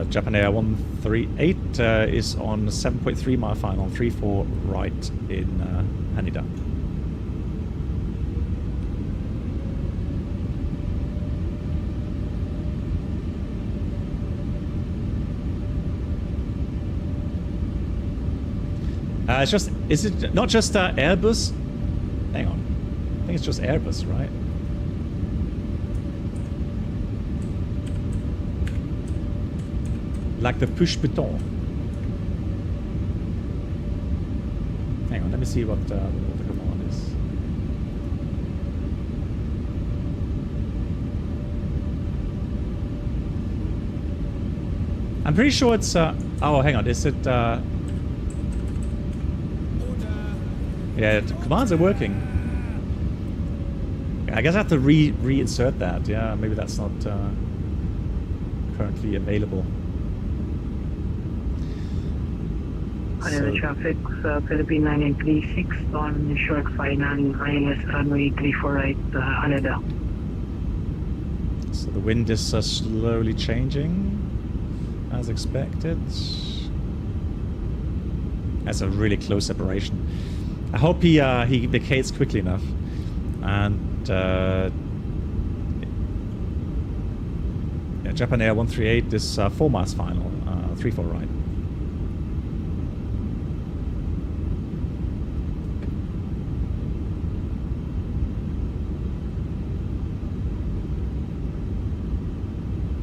Japan Air 138 is on 7.3 mile final on 34 right in Haneda. It's just, is it not just Airbus? Hang on, I think it's just Airbus, right? Like the push button. Hang on, let me see what the command is. I'm pretty sure it's... oh, hang on. Is it... yeah, the commands are working. I guess I have to reinsert that. Yeah, maybe that's not currently available. Haneda traffic, Philippine 9836 on short final ILS runway 34 right, Haneda. So the wind is slowly changing, as expected. That's a really close separation. I hope he vacates quickly enough. And yeah, Japan Air 138 is 4 miles final, 34 right.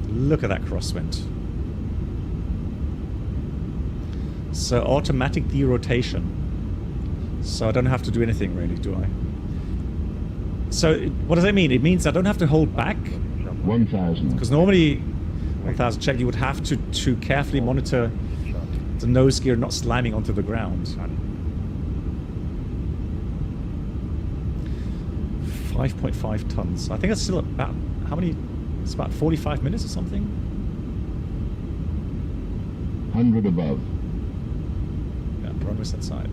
Look at that crosswind. So automatic derotation. So I don't have to do anything really, do I? So what does that mean? It means I don't have to hold back. 1,000. Because normally, 1,000 check, you would have to carefully monitor the nose gear not slamming onto the ground. 5.5 tons. I think that's still about, how many? It's about 45 minutes or something. 100 above. Yeah, runway set side.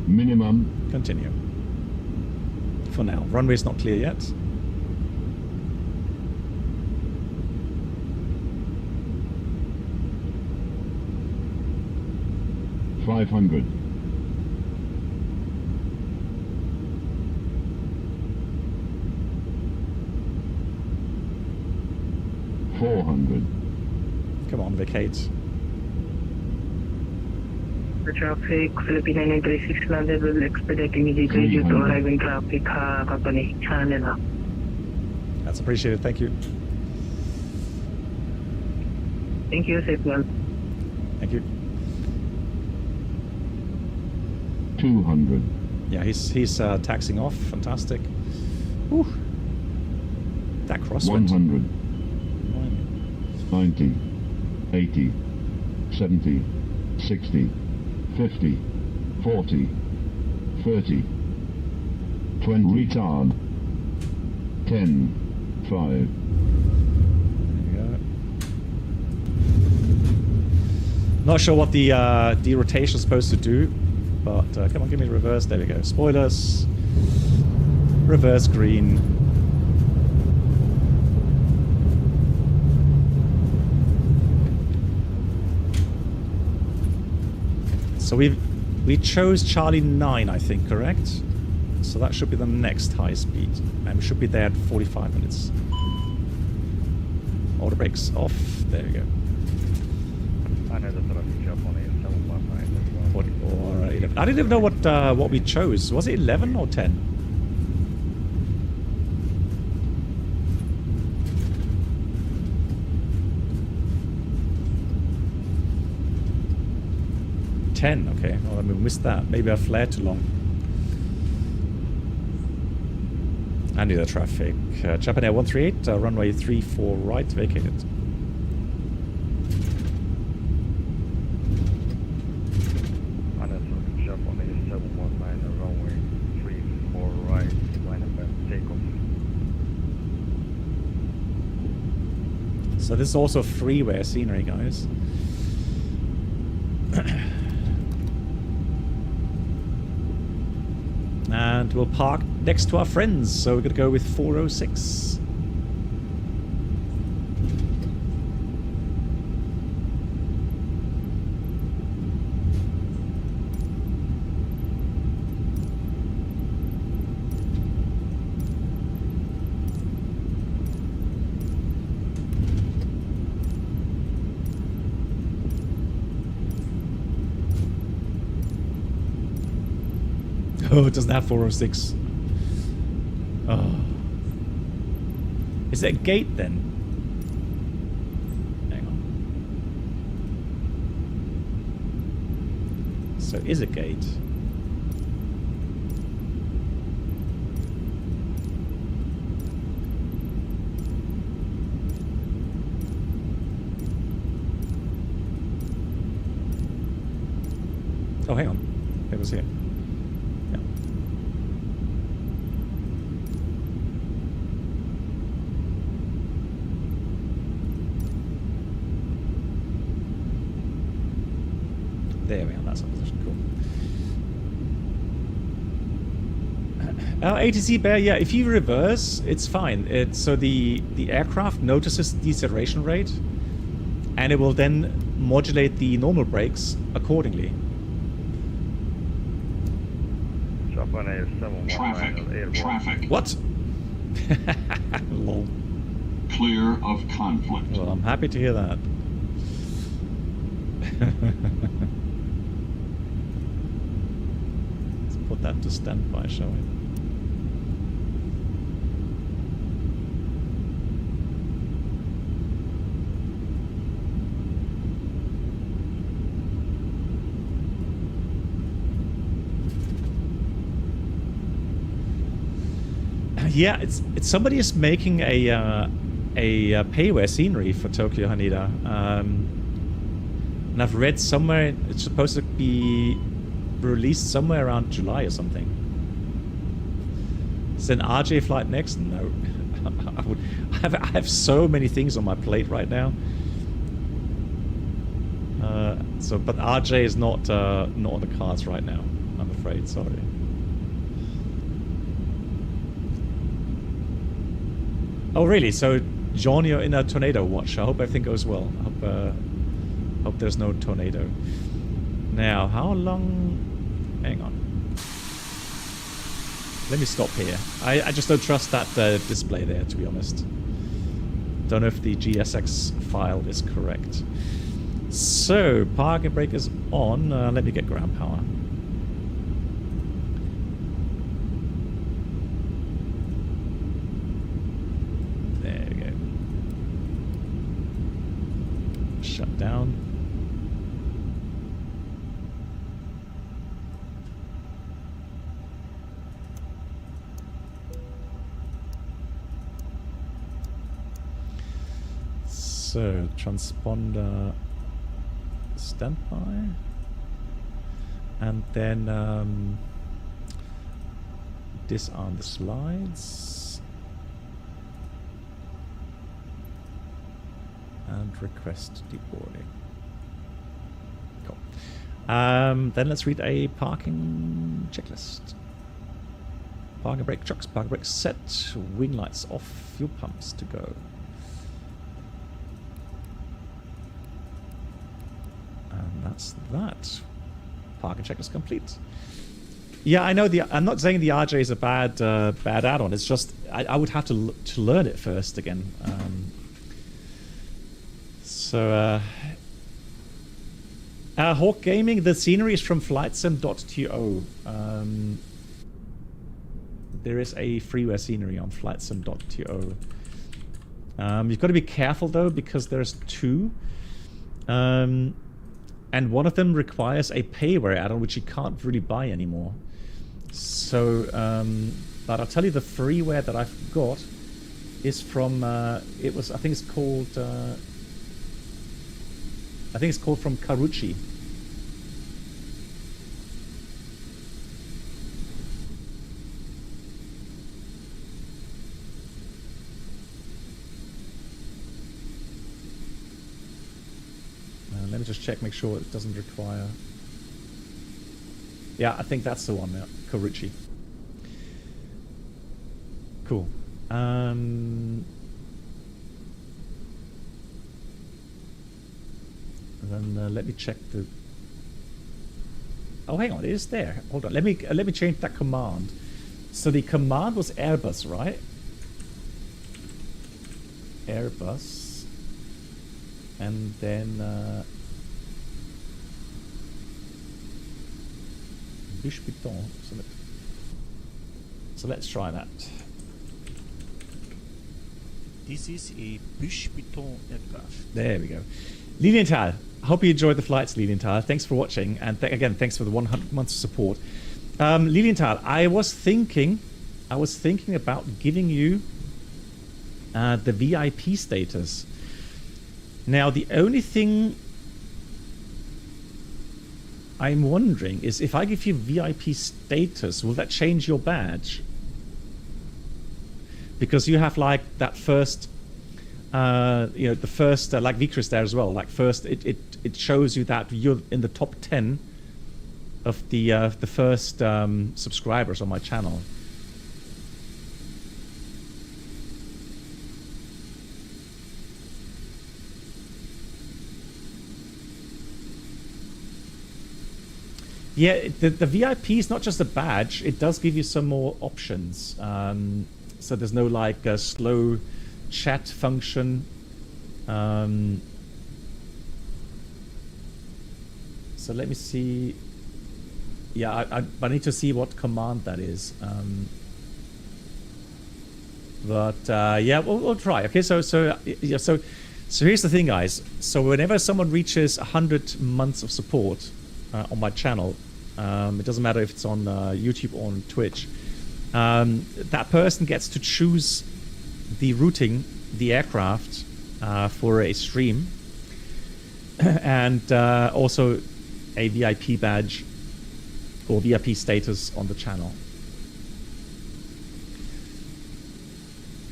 Minimum. Continue. For now. Runway's not clear yet. $500. $400. Come on, vacate. The traffic, Philippine 9836 landed will expedite immediately due to arriving traffic, company, Haneda. That's appreciated, thank you. Thank you, safe one. Thank you. 200. Yeah, he's taxing off. Fantastic. Whew. That crosswind. 100. 90. 80. 70. 60. 50. 40. 30. 20. Retard. 10. 5. Not sure what the derotation is supposed to do, but come on, give me reverse. There we go. Spoilers. Reverse green. So we chose Charlie 9, I think, correct? So that should be the next high speed, and we should be there at 45 minutes. Auto brakes off. There we go. Or 11. I didn't even know what we chose. Was it 11 or 10? Okay. Well, I missed that. Maybe I flared too long. And the traffic. Japan Air 138, runway 34 right, vacated. So this is also freeway scenery, guys. And we'll park next to our friends, so we're going to go with 406. Oh, it doesn't have 406. Oh. Is it a gate then? Hang on. So is a gate. here. Yeah. There we are, that's our position. Cool. ATC Bear, yeah, if you reverse, it's fine. So the aircraft notices deceleration rate, and it will then modulate the normal brakes accordingly. Traffic. What? Lol. Clear of conflict. Well, I'm happy to hear that. Let's put that to standby, shall we? Yeah, it's somebody is making a payware scenery for Tokio Haneda, and I've read somewhere it's supposed to be released somewhere around July or something. Is an RJ flight next? No. I have so many things on my plate right now. But RJ is not on the cards right now, I'm afraid. Sorry. Oh really? So, John, you're in a tornado watch. I hope everything goes well. I hope there's no tornado. Now, how long? Hang on. Let me stop here. I just don't trust that display there, to be honest. Don't know if the GSX file is correct. So, parking brake is on. Let me get ground power. Shut down. So, transponder standby. And then disarm the slides. And request deboarding. Cool. Then let's read a parking checklist. Parking brake trucks, parking brake set, wing lights off, fuel pumps to go. And that's that. Parking checklist complete. Yeah, I know I'm not saying the RJ is a bad add-on. It's just I would have to learn it first again. Hawk Gaming, the scenery is from flightsim.to. There is a freeware scenery on flightsim.to. You've got to be careful though, because there's two. And one of them requires a payware add-on, which you can't really buy anymore. So, but I'll tell you the freeware that I've got is from, I think it's called from Karuchi. Let me just check, make sure it doesn't require... Yeah, I think that's the one, yeah. Karuchi. Cool. And then let me check the... Oh, hang on, it is there. Hold on, let me change that command. So the command was Airbus, right? Airbus. And then... So let's try that. This is a Pushback aircraft. There we go. Lilienthal, I hope you enjoyed the flights, Lilienthal. Thanks for watching, and again, thanks for the 100 months of support. Lilienthal, I was thinking about giving you the VIP status. Now, the only thing I'm wondering is if I give you VIP status, will that change your badge? Because you have like that first, the first, like Vikris there as well. Like first, it shows you that you're in the top 10 of the first subscribers on my channel. Yeah, the VIP is not just a badge, it does give you some more options. So there's no like slow chat function. So let me see. Yeah, I need to see what command that is. Yeah, we'll try. Okay, so here's the thing, guys. So whenever someone reaches 100 months of support on my channel, it doesn't matter if it's on YouTube or on Twitch, that person gets to choose the routing, the aircraft for a stream, and also a VIP badge or VIP status on the channel.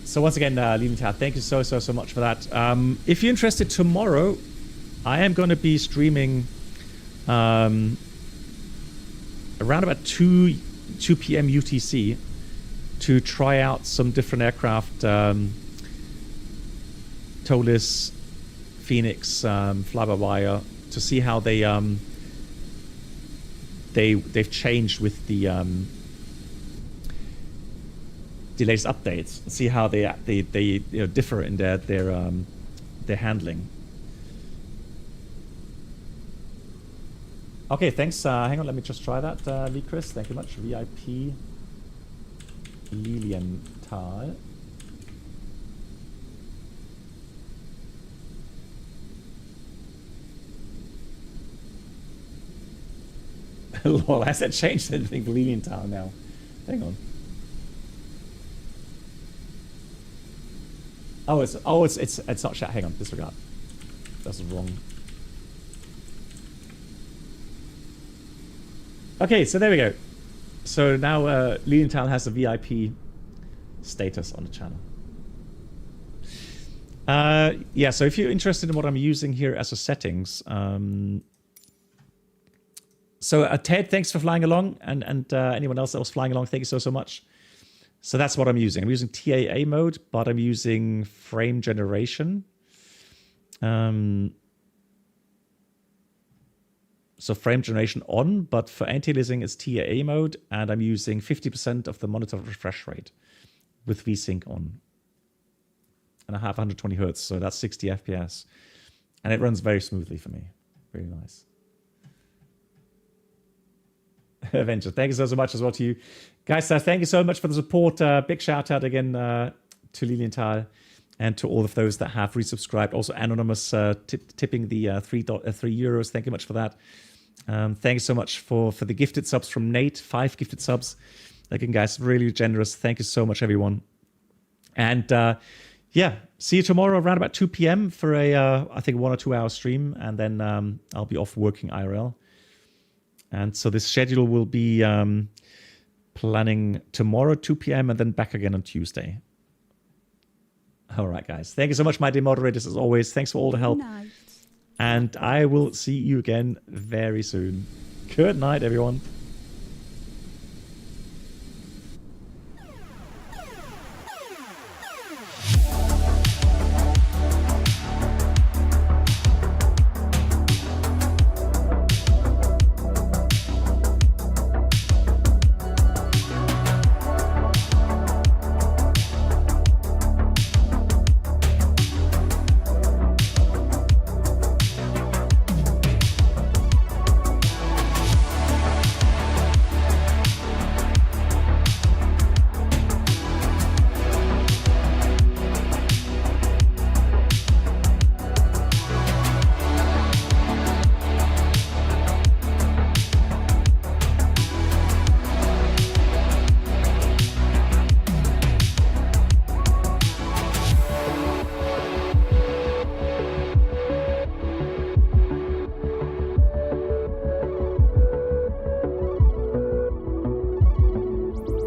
So once again, Lilian, thank you so much for that. If you're interested, tomorrow I am going to be streaming around about 2 p.m. UTC to try out some different aircraft, Tolis, Phoenix, fly-by-wire, to see how they've changed with the latest updates. See how they differ in their handling. Okay, thanks. Hang on, let me just try that, Chris. Thank you much. VIP Lilienthal. Lol, has that changed anything for Lilienthal now? Hang on. Oh, it's not chat. Hang on, disregard. That's wrong. Okay, so there we go. So now Lilienthal has a VIP status on the channel. Yeah, so if you're interested in what I'm using here as a settings, so Ted, thanks for flying along, and anyone else that was flying along, thank you so much. So that's what I'm using. I'm using TAA mode, but I'm using frame generation. So frame generation on, but for anti-aliasing it's TAA mode, and I'm using 50% of the monitor refresh rate with VSync on. And I have 120 Hertz, so that's 60 FPS. And it runs very smoothly for me. Very nice. Avenger, thank you so much as well to you. Guys, thank you so much for the support. Big shout out again to Lilienthal and to all of those that have resubscribed. Also Anonymous tipping the €3. Thank you much for that. Thank you so much for the gifted subs from Nate. 5 gifted subs. Again, guys, really generous. Thank you so much, everyone. And yeah, see you tomorrow around about 2 p.m. for a, I think, 1 or 2 hour stream. And then I'll be off working IRL. And so this schedule will be planning tomorrow, 2 p.m. and then back again on Tuesday. All right, guys. Thank you so much, my dear moderators, as always. Thanks for all the help. And I will see you again very soon. Good night, everyone.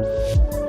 Bye.